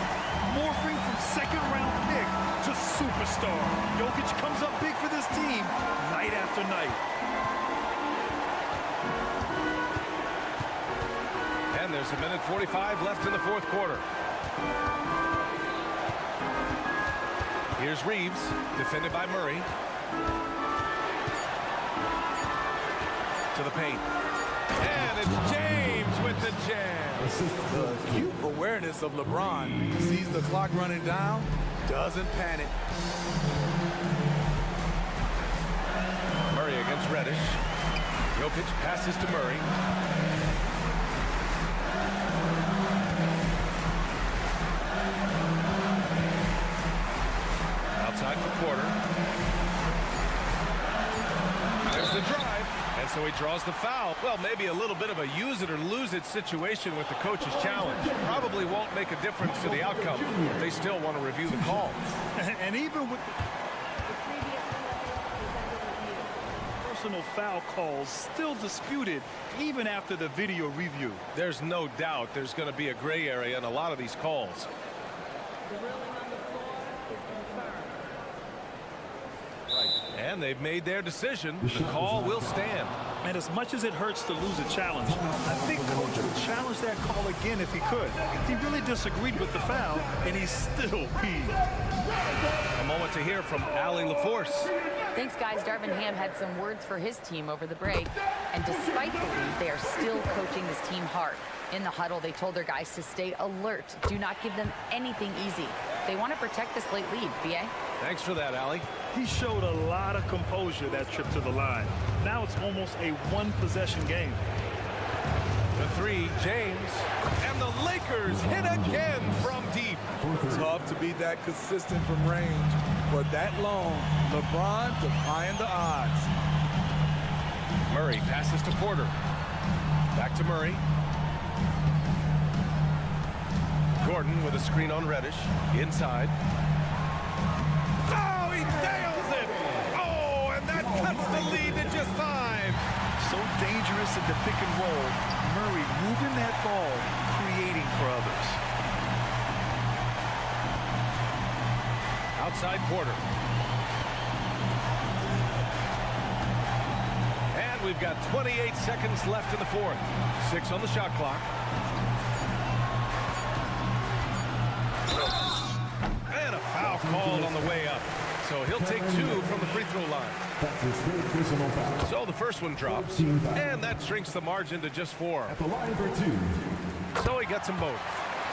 Morphing from second-round pick to superstar. Jokic comes up big for this team night after night.
And there's 1:45 left in the fourth quarter. Here's Reeves, defended by Murray. To the paint. And it's James with the jam.
The cute awareness of LeBron. Sees the clock running down, doesn't panic.
Murray against Reddish. Jokic passes to Murray. Outside for Porter. There's the drive. And so he draws the foul. Well, maybe a little bit of a use it or lose it situation with the coach's challenge. Probably won't make a difference to the outcome, but they still want to review the call.
And even with
The previous play is under review.
personal foul calls still disputed even after the video review.
There's no doubt there's going to be a gray area in a lot of these calls.
The ruling on the floor is confirmed.
And they've made their decision. The call will stand.
And as much as it hurts to lose a challenge, I think Coach would challenge that call again if he could. He really disagreed with the foul, and he's still peeved.
A moment to hear from Allie LaForce.
Thanks, guys. Darvin Ham had some words for his team over the break. And despite the lead, they are still coaching this team hard. In the huddle, they told their guys to stay alert. Do not give them anything easy. They want to protect this late lead, B.A.
Thanks for that, Allie.
He showed a lot of composure that trip to the line. Now it's almost a one-possession game.
The three, James. And the Lakers hit again from deep.
Tough to be that consistent from range for that long. LeBron defying the odds.
Murray passes to Porter. Back to Murray. Gordon with a screen on Reddish. Inside. Oh, he nails it! Oh, and that cuts the lead to just 5.
So dangerous in the pick and roll. Murray moving that ball, creating for others.
Outside Porter. And we've got 28 seconds left in the fourth. 6 on the shot clock. And a foul called on the way up. So he'll take 2 from the free throw line.
That's his 3rd personal foul.
So the first one drops. And that shrinks the margin to just 4.
At the line for 2.
So he gets them both.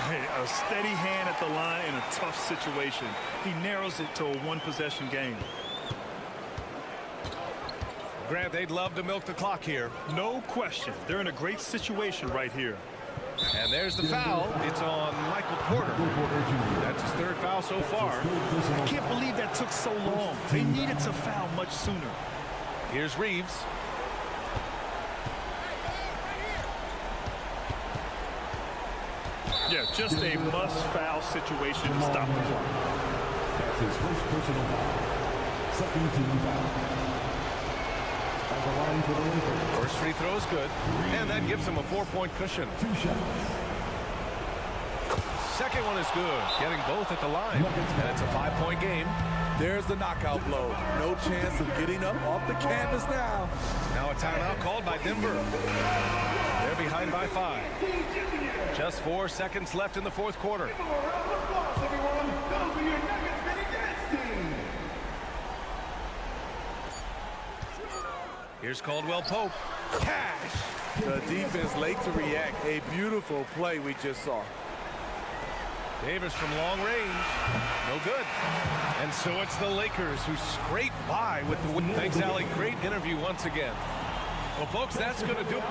Hey, a steady hand at the line in a tough situation. He narrows it to a one-possession game.
Grant, they'd love to milk the clock here.
No question. They're in a great situation right here.
And there's the foul. It's on Michael Porter. That's his 3rd foul so far.
I can't believe that took so long. They needed to foul much sooner.
Here's Reeves.
Yeah, just a must-foul situation to stop the clock.
That's his 1st personal foul. 2nd team foul. At the line for the Lakers.
First free throw is good. And that gives him a 4-point cushion.
2 shots.
Second one is good. Getting both at the line. And it's a 5-point game.
There's the knockout blow. No chance of getting up off the canvas now.
Now a timeout called by Denver. They're behind by 5. Just 4 seconds left in the fourth quarter. Here's Caldwell Pope. Cash.
The defense late to react. A beautiful play we just saw.
Davis from long range, no good. And so it's the Lakers who scrape by with the win. Thanks, Allie. Great interview once again. Well, folks, that's going to do it.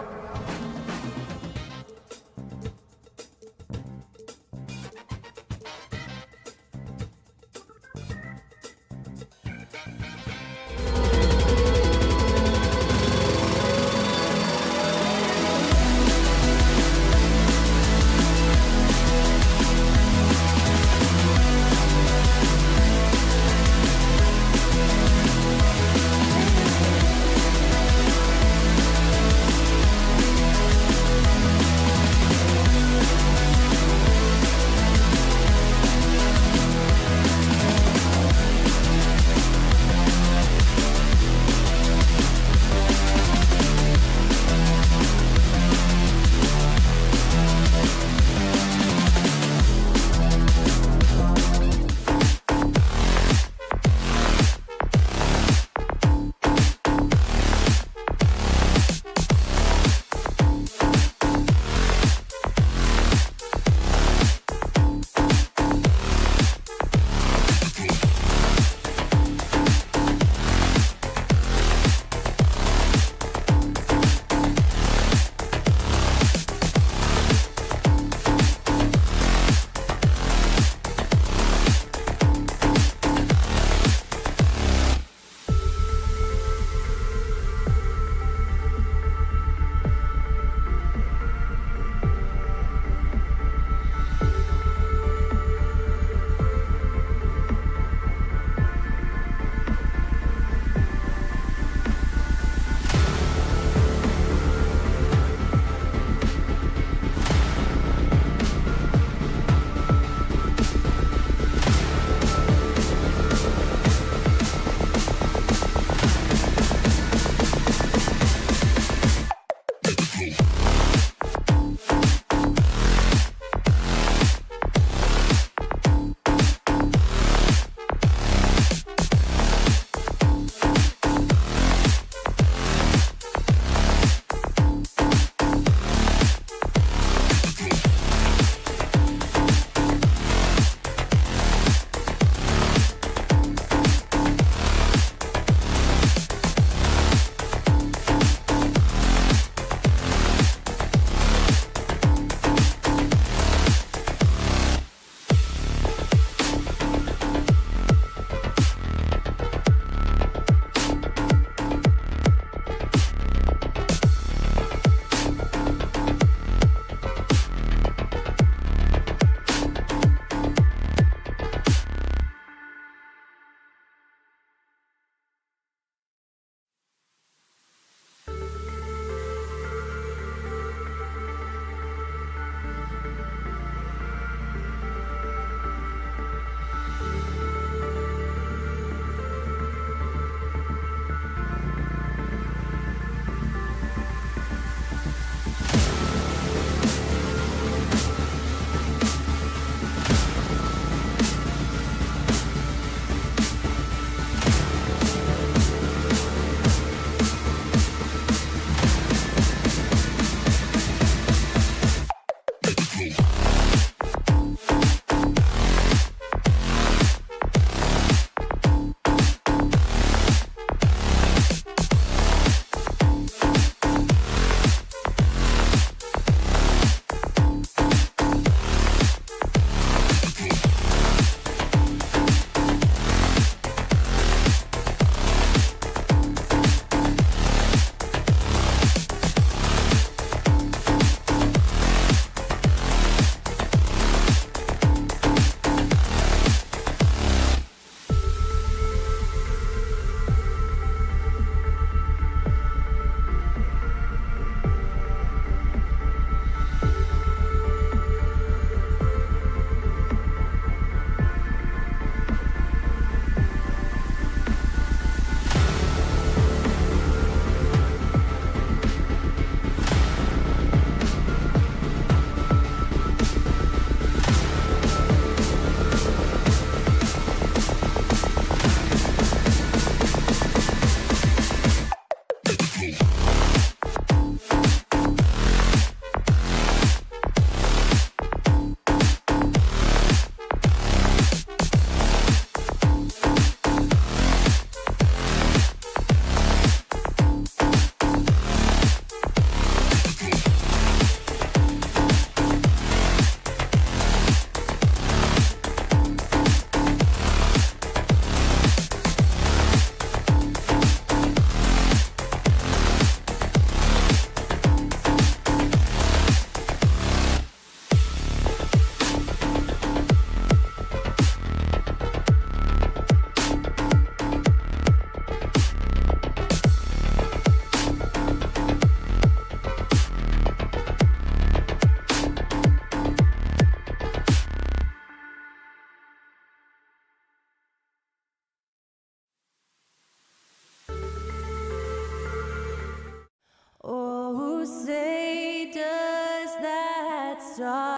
side.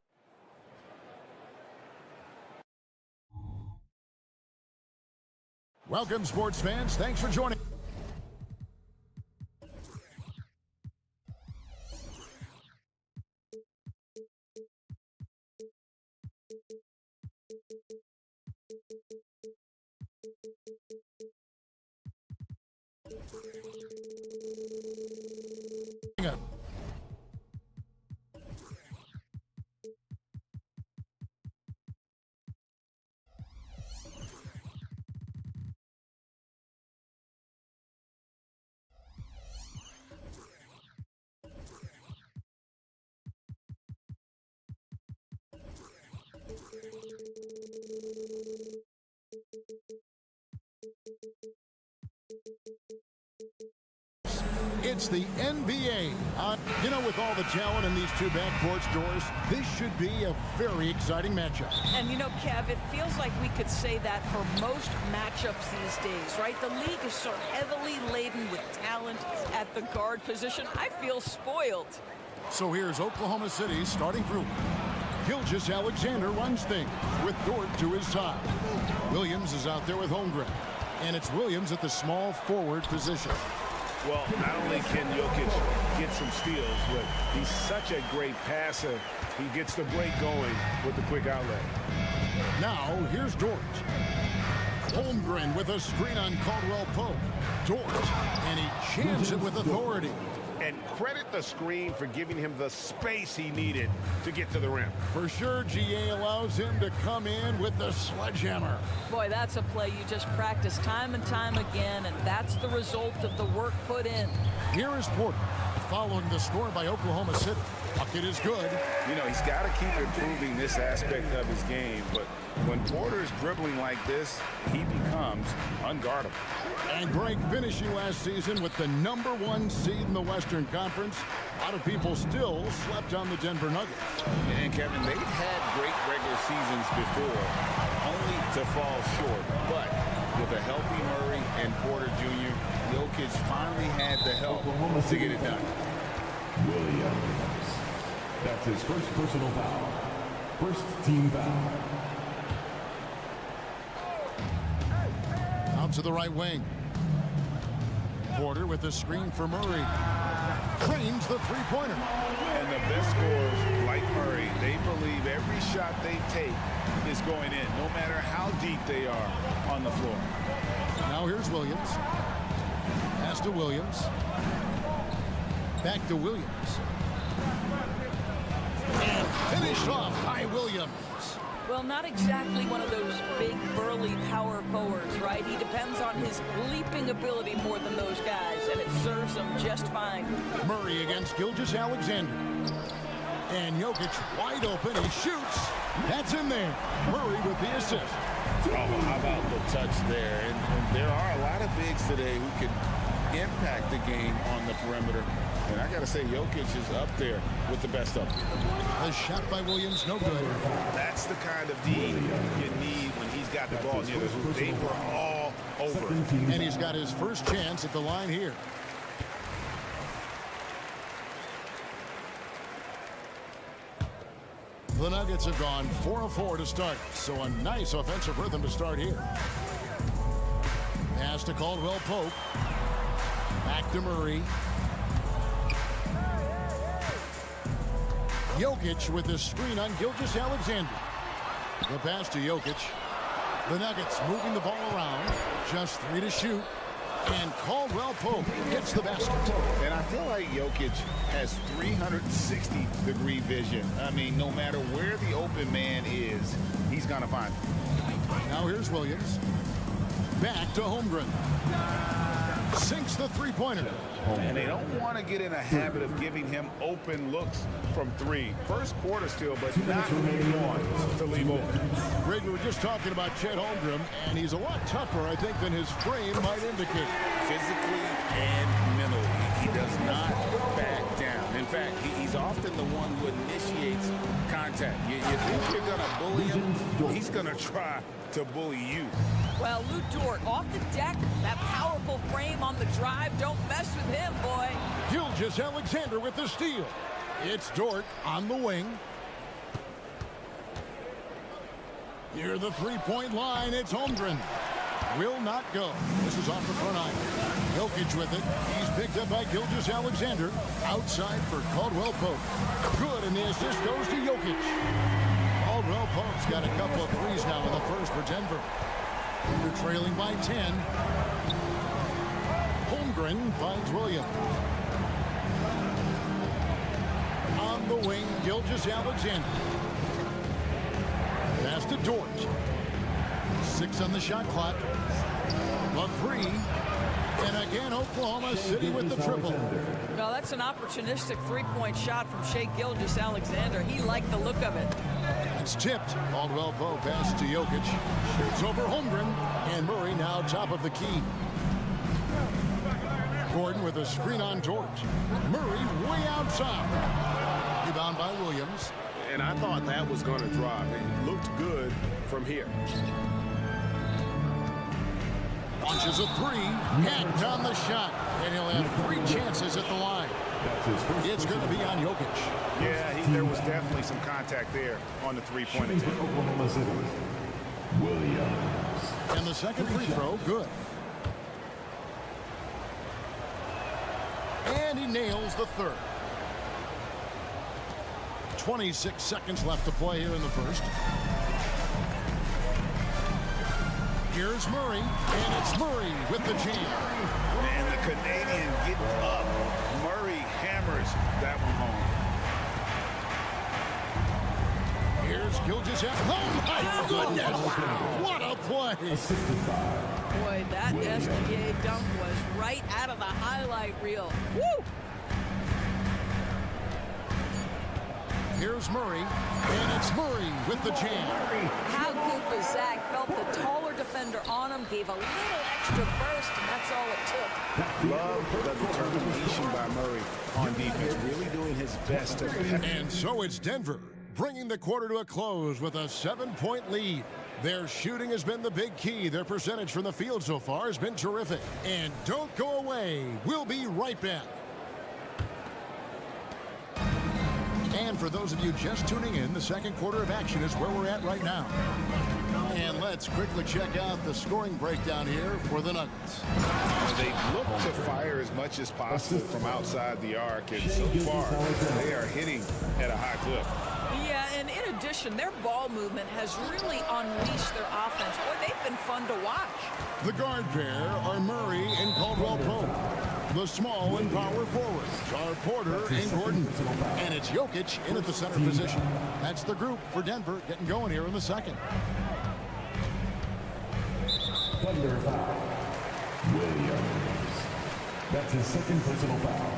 Welcome, sports fans. Thanks for joining. It's the NBA. You know, with all the talent in these two backcourts, Doris, this should be a very exciting matchup.
And you know, Kev, it feels like we could say that for most matchups these days, right? The league is so heavily laden with talent at the guard position. I feel spoiled.
So here's Oklahoma City's starting group. Gilgeous-Alexander runs things with Dort to his side. Williams is out there with Holmgren. And it's Williams at the small forward position.
Well, not only can Jokic get some steals, but he's such a great passer. He gets the break going with the quick outlet.
Now, here's Dort. Holmgren with a screen on Caldwell Pope. Dort, and he jams it with authority.
And credit the screen for giving him the space he needed to get to the rim.
For sure, GA allows him to come in with the sledgehammer.
Boy, that's a play you just practice time and time again, and that's the result of the work put in.
Here is Porter, following the score by Oklahoma City. Bucket is good.
You know, he's got to keep improving this aspect of his game, but when Porter's dribbling like this, he becomes unguardable.
And Greg finishing last season with the #1 seed in the Western Conference. A lot of people still slept on the Denver Nuggets.
And Kevin, they've had great regular seasons before, only to fall short. But with a healthy Murray and Porter Jr., Jokic finally had the help to get it done.
Williams. That's his first personal foul. First team foul.
Out to the right wing. Porter with the screen for Murray. Drains the three-pointer.
And the best scorers, like Murray, they believe every shot they take is going in, no matter how deep they are on the floor.
Now here's Williams. Pass to Williams. Back to Williams. And finished off by Williams.
Well, not exactly one of those big, burly power forwards, right? He depends on his leaping ability more than those guys, and it serves him just fine.
Murray against Gilgeous-Alexander. And Jokic wide open. He shoots. That's in there. Murray with the assist.
Oh, how about the touch there? And there are a lot of bigs today who can impact the game on the perimeter. And I got to say, Jokic is up there with the best of them.
A shot by Williams, no good.
That's the kind of D you need when he's got the ball near the hoop. They were all over.
And he's got his first chance at the line here. The Nuggets have gone 4 of 4 to start, so a nice offensive rhythm to start here. Pass to Caldwell Pope. Back to Murray. Jokic with the screen on Gilgeous-Alexander. The pass to Jokic. The Nuggets moving the ball around. Just 3 to shoot. And Caldwell Pope gets the basket.
And I feel like Jokic has 360-degree vision. I mean, no matter where the open man is, he's going to find it.
Now here's Williams. Back to Holmgren. Sinks the three-pointer.
And they don't want to get in a habit of giving him open looks from 3. First quarter still, but not want to leave open.
Greg, we were just talking about Chet Holmgren, and he's a lot tougher, I think, than his frame might indicate.
Physically and mentally, he does not back down. In fact, he's often the one who initiates contact. You think you're going to bully him, he's going to try to bully you.
Well, Lou Dort off the deck, that powerful frame on the drive. Don't mess with him, boy.
Gilgeous-Alexander with the steal. It's Dort on the wing. Near the three-point line, it's Holmgren. Will not go. This is off the front iron. Jokic with it. He's picked up by Gilgeous-Alexander. Outside for Caldwell Pope. Good, and the assist goes to Jokic. Caldwell Pope's got a couple of threes now in the first for Denver. They're trailing by 10. Holmgren finds Williams. On the wing, Gilgeous-Alexander. Pass to Dort. 6 on the shot clock. A 3. And again, Oklahoma City with the triple.
Well, that's an opportunistic three-point shot from Shai Gilgeous-Alexander. He liked the look of it.
It's tipped. Caldwell Pope pass to Jokic. Shoots over Holmgren. And Murray now top of the key. Gordon with a screen on Dort. Murray way outside. Rebound by Williams.
And I thought that was going to drop. It looked good from here.
Launches a 3. Hacked on the shot. And he'll have 3 chances at the line. It's going to be on Jokic.
Yeah, there was definitely some contact there on the three-point attempt.
Oklahoma City. Williams.
And the second free throw, good. And he nails the third. 26 seconds left to play here in the first. Here's Murray, and it's Murray with the jam.
And the Canadian getting up. Murray hammers that one home.
Here's Gilgeous-Alexander. Oh, my goodness! What a play!
Boy, that SGA dunk was right out of the highlight reel. Woo!
Here's Murray, and it's Murray with the jam.
How good was Zach? Felt the taller defender on him, gave a little extra burst, and that's all it took.
Love the determination by Murray on defense, really doing his best to...
And so it's Denver, bringing the quarter to a close with a 7-point lead. Their shooting has been the big key. Their percentage from the field so far has been terrific. And don't go away. We'll be right back. And for those of you just tuning in, the second quarter of action is where we're at right now. And let's quickly check out the scoring breakdown here for the Nuggets.
They look to fire as much as possible from outside the arc, and so far they are hitting at a high clip.
Yeah, and in addition, their ball movement has really unleashed their offense. Boy, they've been fun to watch.
The guard pair are Murray and Caldwell Pope. The small and power forwards are Porter and Gordon. And it's Jokic in at the center position. That's the group for Denver getting going here in the second.
Thunder foul. Williams. That's his second personal foul.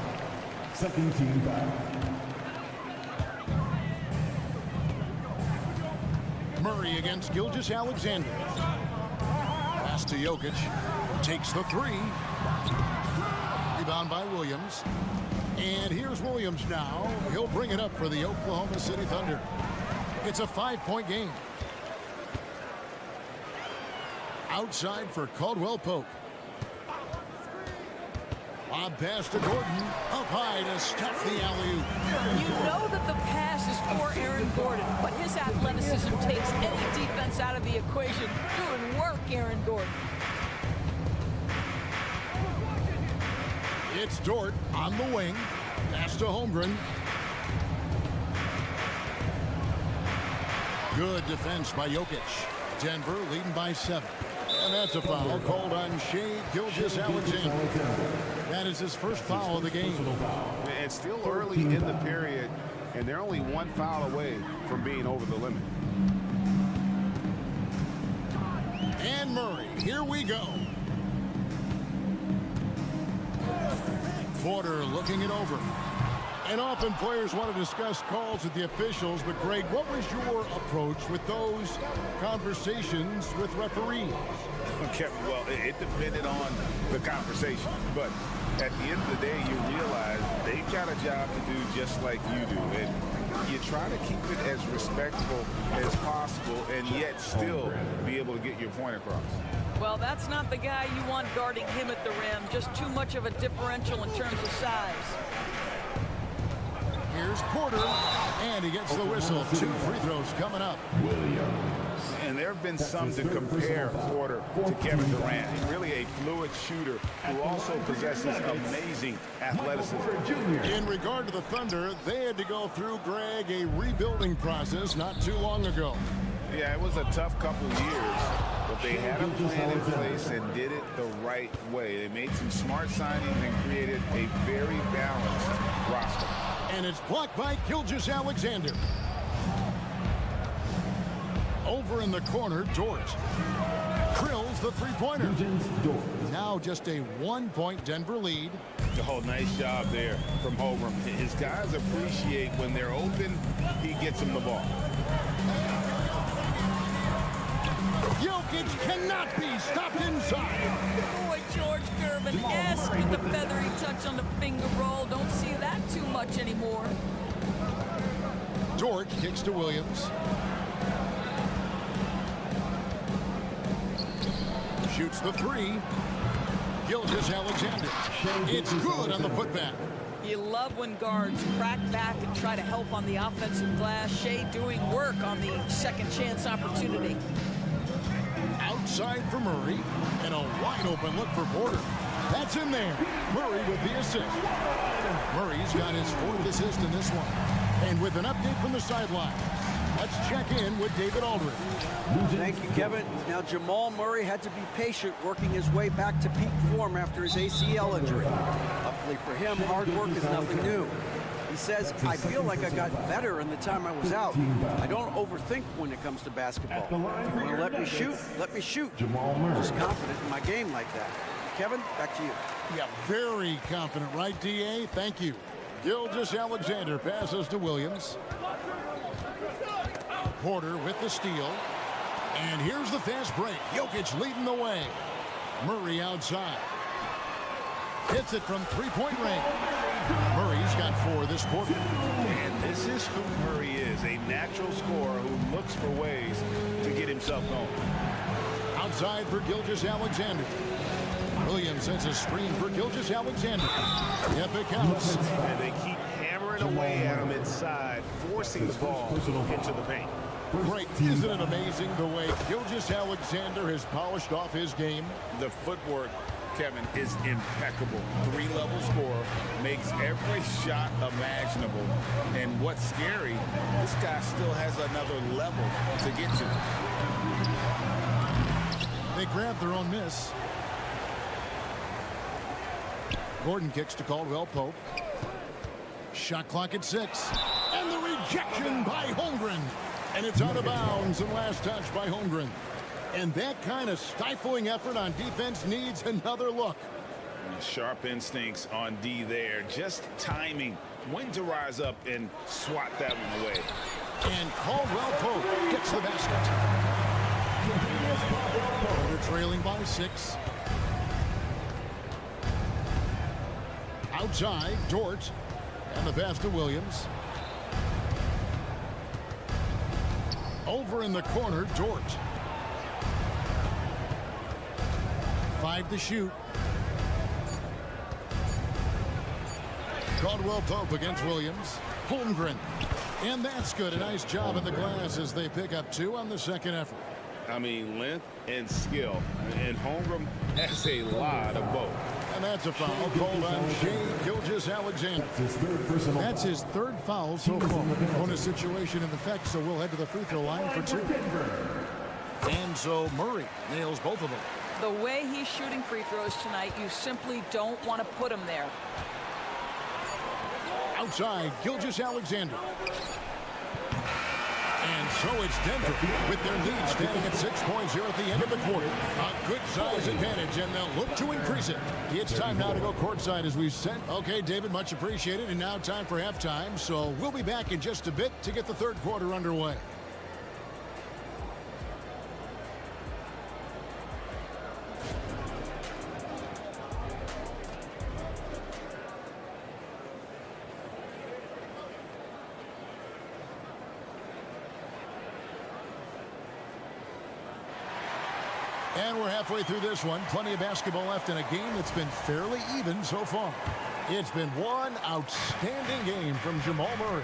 Second team foul.
Murray against Gilgeous-Alexander. Pass to Jokic. Takes the 3. Rebound by Williams. And here's Williams now. He'll bring it up for the Oklahoma City Thunder. It's a 5-point game. Outside for Caldwell Pope. Lob pass to Gordon. Up high to stuff the alley-oop.
You know that the pass is for Aaron Gordon, but his athleticism takes any defense out of the equation. Doing work, Aaron Gordon.
It's Dort on the wing. Pass to Holmgren. Good defense by Jokic. Denver leading by 7. And that's a foul called on Shai Gilgeous-Alexander. That is his first foul of the game.
It's still early in the period, and they're only 1 foul away from being over the limit.
And Murray, here we go. Porter looking it over. And often players want to discuss calls with the officials, but Greg, what was your approach with those conversations with referees?
Okay, well, it depended on the conversation, but at the end of the day, you realize they've got a job to do just like you do, and you try to keep it as respectful as possible and yet still be able to get your point across.
Well, that's not the guy you want guarding him at the rim. Just too much of a differential in terms of size.
Here's Porter, and he gets the whistle. 2 free throws coming up.
And And there have been some to compare Porter to Kevin Durant. Really a fluid shooter who also possesses amazing athleticism.
In regard to the Thunder, they had to go through, Greg, a rebuilding process not too long ago.
Yeah, it was a tough couple years, but they had a plan in place and did it the right way. They made some smart signings and created a very balanced roster.
And it's blocked by Gilgeous-Alexander. Over in the corner, Dort. Drills the three-pointer. Now just a 1-point Denver lead.
Oh, nice job there from Holmgren. His guys appreciate when they're open, he gets them the ball.
Jokic cannot be stopped inside.
Boy, George Gervin, yes, with the feathery touch on the finger roll. Don't see that too much anymore.
Dort kicks to Williams. Shoots the three. Gilgeous-Alexander. It's good on the putback.
You love when guards crack back and try to help on the offensive glass. Shea doing work on the second chance opportunity.
Outside for Murray, and a wide open look for Porter. That's in there. Murray with the assist. Murray's got his 4th assist in this one. And with an update from the sideline, let's check in with David Aldridge.
Thank you, Kevin. Now, Jamal Murray had to be patient working his way back to peak form after his ACL injury. Luckily for him, hard work is nothing new. He says, I feel like I got better in the time I was out. I don't overthink when it comes to basketball. If you want to let me shoot, let me shoot. I'm just confident in my game like that. Kevin, back to you.
Yeah, very confident, right, D.A.? Thank you. Gilgeous-Alexander passes to Williams. Porter with the steal. And here's the fast break. Jokic leading the way. Murray outside. Hits it from three-point range. Murray's got 4 this quarter.
And this is who Murray is, a natural scorer who looks for ways to get himself going.
Outside for Gilgeous-Alexander. Williams sends a screen for Gilgeous-Alexander. Yep, it counts.
And they keep hammering away at him inside, forcing the ball into the paint.
Great. Isn't it amazing the way Gilgeous-Alexander has polished off his game?
The footwork, Kevin, is impeccable. 3-level scorer, makes every shot imaginable. And what's scary, this guy still has another level to get to.
They grab their own miss. Gordon kicks to Caldwell Pope. Shot clock at 6. And the rejection by Holmgren. And it's out of bounds and last touch by Holmgren. And that kind of stifling effort on defense needs another look.
Sharp instincts on D there. Just timing when to rise up and swat that one away.
And Caldwell Pope gets the basket. They're trailing by 6. Outside, Dort. And the pass to Williams. Over in the corner, Dort. 5 to shoot. Caldwell Pope against Williams. Holmgren. And that's good. A nice job in the glass as they pick up 2 on the second effort.
I mean, length and skill. And Holmgren has a lot of both.
And that's a foul called on Shea Gilgeous-Alexander. That's his 3rd foul so far. Bonus situation in effect, so we'll head to the free throw line for 2. And so Murray nails both of them.
The way he's shooting free throws tonight, you simply don't want to put him there.
Outside, Gilgeous-Alexander. And so it's Denver with their lead standing at 6 points here at the end of the quarter. A good size advantage, and they'll look to increase it. It's time now to go courtside as we said. Okay, David, much appreciated. And now time for halftime. So we'll be back in just a bit to get the 3rd quarter underway. And we're halfway through this one. Plenty of basketball left in a game that's been fairly even so far. It's been one outstanding game from Jamal Murray.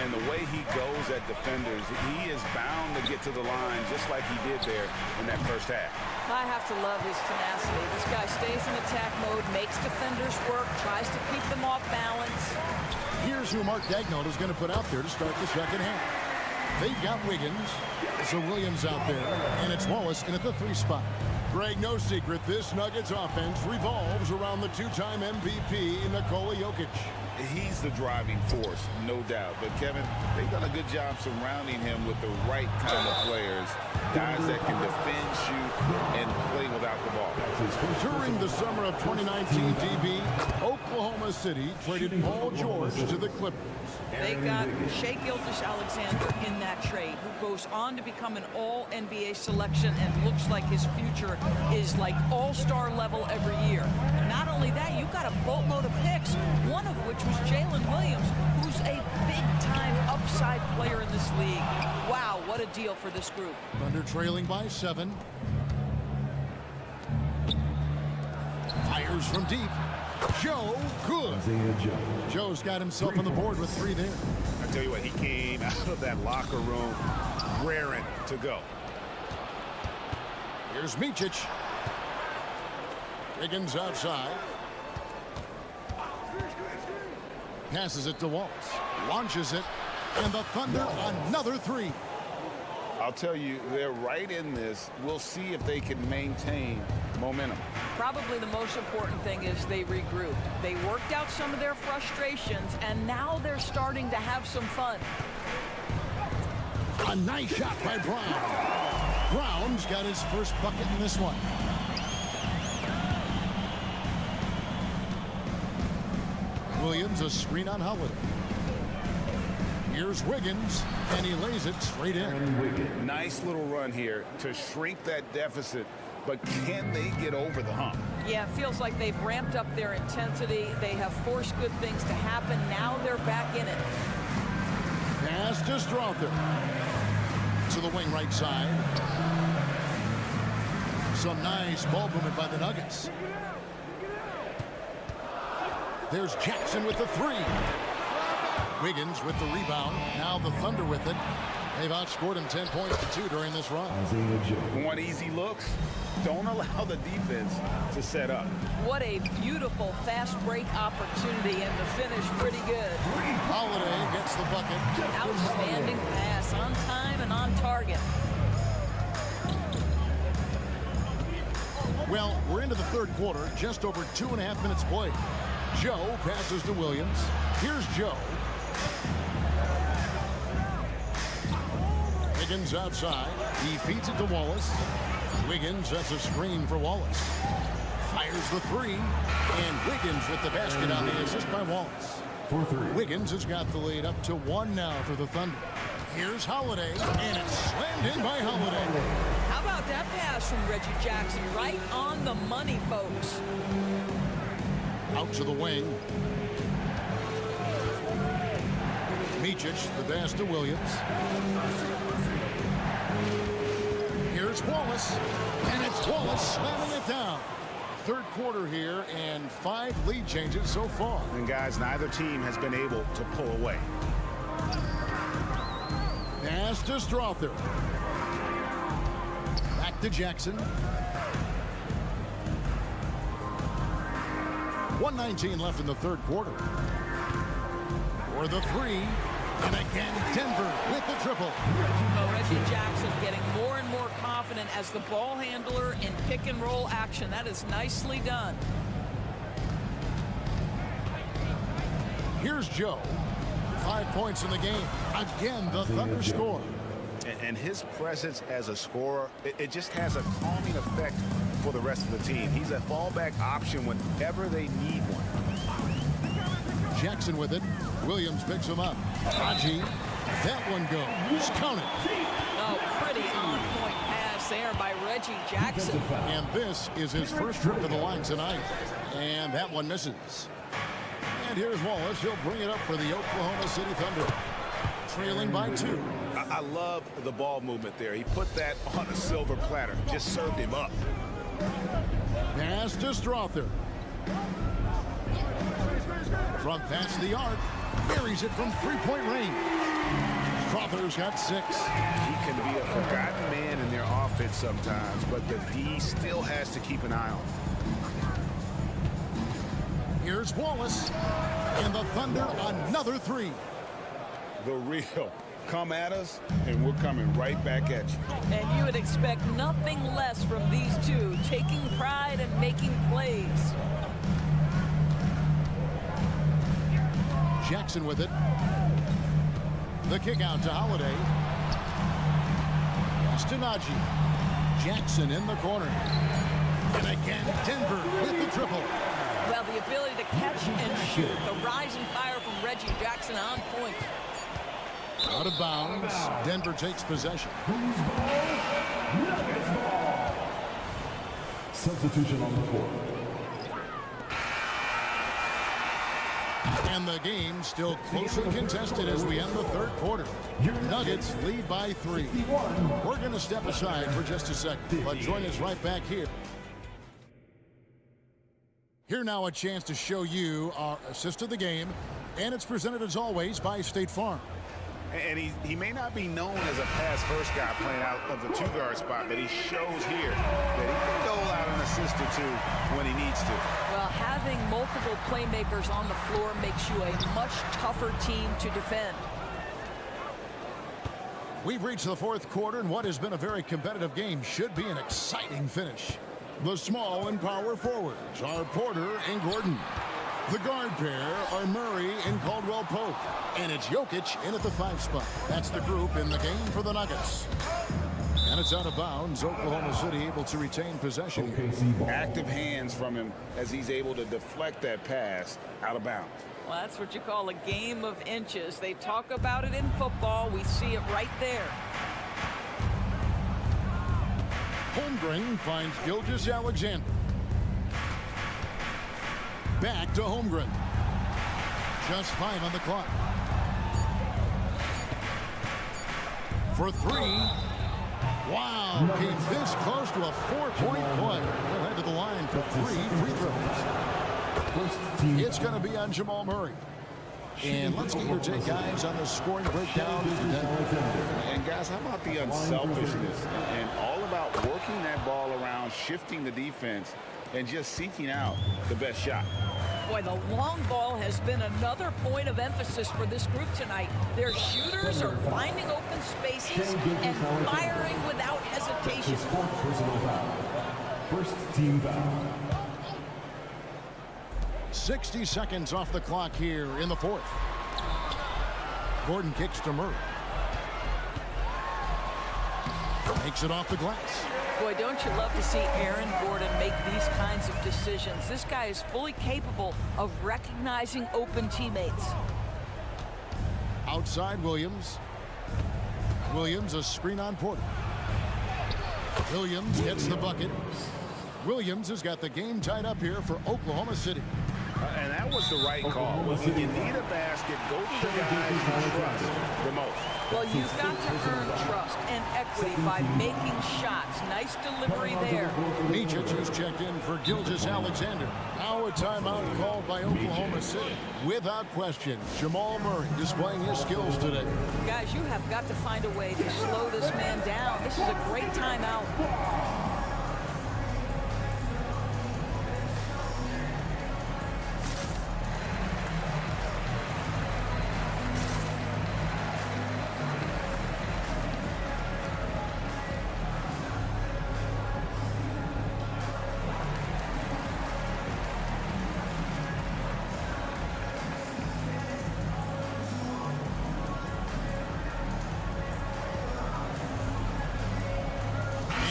And the way he goes at defenders, he is bound to get to the line just like he did there in that first half.
I have to love his tenacity. This guy stays in attack mode, makes defenders work, tries to keep them off balance.
Here's who Mark Daigneault is going to put out there to start the second half. They've got Wiggins, so Williams out there, and it's Wallace in at the 3 spot. Greg, no secret, this Nuggets offense revolves around the 2-time MVP, Nikola Jokic.
He's the driving force, no doubt. But, Kevin, they've done a good job surrounding him with the right kind of players, guys that can defend, shoot, and play without the ball.
During the summer of 2019, DB, Oklahoma City traded Paul George to the Clippers.
They got Shai Gilgeous-Alexander in that trade, who goes on to become an all-NBA selection and looks like his future is like all-star level every year. Not only that, you got a boatload of picks, one of which was Jalen Williams, who's a big-time upside player in this league. Wow, what a deal for this group.
Thunder trailing by 7. Fires from deep. Joe, good. Joe's got himself on the board with 3 there.
I tell you what, he came out of that locker room raring to go.
Here's Micic. Wiggins outside. Passes it to Wallace. Launches it. And the Thunder another 3.
I'll tell you, they're right in this. We'll see if they can maintain momentum.
Probably the most important thing is they regrouped. They worked out some of their frustrations, and now they're starting to have some fun.
A nice shot by Brown. Brown's got his first bucket in this one. Williams, a screen on Holiday. Here's Wiggins, and he lays it straight in.
Nice little run here to shrink that deficit, but can they get over the hump?
Yeah, it feels like they've ramped up their intensity. They have forced good things to happen. Now they're back in it.
Pass to Strother. To the wing right side. Some nice ball movement by the Nuggets. There's Jackson with the 3. Wiggins with the rebound. Now the Thunder with it. They've outscored him 10 points to 2 during this run.
Want easy looks? Don't allow the defense to set up.
What a beautiful fast break opportunity, and the finish pretty good.
Holiday gets the bucket.
Outstanding pass, on time and on target.
Well, we're into the third quarter, just over 2.5 minutes played. Joe passes to Williams. Here's Joe. Wiggins outside. He feeds it to Wallace. Wiggins, that's a screen for Wallace. Fires the 3. And Wiggins with the basket on the assist by Wallace. Wiggins has got the lead up to 1 now for the Thunder. Here's Holiday, and it's slammed in by Holiday.
How about that pass from Reggie Jackson? Right on the money, folks.
Out to the wing. Micic, the pass to Williams. Here's Wallace, and it's Wallace slamming it down. Third quarter here, and 5 lead changes so far.
And guys, neither team has been able to pull away.
Pass to Strother. Back to Jackson. 1:19 left in the third quarter. For the 3. And again, Denver with the triple.
Reggie Jackson getting more and more confident as the ball handler in pick and roll action. That is nicely done.
Here's Joe. 5 points in the game. Again, the Thunder score.
And his presence as a scorer, it just has a calming effect for the rest of the team. He's a fallback option whenever they need one.
Jackson with it. Williams picks him up. B.I.G. That one goes. Count it.
Oh, pretty on-point pass there by Reggie Jackson.
And this is his first trip to the line tonight. And that one misses. And here's Wallace. He'll bring it up for the Oklahoma City Thunder. trailing by 2.
I love the ball movement there. He put that on a silver platter. Just served him up.
Pass to Strother. From past the arc, buries it from three-point range. Strother's got 6.
He can be a forgotten man in their offense sometimes, but the D still has to keep an eye on him.
Here's Wallace, and the Thunder another 3.
The real. Come at us, and we're coming right back at you.
And you would expect nothing less from these two, taking pride and making plays.
Jackson with it. The kick out to Holiday. Pass to Nagy. Jackson in the corner. And again, Denver with the triple.
Well, the ability to catch and shoot. The rising fire from Reggie Jackson on point.
Out of bounds. Denver takes possession.
Substitution on the court.
And the game still closely contested as we end the third quarter. Nuggets lead by 3. We're going to step aside for just a second, but join us right back here. Here now a chance to show you our assist of the game, and it's presented as always by State Farm.
And he may not be known as a pass-first guy playing out of the 2-guard spot, but he shows here that he can dole out an assist or 2 when he needs to.
Well, having multiple playmakers on the floor makes you a much tougher team to defend.
We've reached the fourth quarter, and what has been a very competitive game should be an exciting finish. The small and power forwards are Porter and Gordon. The guard pair are Murray and Caldwell Pope. And it's Jokic in at the 5 spot. That's the group in the game for the Nuggets. And it's out of bounds. Oklahoma City able to retain possession.
Active hands from him as he's able to deflect that pass out of bounds.
Well, that's what you call a game of inches. They talk about it in football. We see it right there.
Holmgren finds Gilgeous-Alexander. Back to Holmgren. Just 5 on the clock. For 3. Wow, came this close to a 4-point play. He'll head to the line for 3 free throws. It's going to be on Jamal Murray. And let's get your take, guys, on the scoring breakdown.
And guys, how about the unselfishness and all about working that ball around, shifting the defense, and just seeking out the best shot.
Boy, the long ball has been another point of emphasis for this group tonight. Their shooters are finding open spaces and firing without hesitation.
First team foul.
60 seconds off the clock here in the fourth. Gordon kicks to Murray. Makes it off the glass.
Boy, don't you love to see Aaron Gordon make these kinds of decisions. This guy is fully capable of recognizing open teammates.
Outside Williams. Williams a screen on Porter. Williams gets the bucket. Williams has got the game tied up here for Oklahoma City.
And that was the right call. When you need a basket, go to the guys you trust the most.
Well, you've got to earn trust and equity by making shots. Nice delivery there.
Mijic has checked in for Gilgeous-Alexander. Now a timeout called by Oklahoma City. Without question, Jamal Murray displaying his skills today.
Guys, you have got to find a way to slow this man down. This is a great timeout.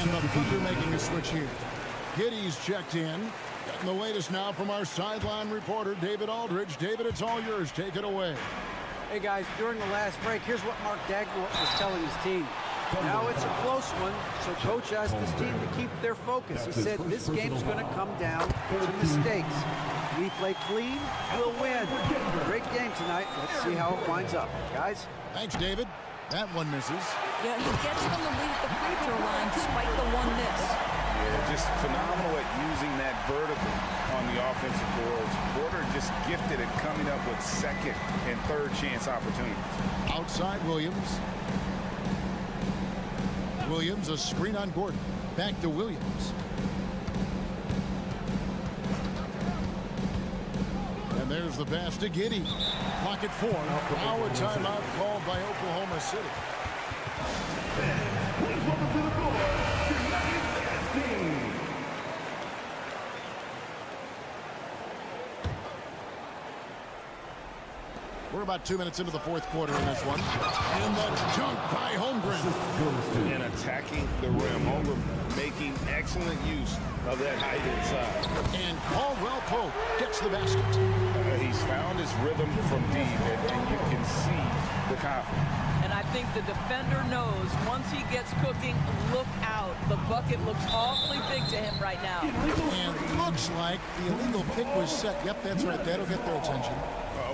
And the Thunder making a switch here. Giddey's checked in. Getting the latest now from our sideline reporter, David Aldridge. David, it's all yours. Take it away.
Hey, guys, during the last break, here's what Mark Dagnall was telling his team. Now it's a close one, so Coach asked his team to keep their focus. He said this game's going to come down to mistakes. We play clean, we'll win. Great game tonight. Let's see how it winds up. Guys?
Thanks, David. That one misses.
Yeah, he gets them the lead at the free throw line despite the one miss.
Yeah, just phenomenal at using that vertical on the offensive boards. Porter just gifted at coming up with second and third chance opportunities.
Outside Williams. Williams, a screen on Gordon. Back to Williams. And there's the pass to Giddey. Clock at 4. Now a timeout called by Oklahoma City.
Please welcome to the floor, United States.
We're about 2 minutes into the fourth quarter in this one. And the jump by Holmgren.
And attacking the rim. Holmgren making excellent use of that height inside.
And Caldwell Pope gets the basket.
He's found his rhythm from deep, and you can see the confidence.
And I think the defender knows once he gets cooking, look out. The bucket looks awfully big to him right now.
And looks like the illegal pick was set. Yep, that's right. That'll get their attention.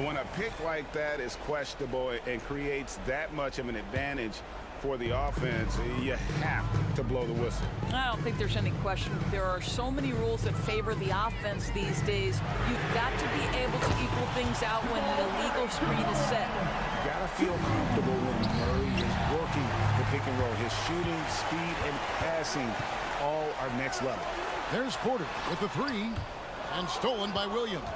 When a pick like that is questionable and creates that much of an advantage for the offense, you have to blow the whistle.
I don't think there's any question. There are so many rules that favor the offense these days. You've got to be able to equal things out when an illegal screen is set.
You got to feel comfortable when Murray is working the pick and roll. His shooting, speed, and passing all are next level.
There's Porter with the three, and stolen by Williams.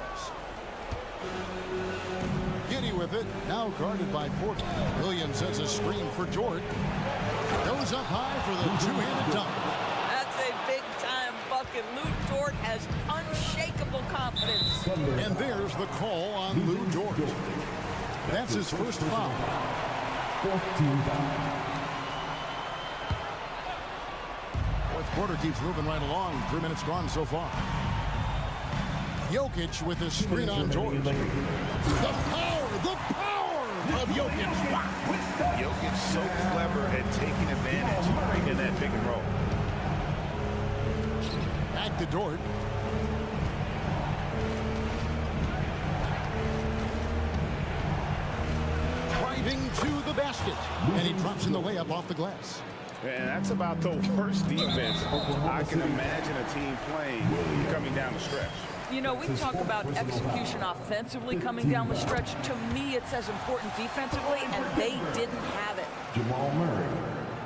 Giddey with it, now guarded by Porter. Williams has a screen for Jordan. Goes up high for the two-handed dunk.
That's a big-time bucket. Lou Dort has unshakable confidence.
And there's the call on Lou Dort. That's his first foul.
14 foul.
Fourth quarter keeps moving right along. 3 minutes gone so far. Jokic with his screen on George. The power of Jokic.
Jokic so clever at taking advantage in that pick and roll.
Back to Dort. Driving to the basket. And he drops in the layup off the glass.
And that's about the worst defense I can imagine a team playing coming down the stretch.
You know, we talk about execution offensively coming down the stretch. To me, it's as important defensively, and they didn't have it.
Jamal Murray.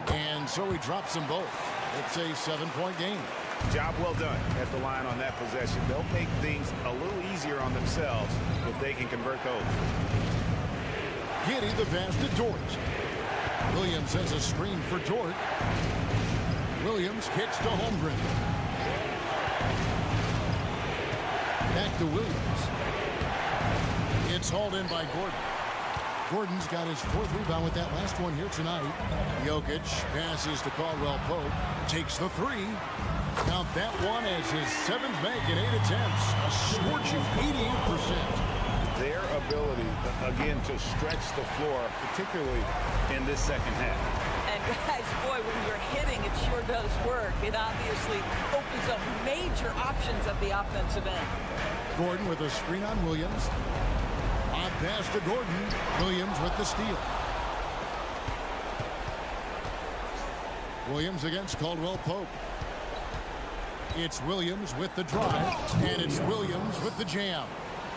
And so he drops them both. It's a 7-point game.
Job well done at the line on that possession. They'll make things a little easier on themselves if they can convert those.
Giddey the pass to Dort. Williams has a screen for Dort. Williams kicks to Holmgren. Back to Williams. It's hauled in by Gordon. Gordon's got his fourth rebound with that last one here tonight. Jokic passes to Caldwell Pope. Takes the three. Count that one as his seventh make in 8 attempts. A scorching 88%.
Their ability, again, to stretch the floor, particularly in this second half.
And guys, boy, when you're hitting, it sure does work. It obviously opens up major options at the offensive end.
Gordon with a screen on Williams. On pass to Gordon. Williams with the steal. Williams against Caldwell Pope. It's Williams with the drive, and it's Williams with the jam.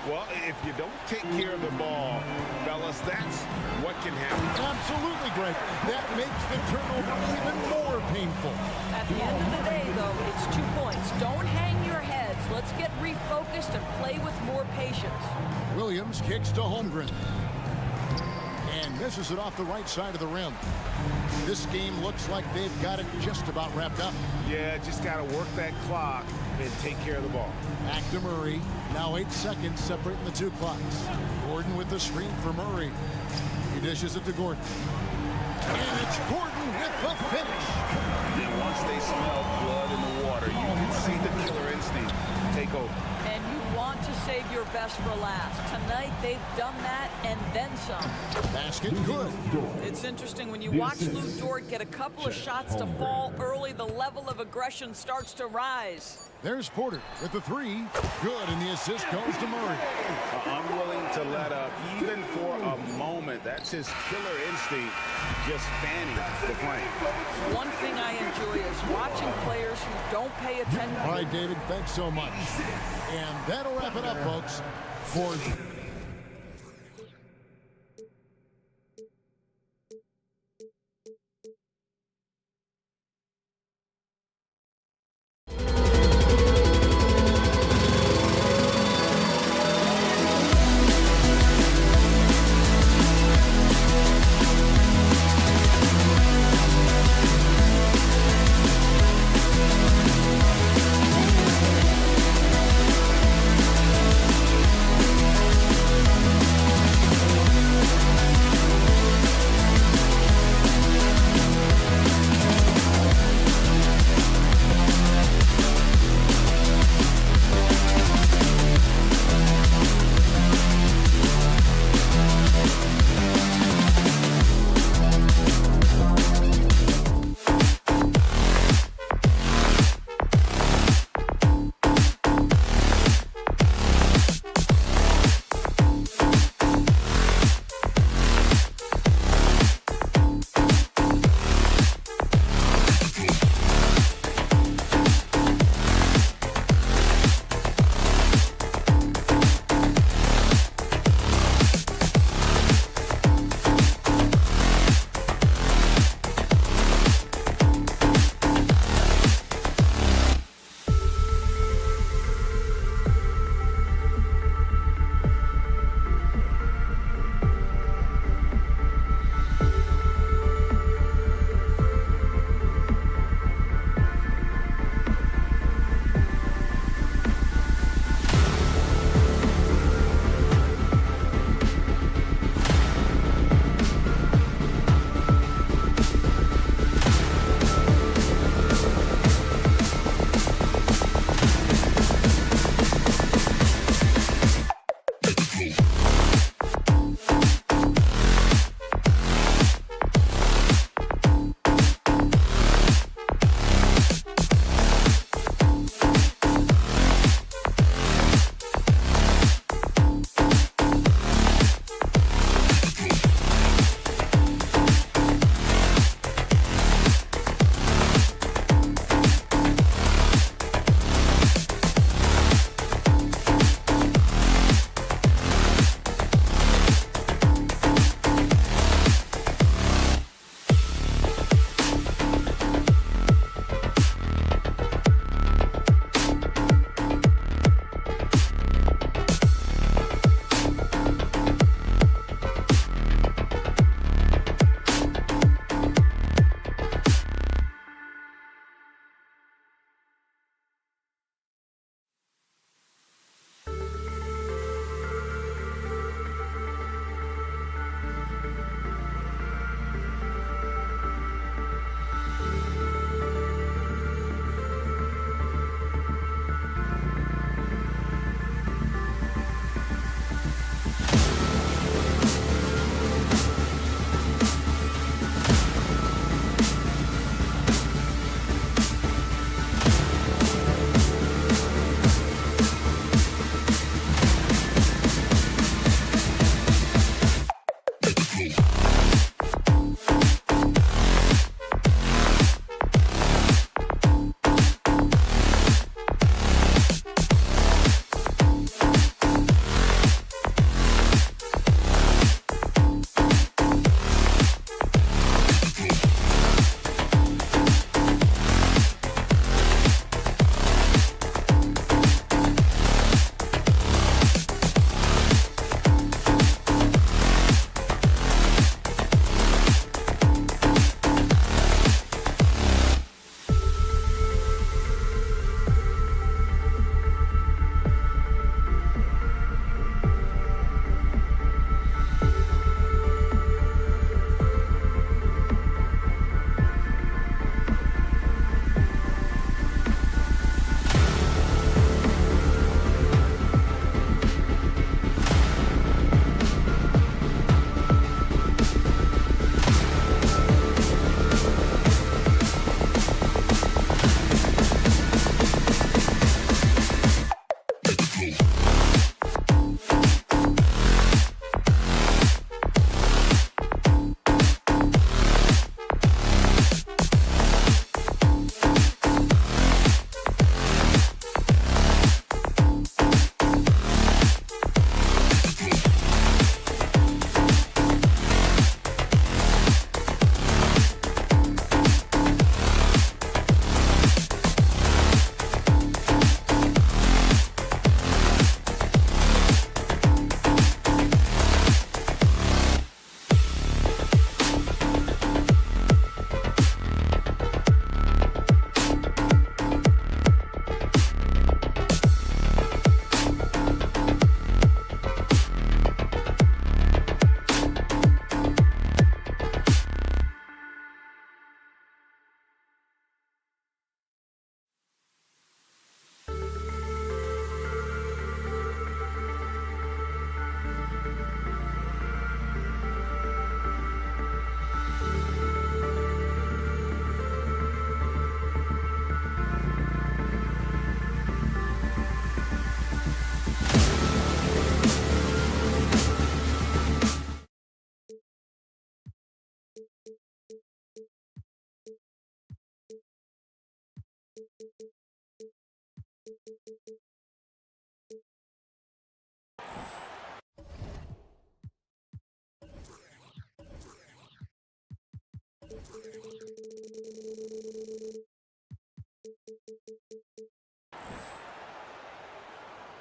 Well, if you don't take care of the ball, fellas, that's what can happen.
Absolutely, Greg. That makes the turnover even more painful.
At the end of the day, though, it's 2 points. Don't hang your heads. Let's get refocused and play with more patience.
Williams kicks to Holmgren. And misses it off the right side of the rim. This game looks like they've got it just about wrapped up.
Yeah, just got to work that clock and take care of the ball.
Back to Murray. Now 8 seconds separating the two clocks. Gordon with the screen for Murray. He dishes it to Gordon. And it's Gordon with the finish.
And once they smell blood in the water, you can see the killer instinct take over.
And you want to save your best for last. Tonight, they've done that and then some.
Basket good.
It's interesting when you watch Lou Dort get a couple of shots to fall early, the level of aggression starts to rise.
There's Porter with the three. Good, and the assist goes to Murray.
Unwilling to let up, even for a moment. That's his killer instinct, just fanning the flame.
One thing I enjoy is watching players who don't pay attention.
All right, David, thanks so much. And that'll wrap it up, folks, for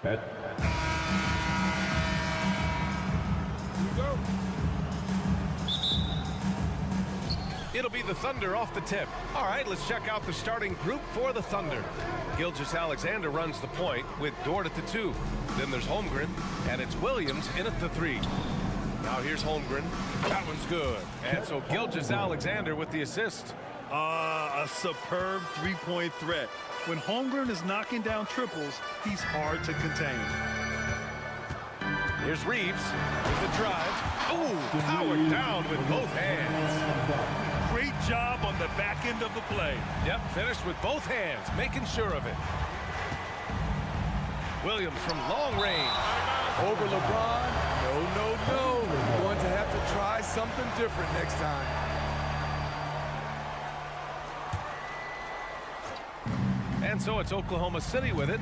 Bet.
It'll be the Thunder off the tip. All right, let's check out the starting group for the Thunder. Gilgeous-Alexander runs the point with Dort at the 2. Then there's Holmgren, and it's Williams in at the 3. Now here's Holmgren. That one's good. And so Gilgeous-Alexander with the assist.
A superb three-point threat. When Holmgren is knocking down triples, he's hard to contain.
Here's Reeves with the drive. Oh, powered down with both hands.
Great job on the back end of the play.
Yep, finished with both hands, making sure of it. Williams from long range.
Over LeBron? No. Going to have to try something different next time.
And so it's Oklahoma City with it.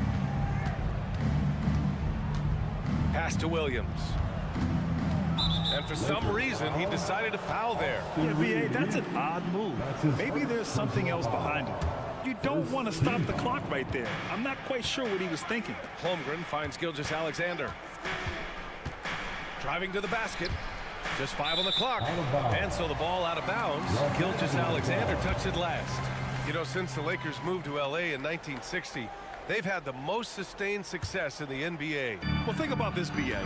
Pass to Williams. And for some reason, he decided to foul there.
Yeah, B.A., that's an odd move. Maybe there's something else behind it. You don't want to stop the clock right there. I'm not quite sure what he was thinking.
Holmgren finds Gilgeous-Alexander. Driving to the basket. Just 5 on the clock. And so the ball out of bounds. Gilgeous-Alexander touched it last. You know, since the Lakers moved to L.A. in 1960, they've had the most sustained success in the NBA.
Well, think about this, B.A.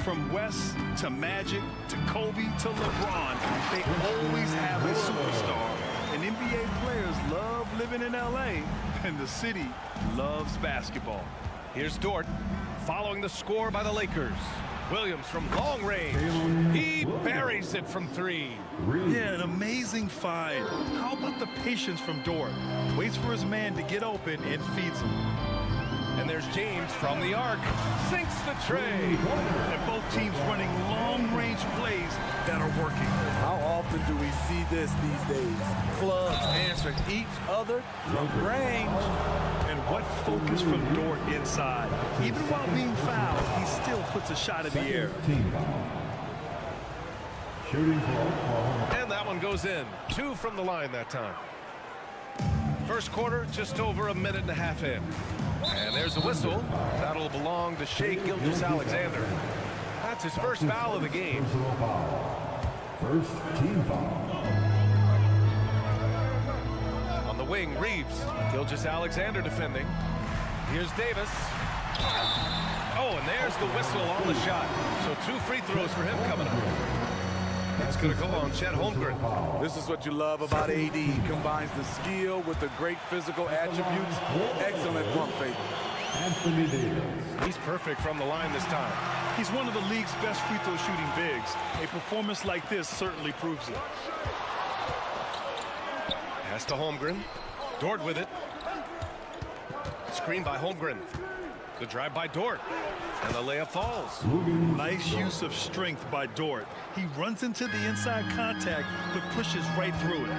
From West to Magic to Kobe to LeBron, they always have a superstar. And NBA players love living in L.A., and the city loves basketball.
Here's Dort following the score by the Lakers. Williams from long range. He buries it from 3.
Yeah, an amazing find. How about the patience from Dort? Waits for his man to get open and feeds him.
And there's James from the arc. Sinks the tray.
And both teams running long-range plays that are working.
How often do we see this these days? Clubs answering each other from range.
And what focus from Dort inside. Even while being fouled, he still puts a shot in the air.
Shooting for Oklahoma.
And that one goes in. 2 from the line that time. First quarter, just over a minute and a half in. And there's a whistle. That'll belong to Shai Gilgeous-Alexander. That's his first foul of the game.
First team foul.
On the wing, Reeves. Gilgeous-Alexander defending. Here's Davis. Oh, and there's the whistle on the shot. So 2 free throws for him coming up. That's going to go on Chet Holmgren.
This is what you love about AD. He combines the skill with the great physical attributes. Excellent pump fake.
Anthony Davis.
He's perfect from the line this time.
He's one of the league's best free throw shooting bigs. A performance like this certainly proves it.
Pass to Holmgren. Dort with it. Screen by Holmgren. The drive by Dort. And the layup falls.
Nice use of strength by Dort. He runs into the inside contact, but pushes right through it.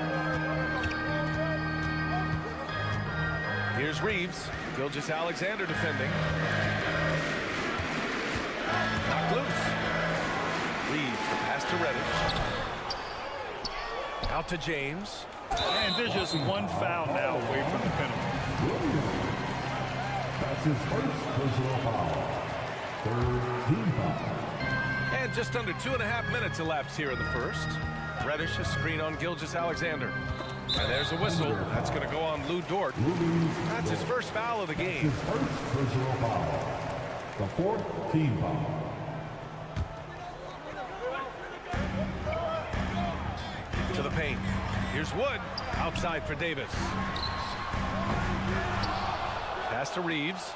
Here's Reeves. Gilgeous-Alexander defending. Knocked loose. Reeves, the pass to Reddish. Out to James.
And there's just one foul now away from the penalty.
That's his first personal foul. Third team foul.
And just under 2.5 minutes elapsed here in the first. Reddish, a screen on Gilgeous-Alexander. And there's a whistle. That's going to go on Lou Dort. That's his first foul of the game.
His first personal foul. The fourth team foul.
To the paint. Here's Wood. Outside for Davis. Pass to Reeves.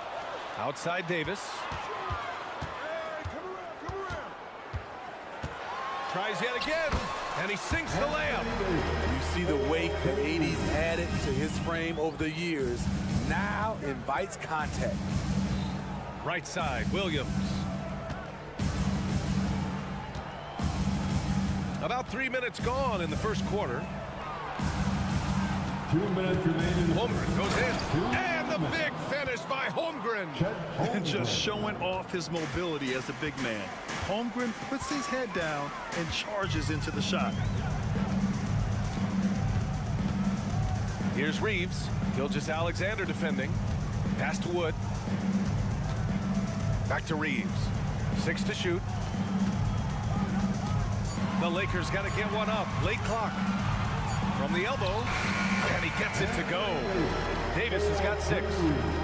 Outside Davis. Tries yet again. And he sinks the layup.
You see the weight that AD's added to his frame over the years. Now invites contact.
Right side, Williams. About 3 minutes gone in the first quarter.
2 minutes remaining.
Holmgren goes in. And the big finish by Holmgren.
And just showing off his mobility as a big man. Holmgren puts his head down and charges into the shot.
Here's Reeves. Gilgeous-Alexander defending. Pass to Wood. Back to Reeves. 6 to shoot. The Lakers got to get one up. Late clock. From the elbow. And he gets it to go. Davis has got 6.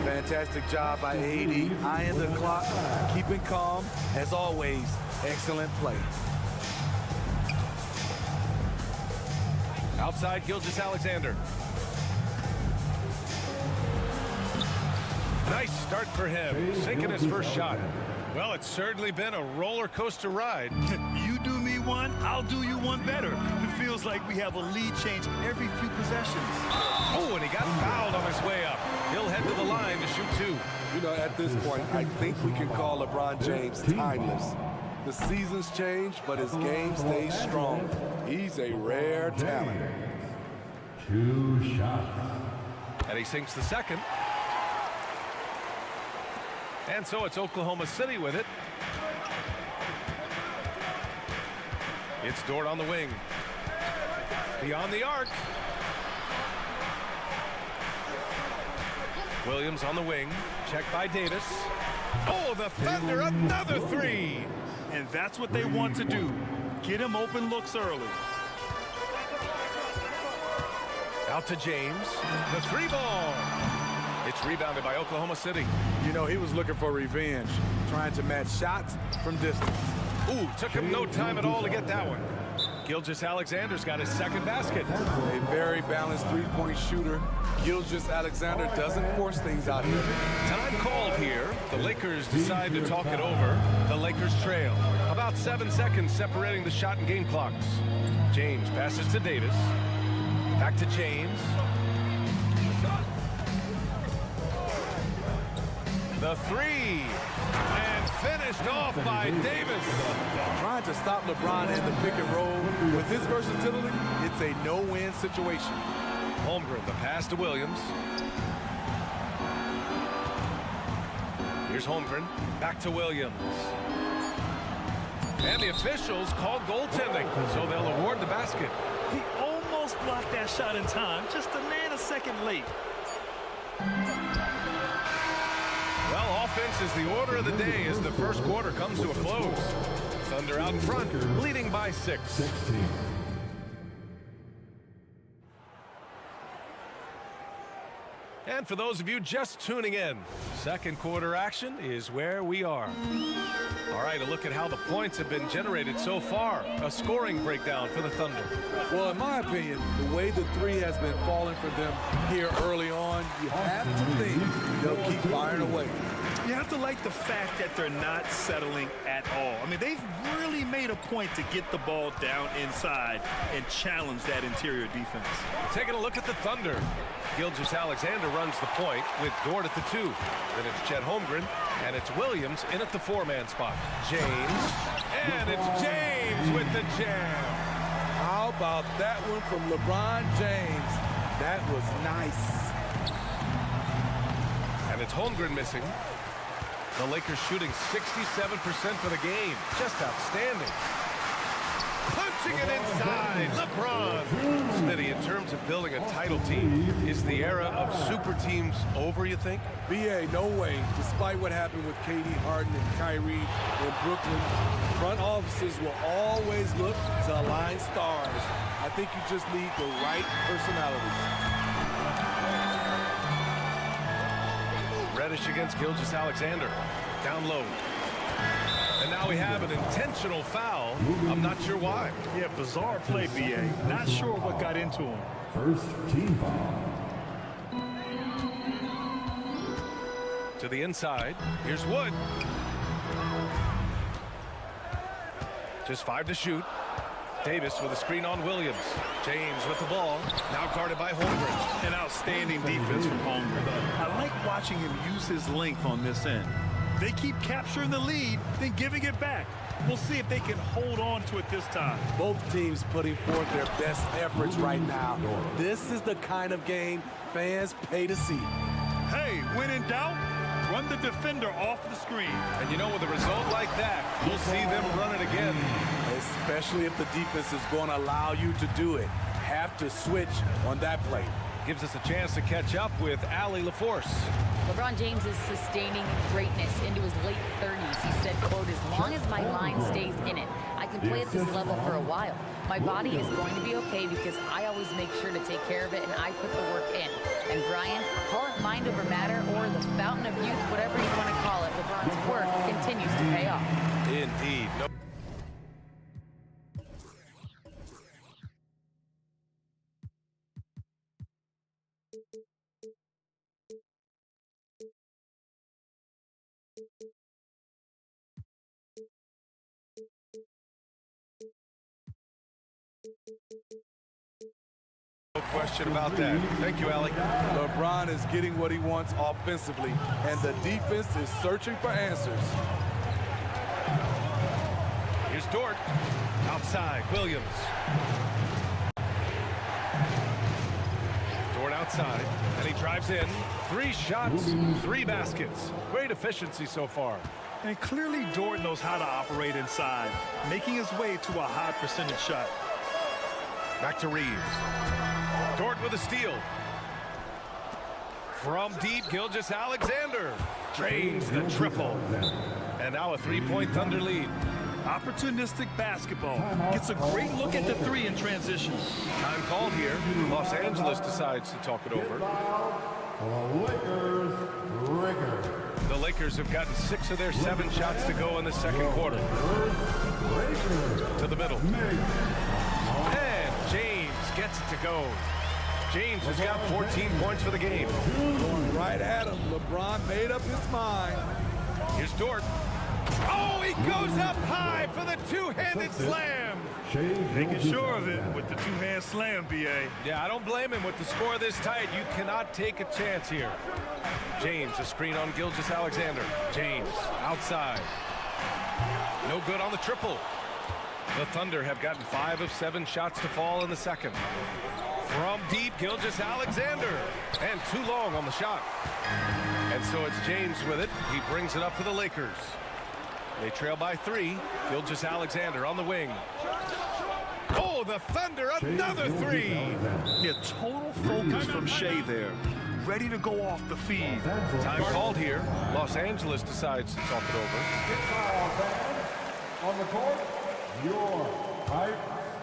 Fantastic job by AD. Eyeing the clock, keeping calm. As always, excellent play.
Outside Gilgeous-Alexander. Nice start for him, sinking his first shot. Well, it's certainly been a roller coaster ride.
You do me one, I'll do you one better. It feels like we have a lead change every few possessions.
Oh, and he got fouled on his way up. He'll head to the line to shoot 2.
You know, at this point, I think we can call LeBron James timeless. The seasons change, but his game stays strong. He's a rare talent.
2 shots.
And he sinks the second. And so it's Oklahoma City with it. It's Dort on the wing. Beyond the arc. Williams on the wing. Checked by Davis. Oh, the Thunder, another 3.
And that's what they want to do. Get him open looks early.
Out to James. The 3 ball. It's rebounded by Oklahoma City.
You know, he was looking for revenge, trying to match shots from distance.
Ooh, took him no time at all to get that one. Gilgeous-Alexander's got his second basket.
A very balanced three-point shooter. Gilgeous-Alexander doesn't force things out here.
Time called here. The Lakers decide to talk it over. The Lakers trail. About 7 seconds separating the shot and game clocks. James passes to Davis. Back to James. The 3. And finished off by Davis.
Trying to stop LeBron in the pick and roll. With his versatility, it's a no-win situation.
Holmgren, the pass to Williams. Here's Holmgren. Back to Williams. And the officials called goaltending, so they'll award the basket.
He almost blocked that shot in time, just a nanosecond late.
Well, offense is the order of the day as the first quarter comes to a close. Thunder out in front, leading by 6.
16.
And for those of you just tuning in, second quarter action is where we are. All right, a look at how the points have been generated so far. A scoring breakdown for the Thunder.
Well, in my opinion, the way the 3 has been falling for them here early on, you have to think they'll keep firing away.
You have to like the fact that they're not settling at all. I mean, they've really made a point to get the ball down inside and challenge that interior defense.
Taking a look at the Thunder. Gilgeous-Alexander runs the point with Dort at the 2. Then it's Chet Holmgren, and it's Williams in at the 4-man spot. James, and it's James with the jam.
How about that one from LeBron James? That was nice.
And it's Holmgren missing. The Lakers shooting 67% for the game. Just outstanding. Punching it inside, LeBron. Smitty, in terms of building a title team, is the era of super teams over, you think?
B.A., no way. Despite what happened with KD, Harden, and Kyrie in Brooklyn, front offices will always look to align stars. I think you just need the right personalities.
Reddish against Gilgeous-Alexander. Down low. And now we have an intentional foul. I'm not sure why.
Yeah, bizarre play, B.A. Not sure what got into him.
First team foul.
To the inside. Here's Wood. Just 5 to shoot. Davis with a screen on Williams. James with the ball. Now guarded by Holmgren.
An outstanding defense from Holmgren. I like watching him use his length on this end. They keep capturing the lead, then giving it back. We'll see if they can hold on to it this time.
Both teams putting forth their best efforts right now. This is the kind of game fans pay to see.
Hey, when in doubt, run the defender off the screen.
And you know, with a result like that, we'll see them run it again.
Especially if the defense is going to allow you to do it. Have to switch on that play.
gives us a chance to catch up with Allie LaForce.
LeBron James is sustaining greatness into his late 30s. He said, quote, "As long as my mind stays in it, I can play at this level for a while. My body is going to be okay because I always make sure to take care of it and I put the work in." And Brian, call it mind over matter or the fountain of youth, whatever you want to call it, LeBron's work continues to pay off.
Indeed. No. No question about that. Thank you, Allie.
LeBron is getting what he wants offensively, and the defense is searching for answers.
Here's Dort. Outside, Williams. Dort outside, and he drives in. 3 shots, 3 baskets. Great efficiency so far.
And clearly Dort knows how to operate inside, making his way to a high percentage shot.
Back to Reeves. Dort with a steal. From deep, Gilgeous-Alexander drains the triple. And now a 3-point Thunder lead.
Opportunistic basketball. Gets a great look at the 3 in transition.
Time called here. Los Angeles decides to talk it over. The Lakers have gotten 6 of their 7 shots to go in the second quarter. To the middle. And James gets it to go. James has got 14 points for the game.
Going right at him. LeBron made up his mind.
Here's Dort. Oh, he goes up high for the 2-handed slam.
Making sure of it with the 2-hand slam, B.A.
Yeah, I don't blame him. With the score this tight, you cannot take a chance here. James, a screen on Gilgeous-Alexander. James, outside. No good on the triple. The Thunder have gotten 5 of 7 shots to fall in the second. From deep, Gilgeous-Alexander. And too long on the shot. And so it's James with it. He brings it up for the Lakers. They trail by 3. Gilgeous-Alexander on the wing. Oh, the Thunder, another 3.
Yeah, total focus from Shea there. Ready to go off the feed.
Time called here. Los Angeles decides to talk it over.
On the court, your hype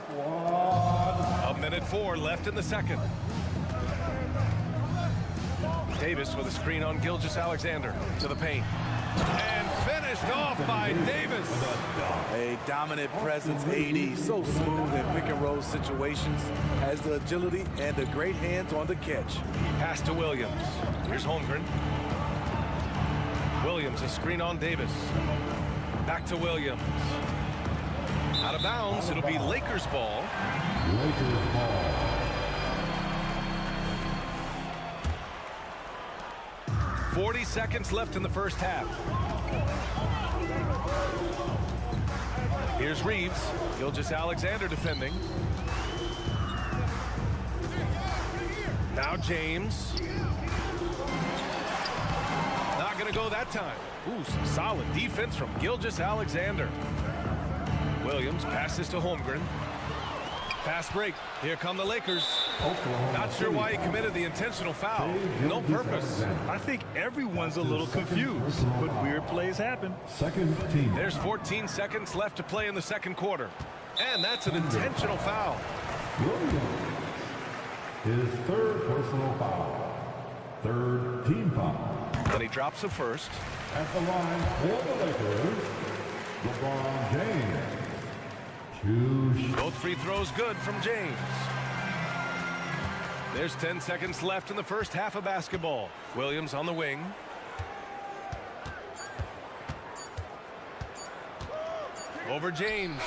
squad.
1:04 left in the second. Davis with a screen on Gilgeous-Alexander to the paint. And finished off by Davis.
A dominant presence, AD, so smooth in pick and roll situations, has the agility and the great hands on the catch.
Pass to Williams. Here's Holmgren. Williams, a screen on Davis. Back to Williams. Out of bounds, it'll be Lakers ball.
Lakers ball.
40 seconds left in the first half. Here's Reeves. Gilgeous-Alexander defending. Now James. Not going to go that time. Ooh, some solid defense from Gilgeous-Alexander. Williams passes to Holmgren. Fast break. Here come the Lakers. Not sure why he committed the intentional foul. No purpose.
I think everyone's a little confused, but weird plays happen.
Second team.
There's 14 seconds left to play in the second quarter. And that's an intentional foul.
His 3rd personal foul. 3rd team foul.
Then he drops the first.
At the line for the Lakers, LeBron James. 2 shots.
Both free throws good from James. There's 10 seconds left in the first half of basketball. Williams on the wing. Over James.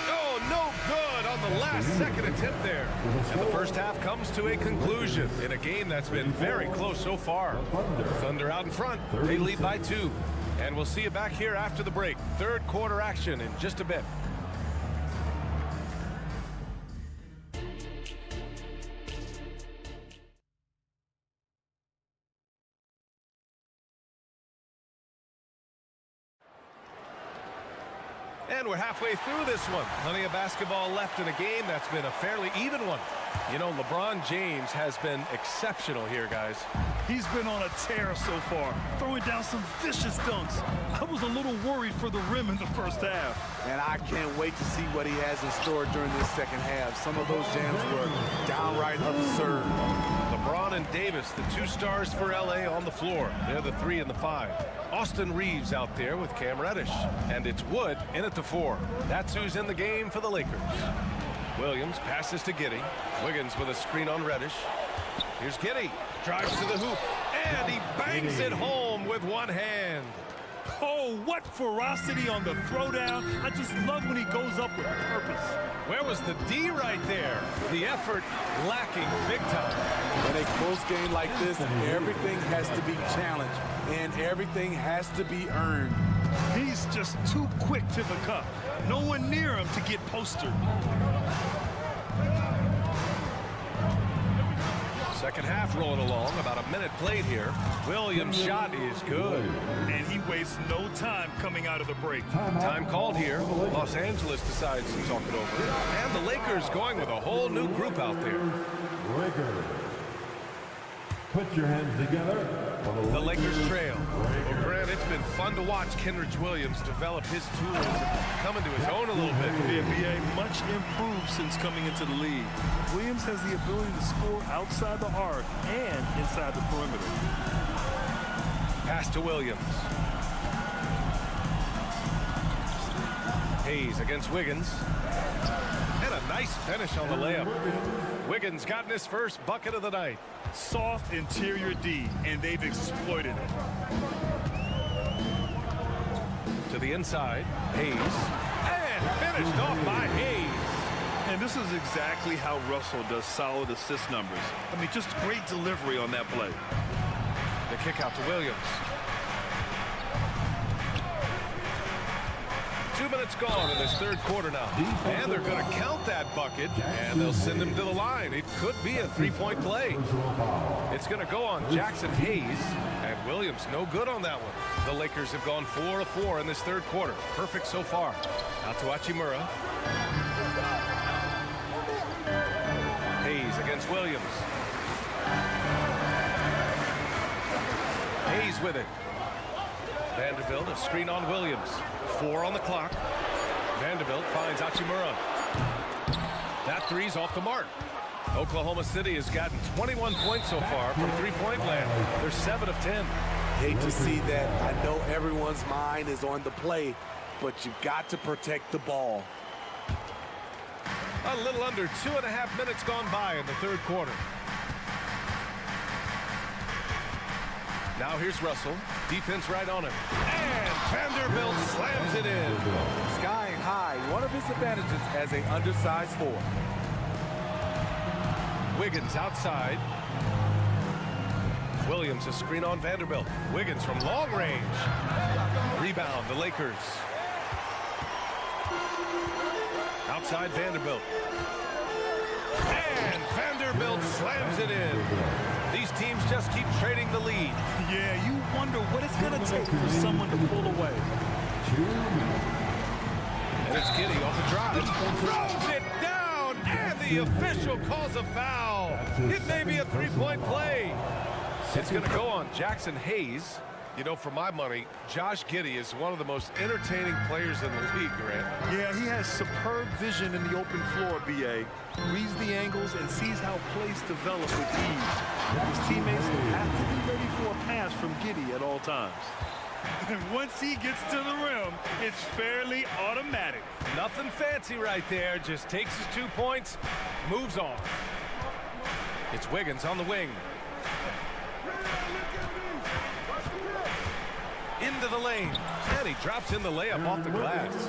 Oh, no good on the last second attempt there. And the first half comes to a conclusion in a game that's been very close so far. Thunder out in front. They lead by 2. And we'll see you back here after the break. Third quarter action in just a bit. And we're halfway through this one. Plenty of basketball left in a game that's been a fairly even one. You know, LeBron James has been exceptional here, guys.
He's been on a tear so far, throwing down some vicious dunks. I was a little worried for the rim in the first half.
And I can't wait to see what he has in store during this second half. Some of those jams were downright absurd.
LeBron and Davis, the two stars for LA on the floor. They're the 3 and the 5. Austin Reeves out there with Cam Reddish. And it's Wood in at the 4. That's who's in the game for the Lakers. Williams passes to Giddey. Wiggins with a screen on Reddish. Here's Giddey. Drives to the hoop. And he bangs it home with one hand.
Oh, what ferocity on the throwdown. I just love when he goes up with purpose.
Where was the D right there? The effort lacking big time.
In a close game like this, everything has to be challenged and everything has to be earned.
He's just too quick to the cup. No one near him to get postered.
Second half rolling along, about a minute played here. Williams' shot is good.
And he wastes no time coming out of the break.
Time called here. Los Angeles decides to talk it over. And the Lakers going with a whole new group out there.
Lakers. Put your hands together.
The Lakers trail. Well, Grant, it's been fun to watch Kenrich Williams develop his tools and come into his own a little bit.
The NBA much improved since coming into the league. Williams has the ability to score outside the arc and inside the perimeter.
Pass to Williams. Hayes against Wiggins. And a nice finish on the layup. Wiggins gotten his first bucket of the night.
Soft interior D, and they've exploited it.
To the inside, Hayes. And finished off by Hayes.
And this is exactly how Russell does solid assist numbers. I mean, just great delivery on that play.
The kick out to Williams. 2 minutes gone in this third quarter now. And they're going to count that bucket, and they'll send him to the line. It could be a three-point play. It's going to go on Jackson Hayes, and Williams no good on that one. The Lakers have gone 4 of 4 in this third quarter. Perfect so far. Out to Hachimura. Hayes against Williams. Hayes with it. Vanderbilt, a screen on Williams. 4 on the clock. Vanderbilt finds Hachimura. That three's off the mark. Oklahoma City has gotten 21 points so far from three-point land. They're 7 of 10.
Hate to see that. I know everyone's mind is on the play, but you've got to protect the ball.
A little under 2.5 minutes gone by in the third quarter. Now here's Russell. Defense right on him. And Vanderbilt slams it in.
Skying high, one of his advantages as an undersized forward.
Wiggins outside. Williams a screen on Vanderbilt. Wiggins from long range. Rebound, the Lakers. Outside Vanderbilt. And Vanderbilt slams it in. These teams just keep trading the lead.
Yeah, you wonder what it's going to take for someone to pull away.
And it's Giddey off the drive. Throws it down, and the official calls a foul. It may be a three-point play. It's going to go on Jackson Hayes. You know, for my money, Josh Giddey is one of the most entertaining players in the league, Grant.
Yeah, he has superb vision in the open floor, B.A. Reads the angles and sees how plays develop with ease. His teammates have to be ready for a pass from Giddey at all times. And once he gets to the rim, it's fairly automatic.
Nothing fancy right there. Just takes his 2 points, moves on. It's Wiggins on the wing. Into the lane, and he drops in the layup off the glass.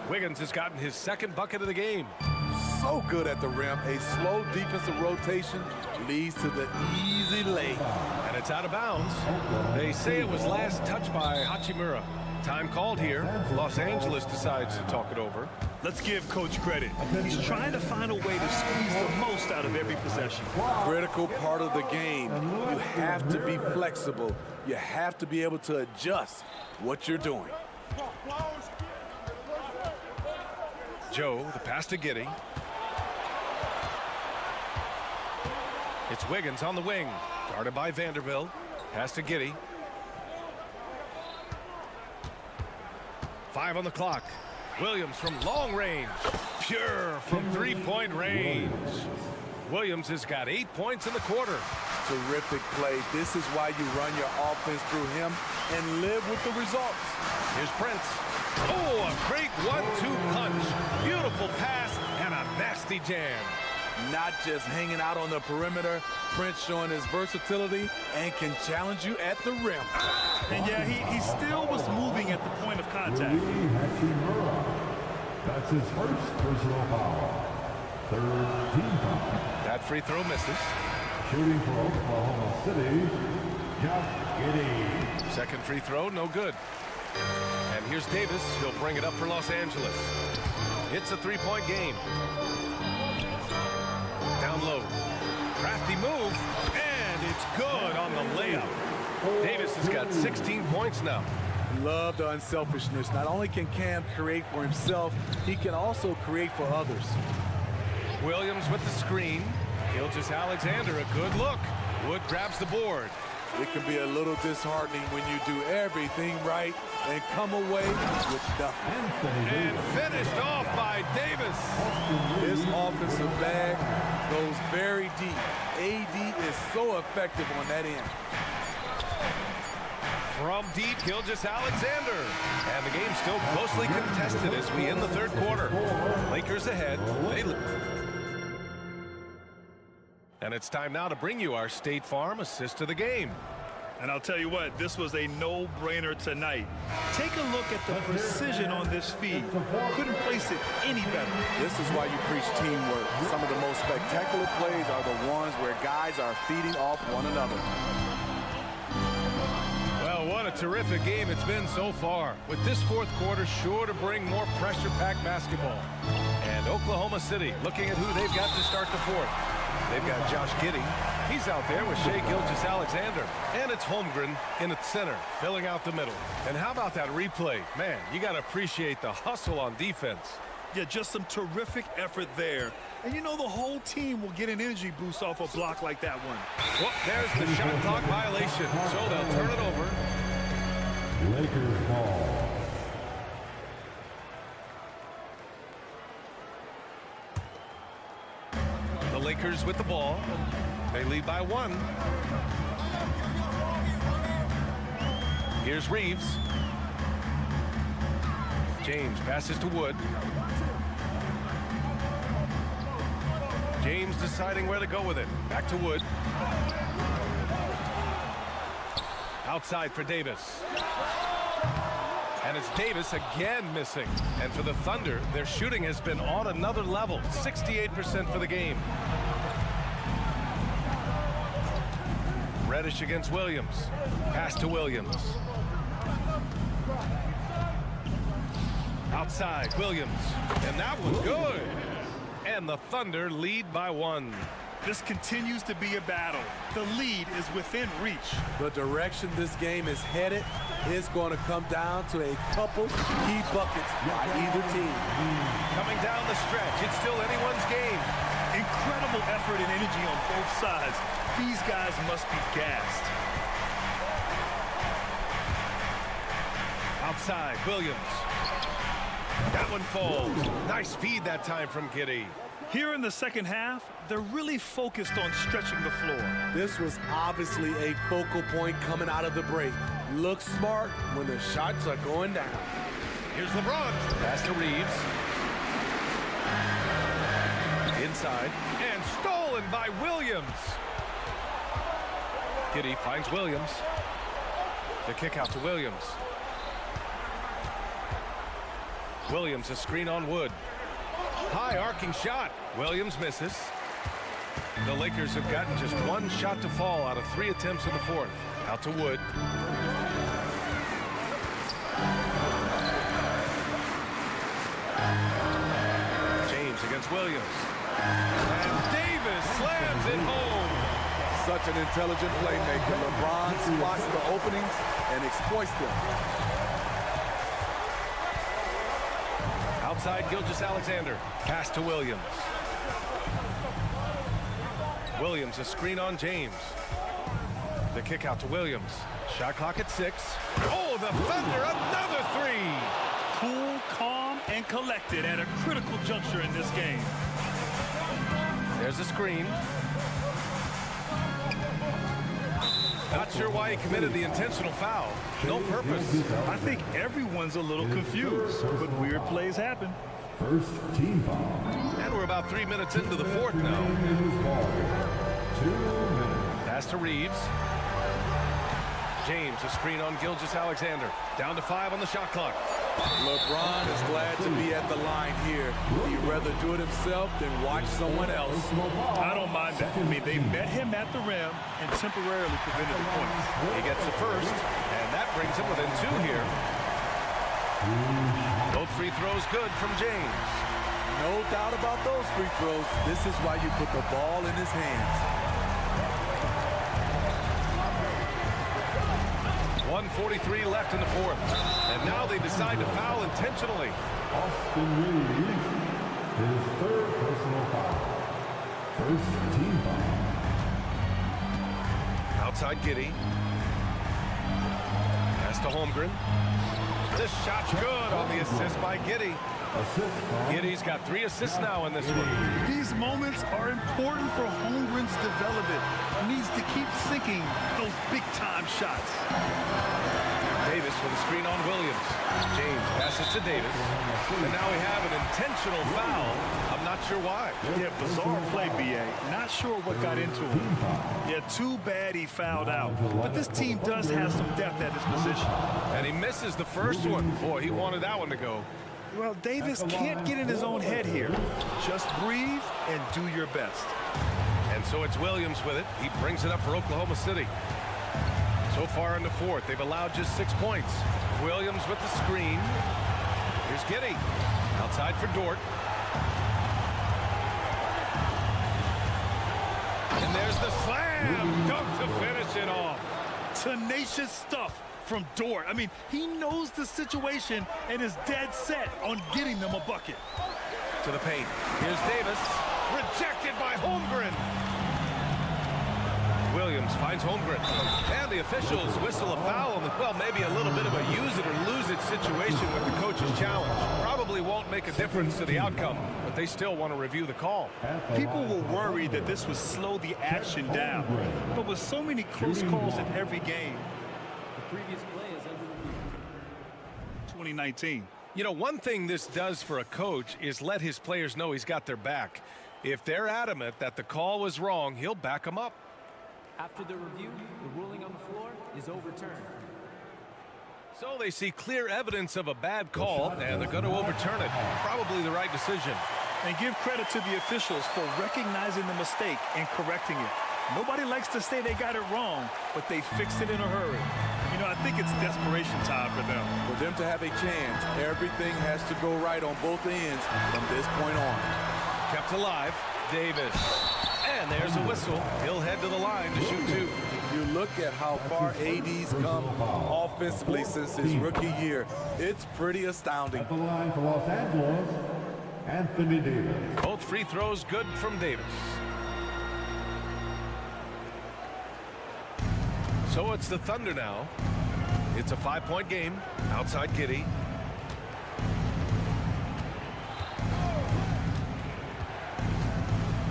Wiggins has gotten his second bucket of the game.
So good at the rim. A slow defensive rotation leads to the easy lay.
And it's out of bounds. They say it was last touched by Hachimura. Time called here. Los Angeles decides to talk it over.
Let's give Coach credit. He's trying to find a way to squeeze the most out of every possession.
Critical part of the game. You have to be flexible. You have to be able to adjust what you're doing.
Joe, the pass to Giddey. It's Wiggins on the wing. Guarded by Vanderbilt. Pass to Giddey. 5 on the clock. Williams from long range. Pure from three-point range. Williams has got 8 points in the quarter.
Terrific play. This is why you run your offense through him and live with the results.
Here's Prince. Oh, a great 1-2 punch. Beautiful pass and a nasty jam.
Not just hanging out on the perimeter, Prince showing his versatility and can challenge you at the rim.
And yeah, he still was moving at the point of contact.
That's his first personal foul. Third team foul.
That free throw misses.
Shooting for Oklahoma City, Josh Giddey.
Second free throw, no good. And here's Davis. He'll bring it up for Los Angeles. It's a three-point game. Down low. Crafty move. And it's good on the layup. Davis has got 16 points now.
Love the unselfishness. Not only can Cam create for himself, he can also create for others.
Williams with the screen. Gilgeous-Alexander, a good look. Wood grabs the board.
It can be a little disheartening when you do everything right and come away with nothing.
And finished off by Davis.
This offensive bag goes very deep. AD is so effective on that end.
From deep, Gilgeous-Alexander. And the game's still closely contested as we end the third quarter. Lakers ahead. And it's time now to bring you our State Farm assist of the game.
And I'll tell you what, this was a no-brainer tonight. Take a look at the precision on this feed. Couldn't place it any better.
This is why you preach teamwork. Some of the most spectacular plays are the ones where guys are feeding off one another.
Well, what a terrific game it's been so far. With this fourth quarter sure to bring more pressure-packed basketball. And Oklahoma City looking at who they've got to start the fourth. They've got Josh Giddey. He's out there with Shai Gilgeous-Alexander. And it's Holmgren in its center, filling out the middle. And how about that replay? Man, you got to appreciate the hustle on defense.
Yeah, just some terrific effort there. And you know the whole team will get an energy boost off a block like that one.
Well, there's the shot clock violation, so they'll turn it over.
Lakers ball.
The Lakers with the ball. They lead by 1. Here's Reeves. James passes to Wood. James deciding where to go with it. Back to Wood. Outside for Davis. And it's Davis again missing. And for the Thunder, their shooting has been on another level. 68% for the game. Reddish against Williams. Pass to Williams. Outside, Williams. And that was good. And the Thunder lead by 1.
This continues to be a battle. The lead is within reach.
The direction this game is headed is going to come down to a couple key buckets by either team.
Coming down the stretch, it's still anyone's game.
Incredible effort and energy on both sides. These guys must be gassed.
Outside, Williams. That one falls. Nice feed that time from Giddey.
Here in the second half, they're really focused on stretching the floor.
This was obviously a focal point coming out of the break. Look smart when the shots are going down.
Here's LeBron. Pass to Reeves. Inside. And stolen by Williams. Giddey finds Williams. The kick out to Williams. Williams, a screen on Wood. High arcing shot. Williams misses. The Lakers have gotten just 1 shot to fall out of 3 attempts in the fourth. Out to Wood. James against Williams. And Davis slams it home.
Such an intelligent playmaker. LeBron spots the openings and exploits them.
Outside Gilgeous-Alexander. Pass to Williams. Williams, a screen on James. The kick out to Williams. Shot clock at 6. Oh, the Thunder, another 3.
Cool, calm, and collected at a critical juncture in this game.
There's a screen. Not sure why he committed the intentional foul. No purpose.
I think everyone's a little confused, but weird plays happen.
First team foul.
And we're about 3 minutes into the fourth now.
2 minutes.
Pass to Reeves. James, a screen on Gilgeous-Alexander. Down to 5 on the shot clock.
LeBron is glad to be at the line here. He'd rather do it himself than watch someone else.
I don't mind that. I mean, they met him at the rim and temporarily prevented the points.
He gets the first, and that brings him within 2 here. Both free throws good from James.
No doubt about those free throws. This is why you put the ball in his hands.
1:43 left in the fourth. And now they decide to foul intentionally.
Austin Reeves, his third personal foul. First team foul.
Outside Giddey. Pass to Holmgren. This shot's good on the assist by Giddey. Giddey's got 3 assists now in this one.
These moments are important for Holmgren's development. He needs to keep sinking those big-time shots.
Davis with a screen on Williams. James passes to Davis. And now we have an intentional foul. I'm not sure why.
Yeah, bizarre play, B.A. Not sure what got into him. Yeah, too bad he fouled out. But this team does have some depth at his position.
And he misses the first one. Boy, he wanted that one to go.
Well, Davis can't get in his own head here. Just breathe and do your best.
And so it's Williams with it. He brings it up for Oklahoma City. So far in the fourth, they've allowed just 6 points. Williams with the screen. Here's Giddey. Outside for Dort. And there's the slam dunk to finish it off.
Tenacious stuff from Dort. I mean, he knows the situation and is dead set on getting them a bucket.
To the paint. Here's Davis. Rejected by Holmgren. Williams finds Holmgren. And the officials whistle a foul on the, well, maybe a little bit of a use it or lose it situation with the coach's challenge. Probably won't make a difference to the outcome, but they still want to review the call.
People were worried that this would slow the action down. But with so many close calls in every game, the previous play is under review. 2019.
You know, one thing this does for a coach is let his players know he's got their back. If they're adamant that the call was wrong, he'll back them up.
After the review, the ruling on the floor is overturned.
So they see clear evidence of a bad call, and they're going to overturn it. Probably the right decision.
And give credit to the officials for recognizing the mistake and correcting it. Nobody likes to say they got it wrong, but they fixed it in a hurry. You know, I think it's desperation time for them.
For them to have a chance, everything has to go right on both ends from this point on.
Kept alive, Davis. And there's a whistle. He'll head to the line to shoot 2.
You look at how far AD's come offensively since his rookie year. It's pretty astounding.
At the line for Los Angeles, Anthony Davis.
Both free throws good from Davis. So it's the Thunder now. It's a 5-point game. Outside Giddey.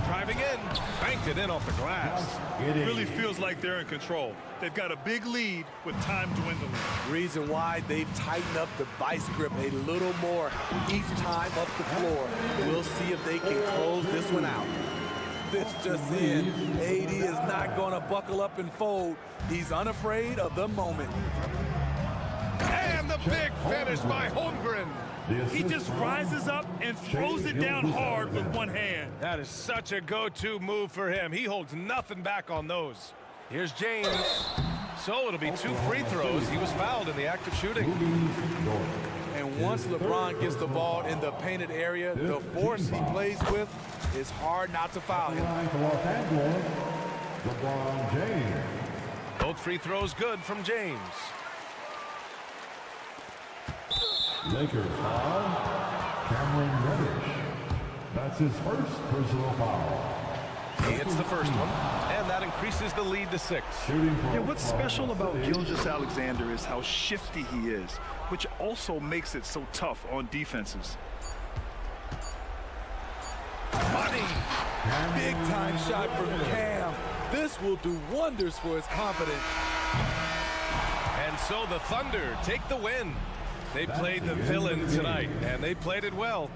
Driving in. Banked it in off the glass.
It really feels like they're in control. They've got a big lead with time dwindling.
Reason why they've tightened up the vice grip a little more each time up the floor. We'll see if they can close this one out. This just in. AD is not going to buckle up and fold. He's unafraid of the moment.
And the big finish by Holmgren.
He just rises up and throws it down hard with one hand.
That is such a go-to move for him. He holds nothing back on those. Here's James. So it'll be 2 free throws. He was fouled in the act of shooting.
And once LeBron gets the ball in the painted area, the force he plays with, it's hard not to foul him.
LeBron James.
Both free throws good from James.
Lakers foul. That's his first personal foul.
He hits the first one, and that increases the lead to 6.
Yeah, what's special about Gilgeous-Alexander is how shifty he is, which also makes it so tough on defenses.
Money! Big time shot from Cam. This will do wonders for his confidence.
And so the Thunder take the win. They played the villain tonight, and they played it well.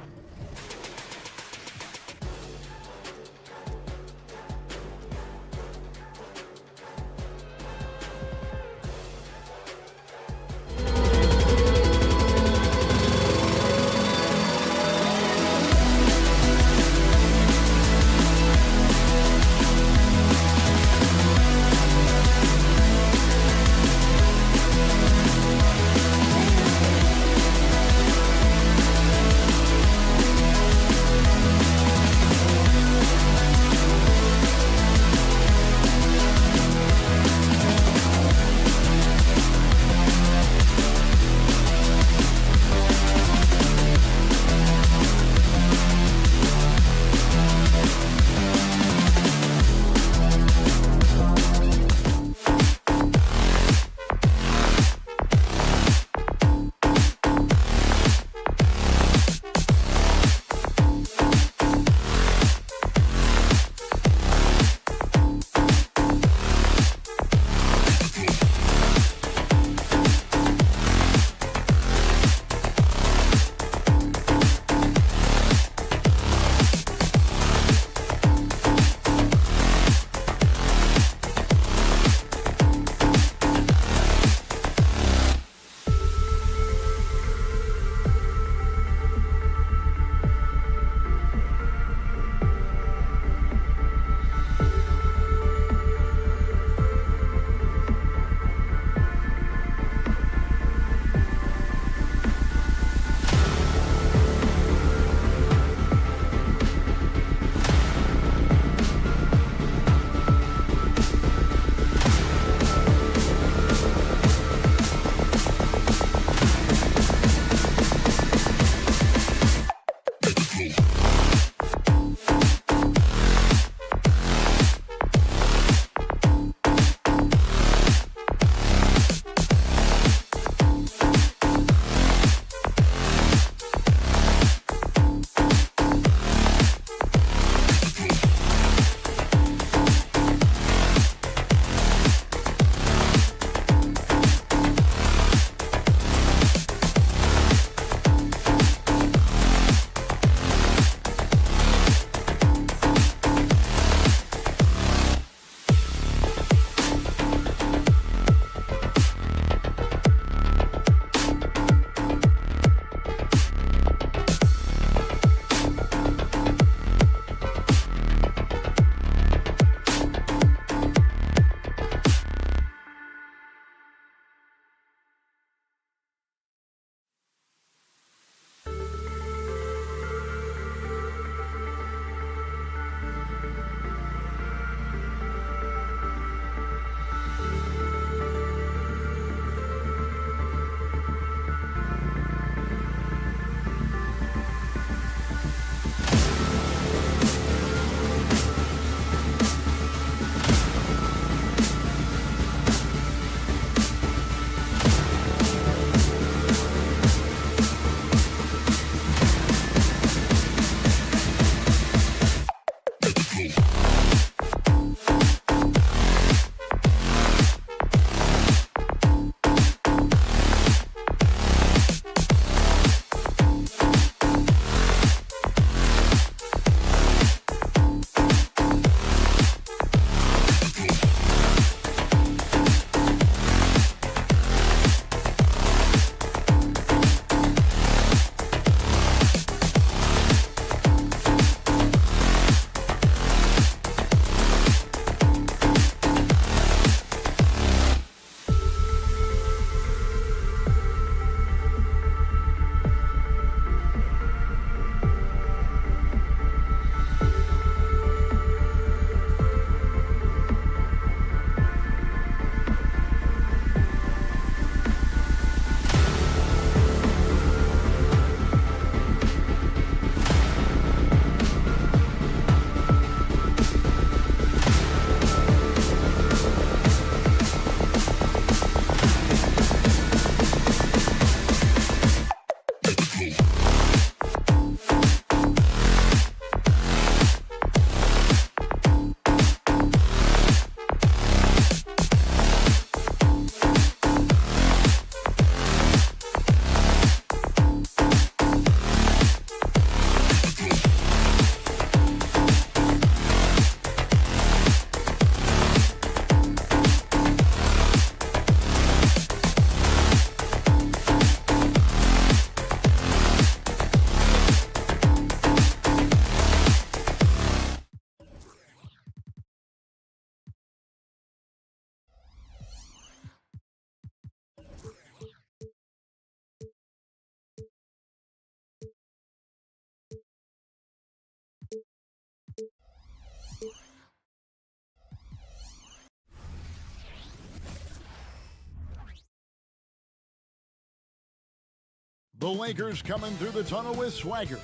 The Lakers coming through the tunnel with swagger.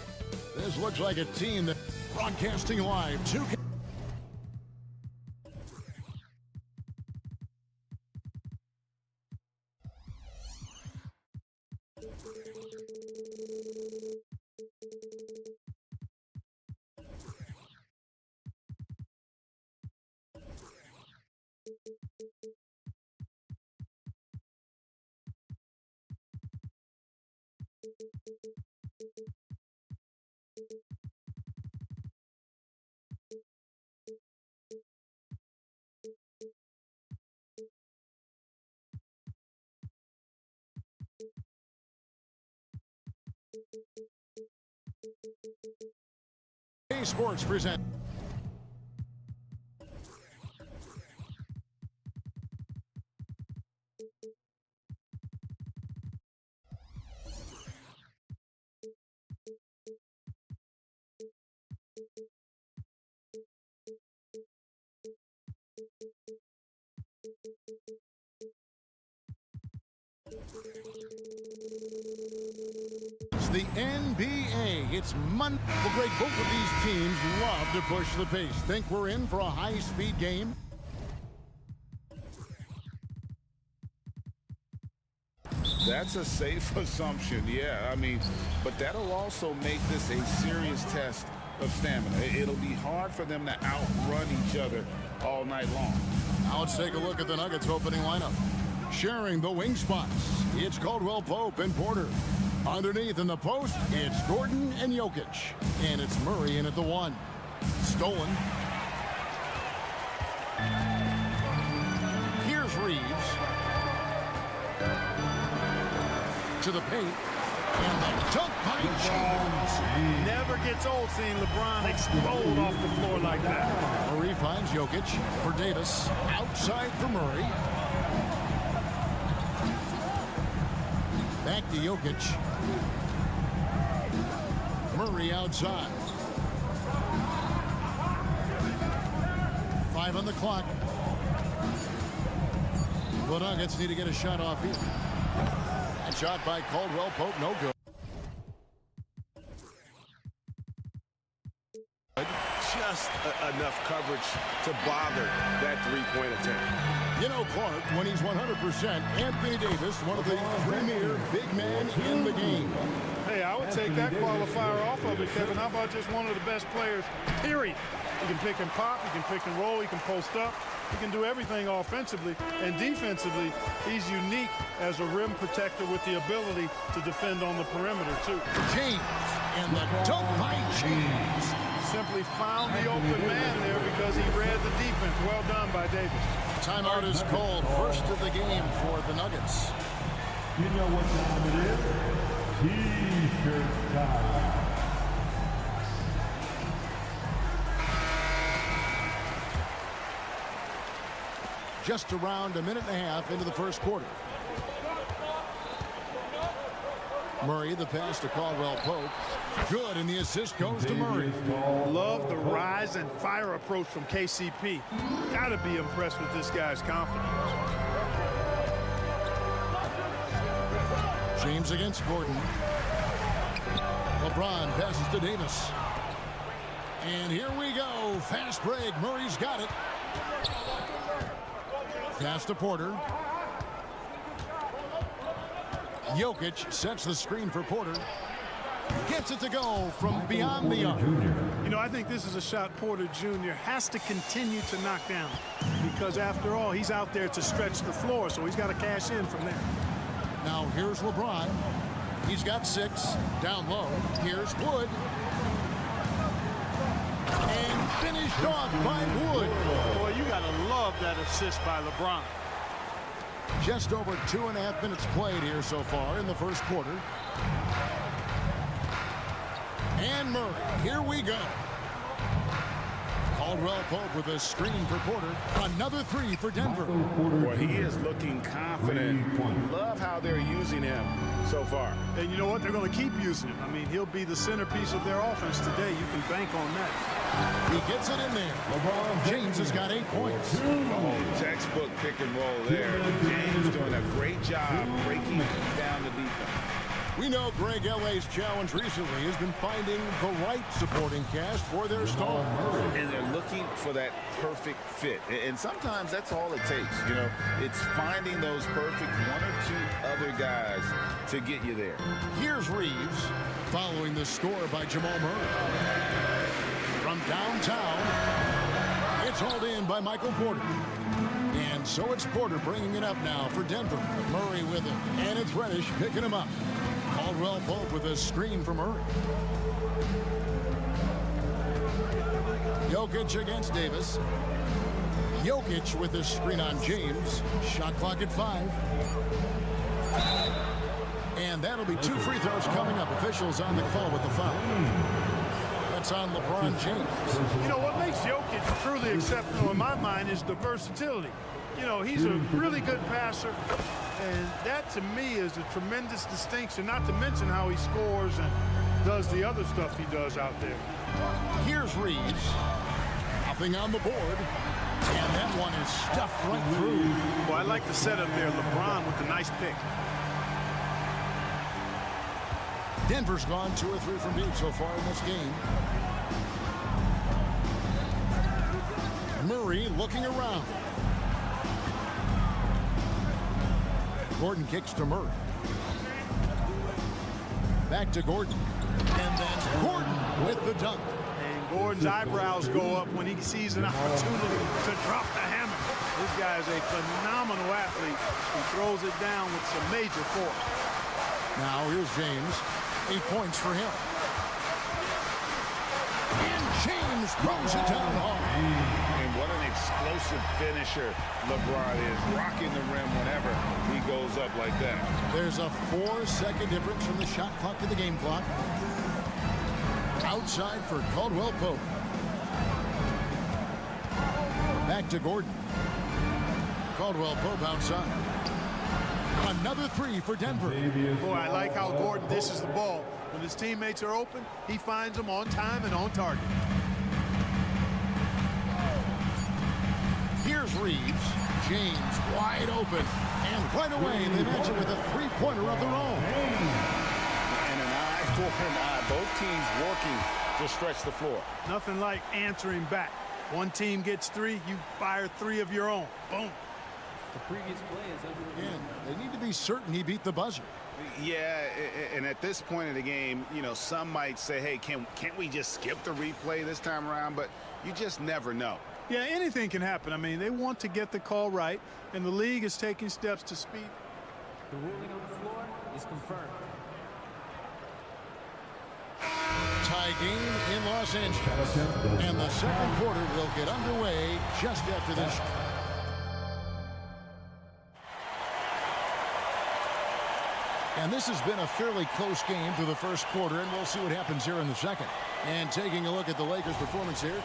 This looks like a team that broadcasting live. Sports present. It's the NBA. It's Monday. Well, Greg, both of these teams love to push the pace. Think we're in for a high-speed game?
That's a safe assumption, yeah. I mean, but that'll also make this a serious test of stamina. It'll be hard for them to outrun each other all night long.
Now let's take a look at the Nuggets opening lineup. Sharing the wing spots, it's Caldwell Pope and Porter. Underneath in the post, it's Gordon and Jokic. And it's Murray in at the 1. Stolen. Here's Reeves. To the paint. And the dunk by James.
Never gets old seeing LeBron explode off the floor like that.
Murray finds Jokic for Davis. Outside for Murray. Back to Jokic. Murray outside. 5 on the clock. The Nuggets need to get a shot off here. That shot by Caldwell Pope, no good.
Just enough coverage to bother that three-point attempt.
You know, Clark, when he's 100%, Anthony Davis, one of the premier big men in the game.
Hey, I would take that qualifier off of it, Kevin. How about just one of the best players, period? He can pick and pop, he can pick and roll, he can post up, he can do everything offensively. And defensively, he's unique as a rim protector with the ability to defend on the perimeter, too.
James, and the dunk by James.
Simply found the open man there because he read the defense. Well done by Davis.
Timeout is called. First of the game for the Nuggets.
You know what time it is? T-shirt time.
Just around a minute and a half into the first quarter. Murray, the pass to Caldwell Pope. Good, and the assist goes to Murray.
Love the rise and fire approach from KCP. Gotta be impressed with this guy's confidence.
James against Gordon. LeBron passes to Davis. And here we go. Fast break. Murray's got it. Pass to Porter. Jokic sets the screen for Porter. Gets it to go from beyond the arc.
You know, I think this is a shot Porter Jr. has to continue to knock down because, after all, he's out there to stretch the floor, so he's got to cash in from there.
Now, here's LeBron. He's got 6. Down low. Here's Wood. And finished off by Wood.
Boy, you got to love that assist by LeBron.
Just over 2.5 minutes played here so far in the first quarter. And Murray, here we go. Caldwell Pope with a screen for Porter. Another 3 for Denver.
Boy, he is looking confident. Love how they're using him so far.
And you know what? They're going to keep using him. I mean, he'll be the centerpiece of their offense today. You can bank on that.
He gets it in there. James has got 8 points.
Oh, textbook pick and roll there. James doing a great job breaking down the defense.
We know Greg L.A.'s challenge recently has been finding the right supporting cast for their star.
And they're looking for that perfect fit. And sometimes that's all it takes. You know, it's finding those perfect one or two other guys to get you there.
Here's Reeves following the score by Jamal Murray. From downtown, it's hauled in by Michael Porter. And so it's Porter bringing it up now for Denver. Murray with it, and it's Reddish picking him up. Caldwell Pope with a screen for Murray. Jokic against Davis. Jokic with a screen on James. Shot clock at 5. And that'll be 2 free throws coming up. Officials on the call with the foul. That's on LeBron James.
You know, what makes Jokic truly exceptional in my mind is the versatility. You know, he's a really good passer, and that to me is a tremendous distinction, not to mention how he scores and does the other stuff he does out there.
Here's Reeves. Nothing on the board. And that one is stuffed right through.
Well, I like the setup there. LeBron with the nice pick.
Denver's gone 2 or 3 from deep so far in this game. Murray looking around. Gordon kicks to Murray. Back to Gordon. And then Gordon with the dunk.
And Gordon's eyebrows go up when he sees an opportunity to drop the hammer. This guy is a phenomenal athlete who throws it down with some major force.
Now here's James. 8 points for him. And James throws it down hard.
And what an explosive finisher LeBron is, rocking the rim whenever he goes up like that.
There's a 4-second difference from the shot clock to the game clock. Outside for Caldwell Pope. Back to Gordon. Caldwell Pope outside. Another 3 for Denver.
Boy, I like how Gordon dishes the ball. When his teammates are open, he finds them on time and on target.
Here's Reeves. James wide open. And right away, they match it with a 3-pointer of their own.
And an eye for an eye. Both teams working to stretch the floor.
Nothing like answering back. One team gets 3, you fire 3 of your own. Boom.
The previous play is under
Again, they need to be certain he beat the buzzer.
Yeah, and at this point of the game, you know, some might say, hey, can't we just skip the replay this time around? But you just never know.
Yeah, anything can happen. I mean, they want to get the call right, and the league is taking steps to speed.
The ruling on the floor is confirmed.
Tie game in Los Angeles. And the second quarter will get underway just after this. And this has been a fairly close game through the first quarter, and we'll see what happens here in the second. And taking a look at the Lakers' performance here,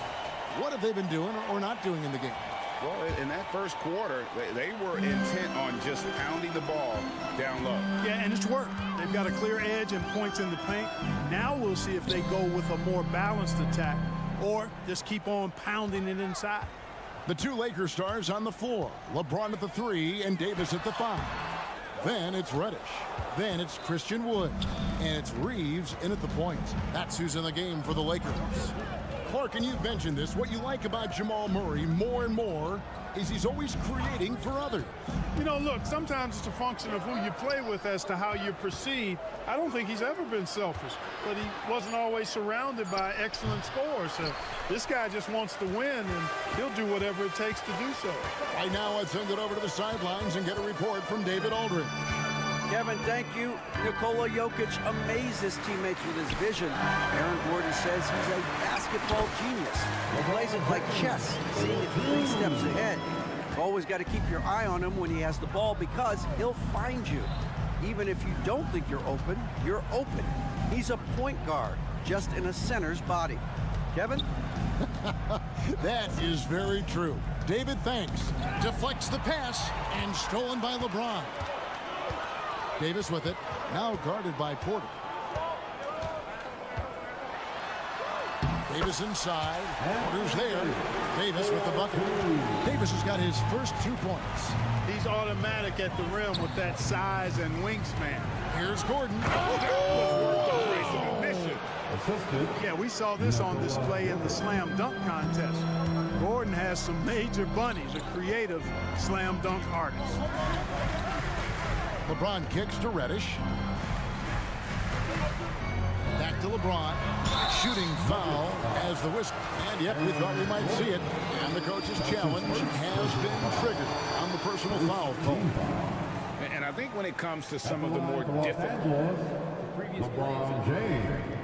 what have they been doing or not doing in the game?
Well, in that first quarter, they were intent on just pounding the ball down low.
Yeah, and it's worked. They've got a clear edge and points in the paint. Now we'll see if they go with a more balanced attack or just keep on pounding it inside.
The 2 Lakers stars on the floor. LeBron at the 3 and Davis at the 5. Then it's Reddish. Then it's Christian Wood. And it's Reeves in at the point. That's who's in the game for the Lakers. Clark, and you've mentioned this, what you like about Jamal Murray more and more is he's always creating for others.
You know, look, sometimes it's a function of who you play with as to how you're perceived. I don't think he's ever been selfish, but he wasn't always surrounded by excellent scores. So this guy just wants to win, and he'll do whatever it takes to do so.
Right now, let's send it over to the sidelines and get a report from David Aldridge.
Kevin, thank you. Nikola Jokic amazed his teammates with his vision. Aaron Gordon says he's a basketball genius. He plays it like chess, seeing it 3 steps ahead. You've always got to keep your eye on him when he has the ball because he'll find you. Even if you don't think you're open, you're open. He's a point guard, just in a center's body. Kevin?
That is very true. David, thanks. Deflects the pass and stolen by LeBron. Davis with it, now guarded by Porter. Davis inside. Porter's there. Davis with the bucket. Davis has got his first 2 points.
He's automatic at the rim with that size and wingspan.
Here's Gordon.
Yeah, we saw this on display in the slam dunk contest. Gordon has some major bunnies, a creative slam dunk artist.
LeBron kicks to Reddish. Back to LeBron. Shooting foul as the whistle. And yep, we thought we might see it. And the coach's challenge has been triggered on the personal foul call.
And I think when it comes to some of the more difficult,
LeBron James.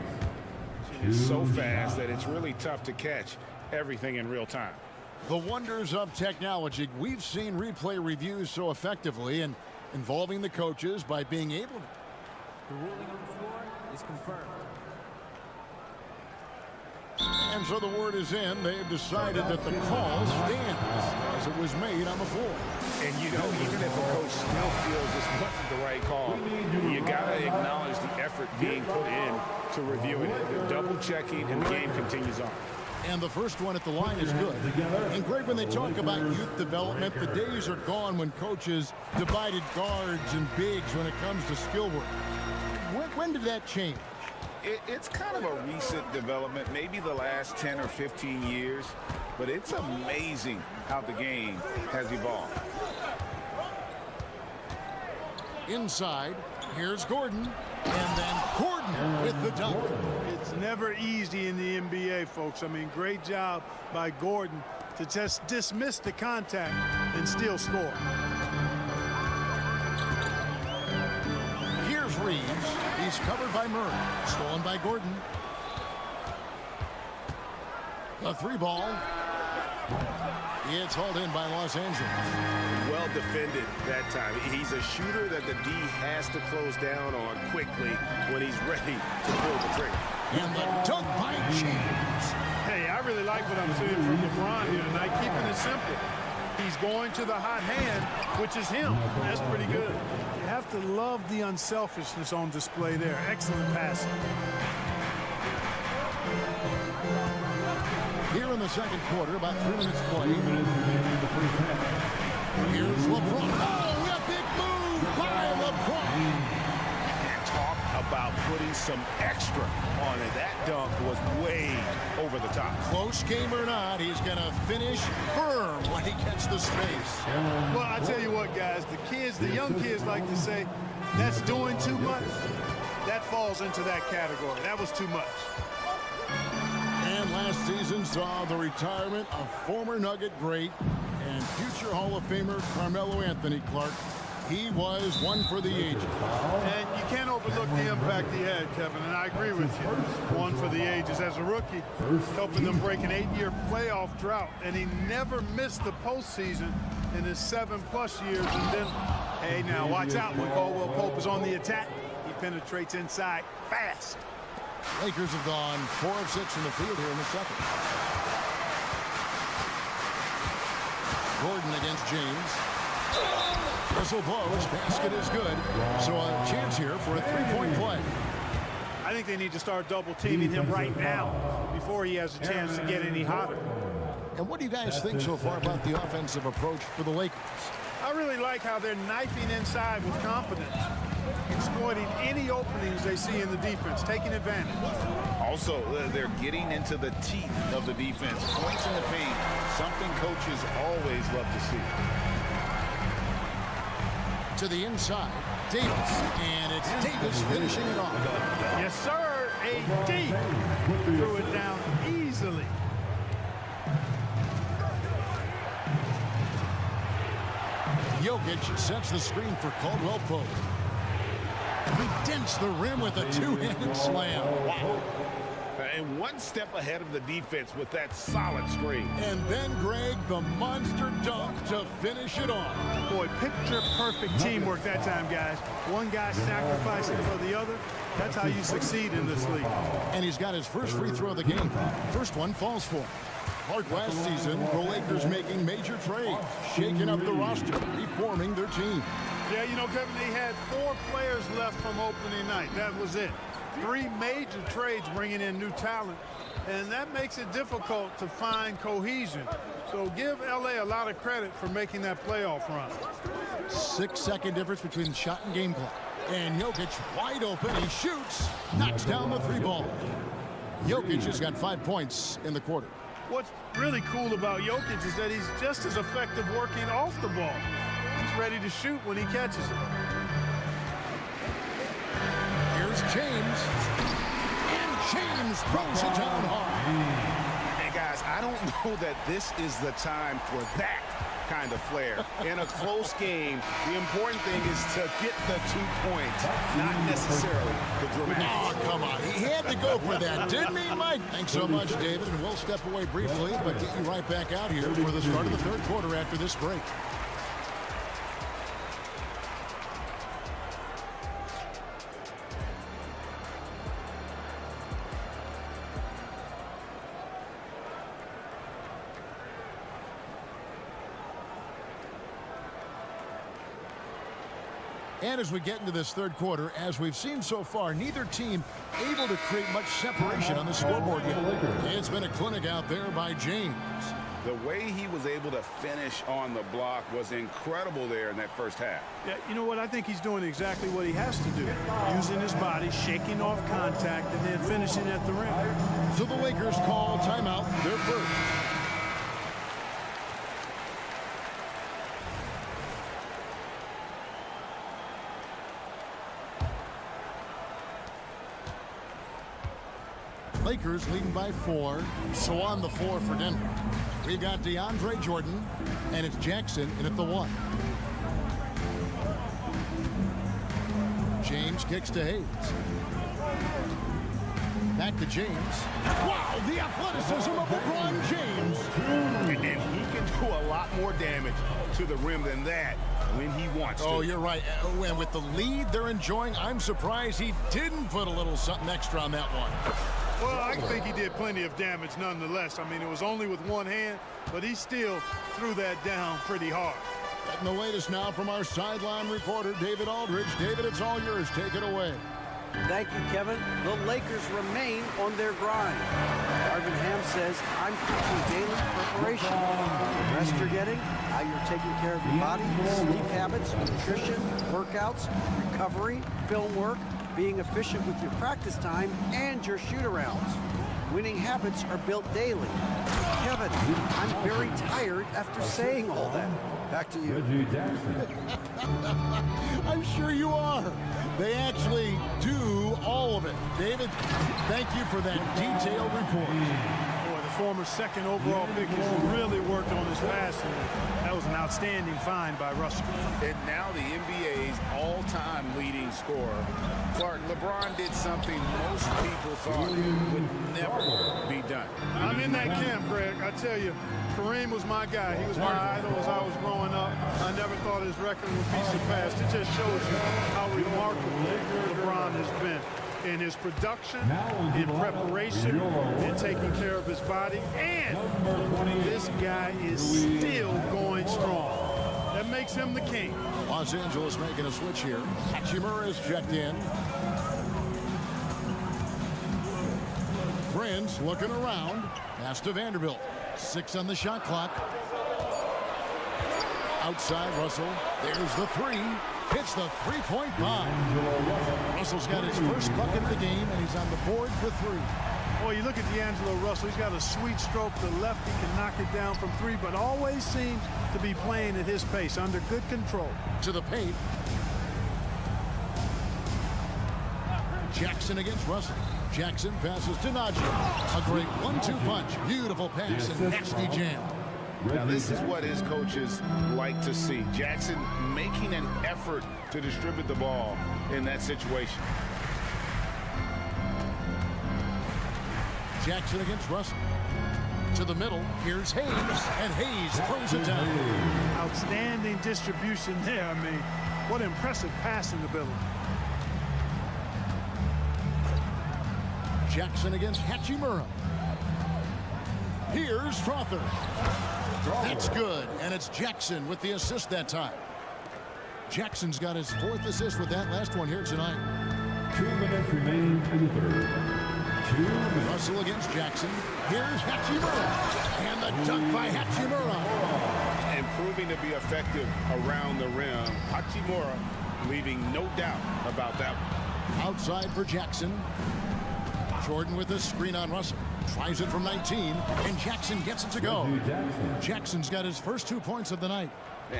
it's so fast that it's really tough to catch everything in real time.
The wonders of technology. We've seen replay reviews so effectively and involving the coaches by being able to.
The ruling on the floor is confirmed.
And so the word is in. They've decided that the call stands as it was made on the floor.
And you know, even if a coach still feels this wasn't the right call, you got to acknowledge the effort being put in to reviewing it. They're double checking, and the game continues on.
And the first one at the line is good. And Greg, when they talk about youth development, the days are gone when coaches divided guards and bigs when it comes to skill work. When did that change?
It's kind of a recent development, maybe the last 10 or 15 years, but it's amazing how the game has evolved.
Inside, here's Gordon, and then Gordon with the dunk.
It's never easy in the NBA, folks. I mean, great job by Gordon to just dismiss the contact and still score.
Here's Reeves. He's covered by Murray. Stolen by Gordon. The 3 ball. It's hauled in by Los Angeles.
Well defended that time. He's a shooter that the D has to close down on quickly when he's ready to pull the trigger.
And the dunk by James.
Hey, I really like what I'm seeing from LeBron here tonight, keeping it simple. He's going to the hot hand, which is him. That's pretty good. You have to love the unselfishness on display there. Excellent passing.
Here in the second quarter, about 3 minutes played. Here's LeBron. Oh, a big move by LeBron.
And talk about putting some extra on it. That dunk was way over the top.
Close game or not, he's going to finish firm when he gets the space.
Well, I tell you what, guys, the young kids like to say, that's doing too much. That falls into that category. That was too much.
And last season saw the retirement of former Nugget great and future Hall of Famer Carmelo Anthony Clark. He was one for the ages.
And you can't overlook the impact he had, Kevin, and I agree with you. One for the ages. As a rookie, helping them break an 8-year playoff drought, and he never missed the postseason in his 7+ years. And then, hey, now watch out when Caldwell Pope is on the attack. He penetrates inside fast.
Lakers have gone 4 of 6 in the field here in the second. Gordon against James. Whistle blows. Basket is good. So a chance here for a 3-point play.
I think they need to start double teaming him right now before he has a chance to get any hotter.
And what do you guys think so far about the offensive approach for the Lakers?
I really like how they're knifing inside with confidence, exploiting any openings they see in the defense, taking advantage.
Also, they're getting into the teeth of the defense. Points in the paint, something coaches always love to see.
To the inside, Davis, and it's Davis finishing it off.
Yes, sir. AD threw it down easily.
Jokic sets the screen for Caldwell Pope. He dents the rim with a 2-handed slam. Wow.
And one step ahead of the defense with that solid screen.
And then, Greg, the monster dunk to finish it off.
Boy, picture-perfect teamwork that time, guys. One guy sacrificing for the other. That's how you succeed in this league.
And he's got his first free throw of the game. First one falls for him. Hard last season, the Lakers making major trades, shaking up the roster, reforming their team.
Yeah, you know, Kevin, they had 4 players left from opening night. That was it. 3 major trades bringing in new talent. and that makes it difficult to find cohesion. So give LA a lot of credit for making that playoff run.
6-second difference between shot and game clock. And Jokic wide open. He shoots, knocks down the 3-ball. Jokic has got 5 points in the quarter.
What's really cool about Jokic is that he's just as effective working off the ball. He's ready to shoot when he catches it.
Here's James. And James throws it down hard.
Hey, guys, I don't know that this is the time for that kind of flair. In a close game, the important thing is to get the 2 points, not necessarily the dramatic.
Oh, come on. He had to go for that, didn't he, Mike? Thanks so much, David. And we'll step away briefly, but get you right back out here for the start of the third quarter after this break. And as we get into this third quarter, as we've seen so far, neither team able to create much separation on the scoreboard yet. It's been a clinic out there by James.
The way he was able to finish on the block was incredible there in that first half.
Yeah, you know what? I think he's doing exactly what he has to do. Using his body, shaking off contact, and then finishing at the rim.
So the Lakers call timeout, their first. Lakers leading by 4. So on the floor for Denver, we got DeAndre Jordan, and it's Jackson in at the 1. James kicks to Hayes. Back to James. Wow, the athleticism of LeBron James.
And he can do a lot more damage to the rim than that when he wants to.
Oh, you're right. And with the lead they're enjoying, I'm surprised he didn't put a little something extra on that one.
Well, I think he did plenty of damage nonetheless. I mean, it was only with one hand, but he still threw that down pretty hard.
And the latest now from our sideline reporter, David Aldridge. David, it's all yours. Take it away.
Thank you, Kevin. The Lakers remain on their grind. Arvin Ham says, I'm teaching daily preparation. The rest you're getting, how you're taking care of your body, sleep habits, nutrition, workouts, recovery, film work, being efficient with your practice time, and your shoot-arounds. Winning habits are built daily. Kevin, I'm very tired after saying all that. Back to you.
I'm sure you are. They actually do all of it. David, thank you for that detailed report.
Boy, the former second overall pick has really worked on his passing. That was an outstanding find by Russell.
And now the NBA's all-time leading scorer. Clark, LeBron did something most people thought would never be done.
I'm in that camp, Greg. I tell you, Kareem was my guy. He was my idol as I was growing up. I never thought his record would be surpassed. It just shows you how remarkable LeBron has been in his production, in preparation, in taking care of his body, and this guy is still going strong. That makes him the king.
Los Angeles making a switch here. Hachimura is checked in. Prince looking around. Pass to Vanderbilt. 6 on the shot clock. Outside Russell. There's the 3. Hits the three-point bomb. Russell's got his first bucket of the game, and he's on the board for 3.
Boy, you look at D'Angelo Russell. He's got a sweet stroke. The lefty can knock it down from 3, but always seems to be playing at his pace, under good control.
To the paint. Jackson against Russell. Jackson passes to Najee. A great 1-2 punch. Beautiful pass and nasty jam.
Now, this is what his coaches like to see. Jackson making an effort to distribute the ball in that situation.
Jackson against Russell. To the middle. Here's Hayes. And Hayes throws it down.
Outstanding distribution there. I mean, what impressive passing ability.
Jackson against Hachimura. Here's Strother. That's good, and it's Jackson with the assist that time. Jackson's got his 4th assist with that last one here tonight.
2 minutes remaining in the third.
Russell against Jackson. Here's Hachimura. And the dunk by Hachimura.
And proving to be effective around the rim. Hachimura leaving no doubt about that one.
Outside for Jackson. Jordan with a screen on Russell. Tries it from 19, and Jackson gets it to go. Jackson's got his first 2 points of the night.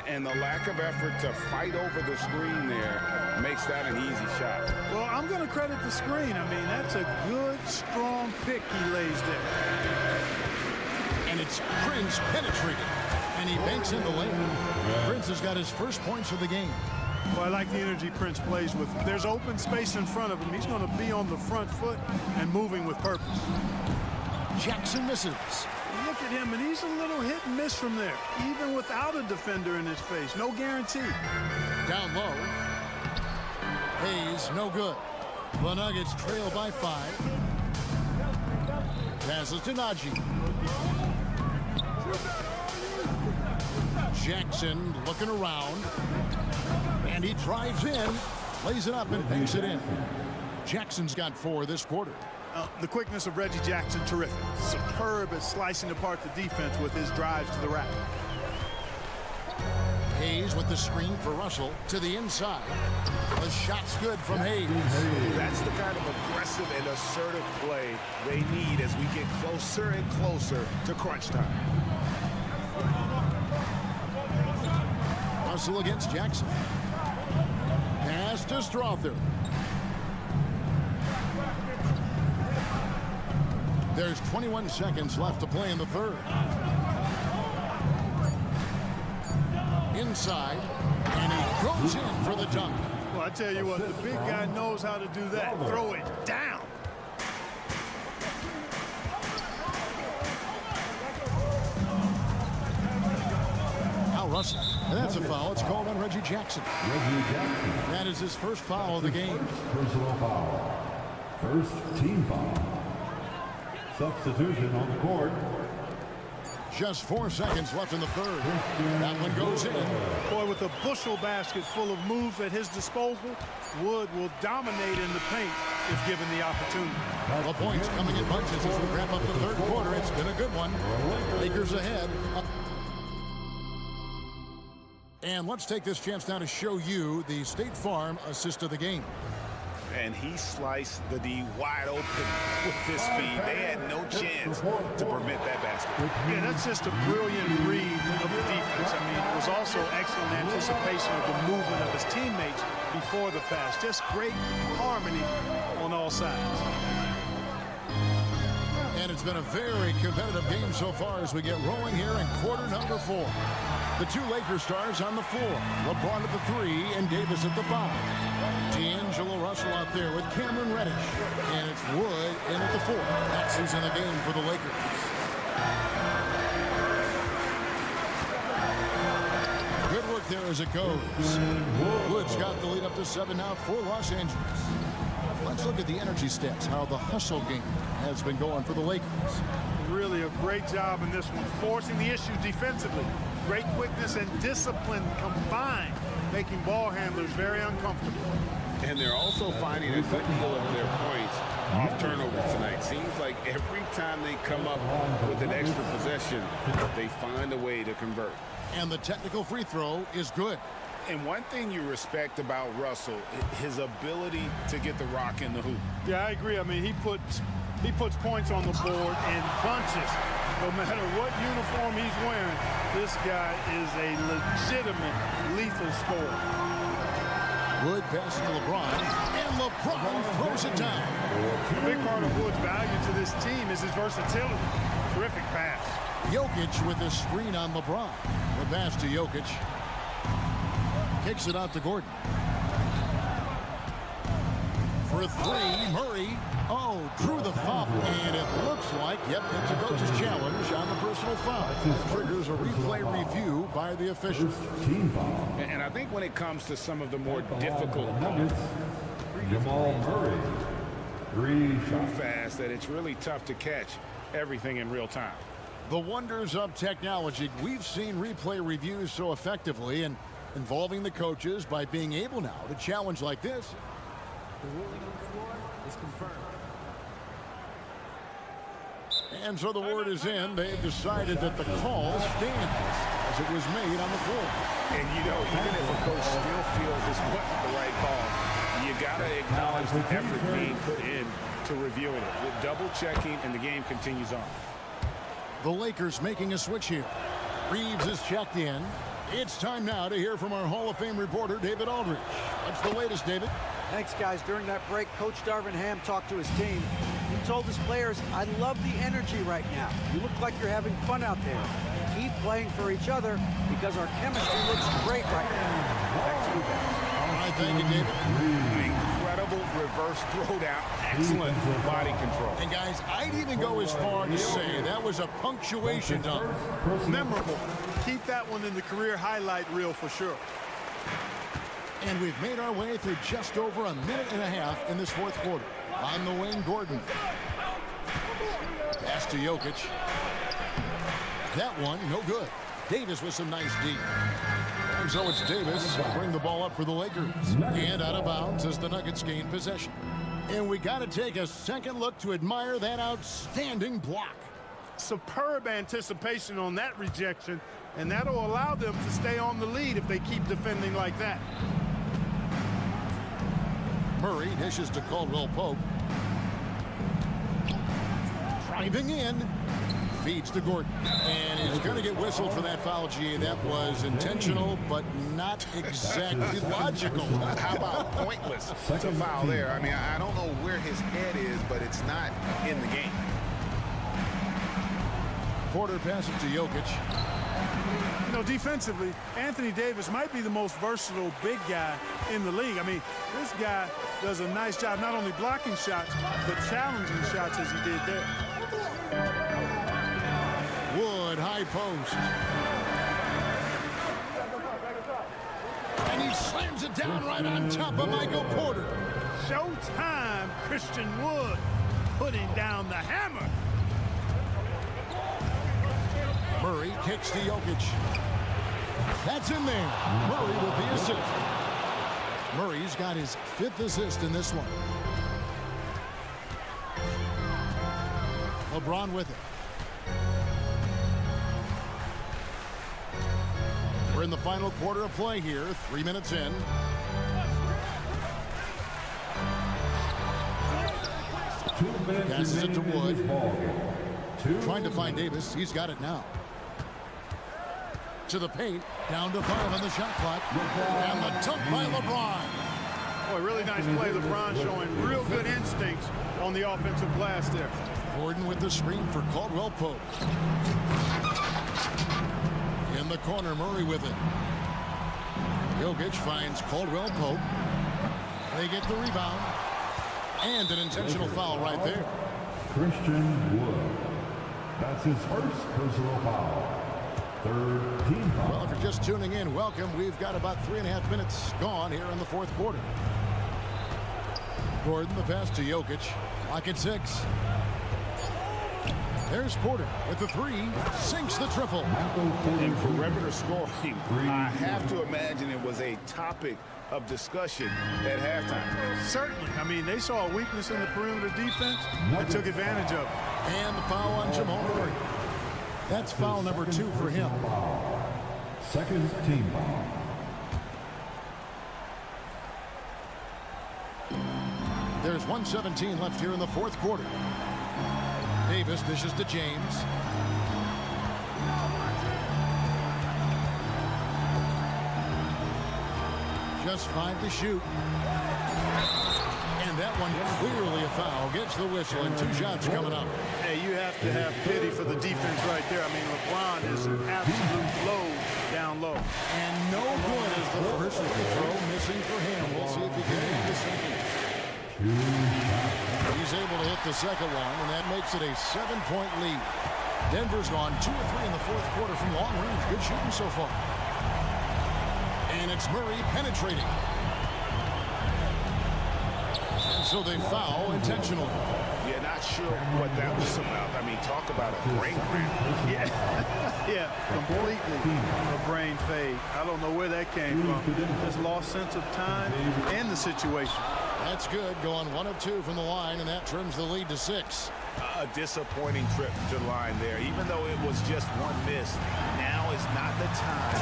And the lack of effort to fight over the screen there makes that an easy shot.
Well, I'm going to credit the screen. I mean, that's a good, strong pick he lays there.
And it's Prince penetrating, and he banks in the lane. Prince has got his first points of the game.
Well, I like the energy Prince plays with. There's open space in front of him. He's going to be on the front foot and moving with purpose.
Jackson misses.
Look at him, and he's a little hit and miss from there, even without a defender in his face. No guarantee.
Down low. Hayes, no good. The Nuggets trail by 5. Passes to Najee. Jackson looking around. And he drives in, lays it up, and banks it in. Jackson's got 4 this quarter.
The quickness of Reggie Jackson, terrific. Superb at slicing apart the defense with his drives to the rack.
Hayes with the screen for Russell to the inside. The shot's good from Hayes.
That's the kind of aggressive and assertive play they need as we get closer and closer to crunch time.
Russell against Jackson. Pass to Strother. There's 21 seconds left to play in the third. Inside, and he goes in for the dunk.
Well, I tell you what, the big guy knows how to do that. Throw it down.
Now Russell, and that's a foul. It's called on Reggie Jackson. That is his first foul of the game.
Personal foul. First team foul. Substitution on the court.
Just 4 seconds left in the third. That one goes in.
Boy, with a bushel basket full of moves at his disposal, Wood will dominate in the paint if given the opportunity.
The points coming in bunches as we wrap up the third quarter. It's been a good one. Lakers ahead. And let's take this chance now to show you the State Farm assist of the game.
And he sliced the D wide open with his feed. They had no chance to prevent that basket.
Yeah, that's just a brilliant read of the defense. I mean, it was also excellent anticipation of the movement of his teammates before the pass. Just great harmony on all sides.
And it's been a very competitive game so far as we get rolling here in quarter number 4. The 2 Lakers stars on the floor. LeBron at the 3 and Davis at the 5. D'Angelo Russell out there with Cameron Reddish. And it's Wood in at the 4. That's who's in the game for the Lakers. Good work there as it goes. Wood's got the lead up to 7 now for Los Angeles. Let's look at the energy stats, how the hustle game has been going for the Lakers.
Really a great job in this one, forcing the issue defensively. Great quickness and discipline combined, making ball handlers very uncomfortable.
And they're also finding a good deal of their points off turnovers tonight. Seems like every time they come up with an extra possession, they find a way to convert.
And the technical free throw is good.
And one thing you respect about Russell, his ability to get the rock in the hoop.
Yeah, I agree. I mean, he puts points on the board in bunches. No matter what uniform he's wearing, this guy is a legitimate lethal scorer.
Wood passes to LeBron, and LeBron throws it down.
A big part of Wood's value to this team is his versatility. Terrific pass.
Jokic with a screen on LeBron. The pass to Jokic. Kicks it out to Gordon. For 3, Murray. Oh, drew the foul. And it looks like, yep, it's a coach's challenge on the personal foul. Triggers a replay review by the officials.
And I think when it comes to some of the more difficult calls,
Jamal Murray. 3 shots.
fast that it's really tough to catch everything in real time.
The wonders of technology. We've seen replay reviews so effectively and involving the coaches by being able now to challenge like this.
The ruling on the floor is confirmed.
And so the word is in. They've decided that the call stands as it was made on the floor.
And, you know, even if a coach still feels this wasn't the right call, you got to acknowledge the effort being put in to reviewing it. With double checking, and the game continues on.
The Lakers making a switch here. Reeves is checked in. It's time now to hear from our Hall of Fame reporter, David Aldridge. What's the latest, David?
Thanks, guys. During that break, Coach Darvin Ham talked to his team. He told his players, I love the energy right now. You look like you're having fun out there. Keep playing for each other because our chemistry looks great right now. Back to you guys.
All right, thank you, David.
Incredible reverse throwdown. Excellent body control.
And, guys, I'd even go as far to say that was a punctuation dunk.
Memorable. Keep that one in the career highlight reel for sure.
And we've made our way through just over a minute and a half in this fourth quarter. On the wing, Gordon. Pass to Jokic. That one, no good. Davis with some nice deep. And so it's Davis to bring the ball up for the Lakers. And out of bounds as the Nuggets gain possession. And we got to take a second look to admire that outstanding block.
Superb anticipation on that rejection, and that'll allow them to stay on the lead if they keep defending like that.
Murray dishes to Caldwell Pope. Driving in. Feeds to Gordon. And he's going to get whistled for that foul, GA. That was intentional, but not exactly logical.
How about pointless to foul there? I mean, I don't know where his head is, but it's not in the game.
Porter passes to Jokic.
You know, defensively, Anthony Davis might be the most versatile big guy in the league. I mean, this guy does a nice job not only blocking shots, but challenging shots as he did there.
Wood, high post. And he slams it down right on top of Michael Porter.
Showtime, Christian Wood putting down the hammer.
Murray kicks to Jokic. That's in there. Murray with the assist. Murray's got his 5th assist in this one. LeBron with it. We're in the final quarter of play here, 3 minutes in. Passes it to Wood. Trying to find Davis. He's got it now. To the paint. Down to 5 on the shot clock. And the dunk by LeBron.
Boy, really nice play. LeBron showing real good instincts on the offensive glass there.
Gordon with the screen for Caldwell Pope. In the corner, Murray with it. Jokic finds Caldwell Pope. They get the rebound. And an intentional foul right there.
Christian Wood. That's his first personal foul. 3rd team foul.
Well, if you're just tuning in, welcome. We've got about 3.5 minutes gone here in the fourth quarter. Gordon, the pass to Jokic. Lock at 6. There's Porter with the 3. Sinks the triple.
In perimeter scoring, I have to imagine it was a topic of discussion at halftime.
Certainly. I mean, they saw a weakness in the perimeter defense and took advantage of it.
And the foul on Jamal Murray. That's foul number 2 for him.
2nd team foul.
There's 1:17 left here in the fourth quarter. Davis dishes to James. Just 5 to shoot. And that one clearly a foul. Gets the whistle and 2 shots coming up.
Hey, you have to have pity for the defense right there. I mean, LeBron is an absolute load down low.
And no good as the first throw missing for him. We'll see if he can hit the second. He's able to hit the second one, and that makes it a 7-point lead. Denver's gone 2 of 3 in the fourth quarter from long range. Good shooting so far. And it's Murray penetrating. And so they foul intentionally.
Yeah, not sure what that was about. I mean, talk about a brain cramp.
Yeah, completely a brain fade. I don't know where that came from. Just lost sense of time and the situation.
That's good, going 1 of 2 from the line, and that trims the lead to 6.
A disappointing trip to the line there. Even though it was just one miss, now is not the time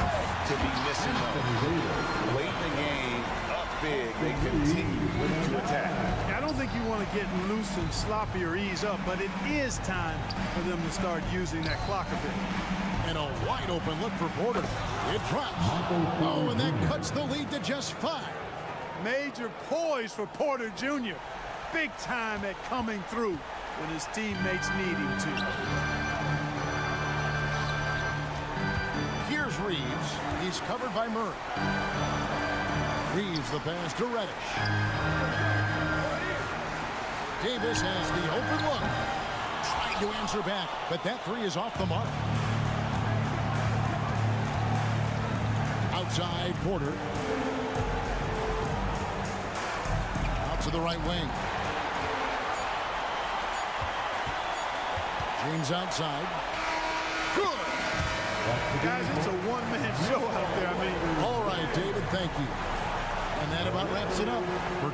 to be missing those. Late in the game, up big, they continue to attack.
I don't think you want to get loose and sloppy or ease up, but it is time for them to start using that clock a bit.
And a wide open look for Porter. It drops. Oh, and that cuts the lead to just 5.
Major poise for Porter Jr. Big time at coming through when his teammates need him to.
Here's Reeves. He's covered by Murray. Reeves the pass to Reddish. Davis has the open look. Trying to answer back, but that 3 is off the mark. Outside Porter. Out to the right wing. James outside. Good.
Guys, it's a one-man show out there. I mean,
all right, David, thank you. And that about wraps it up for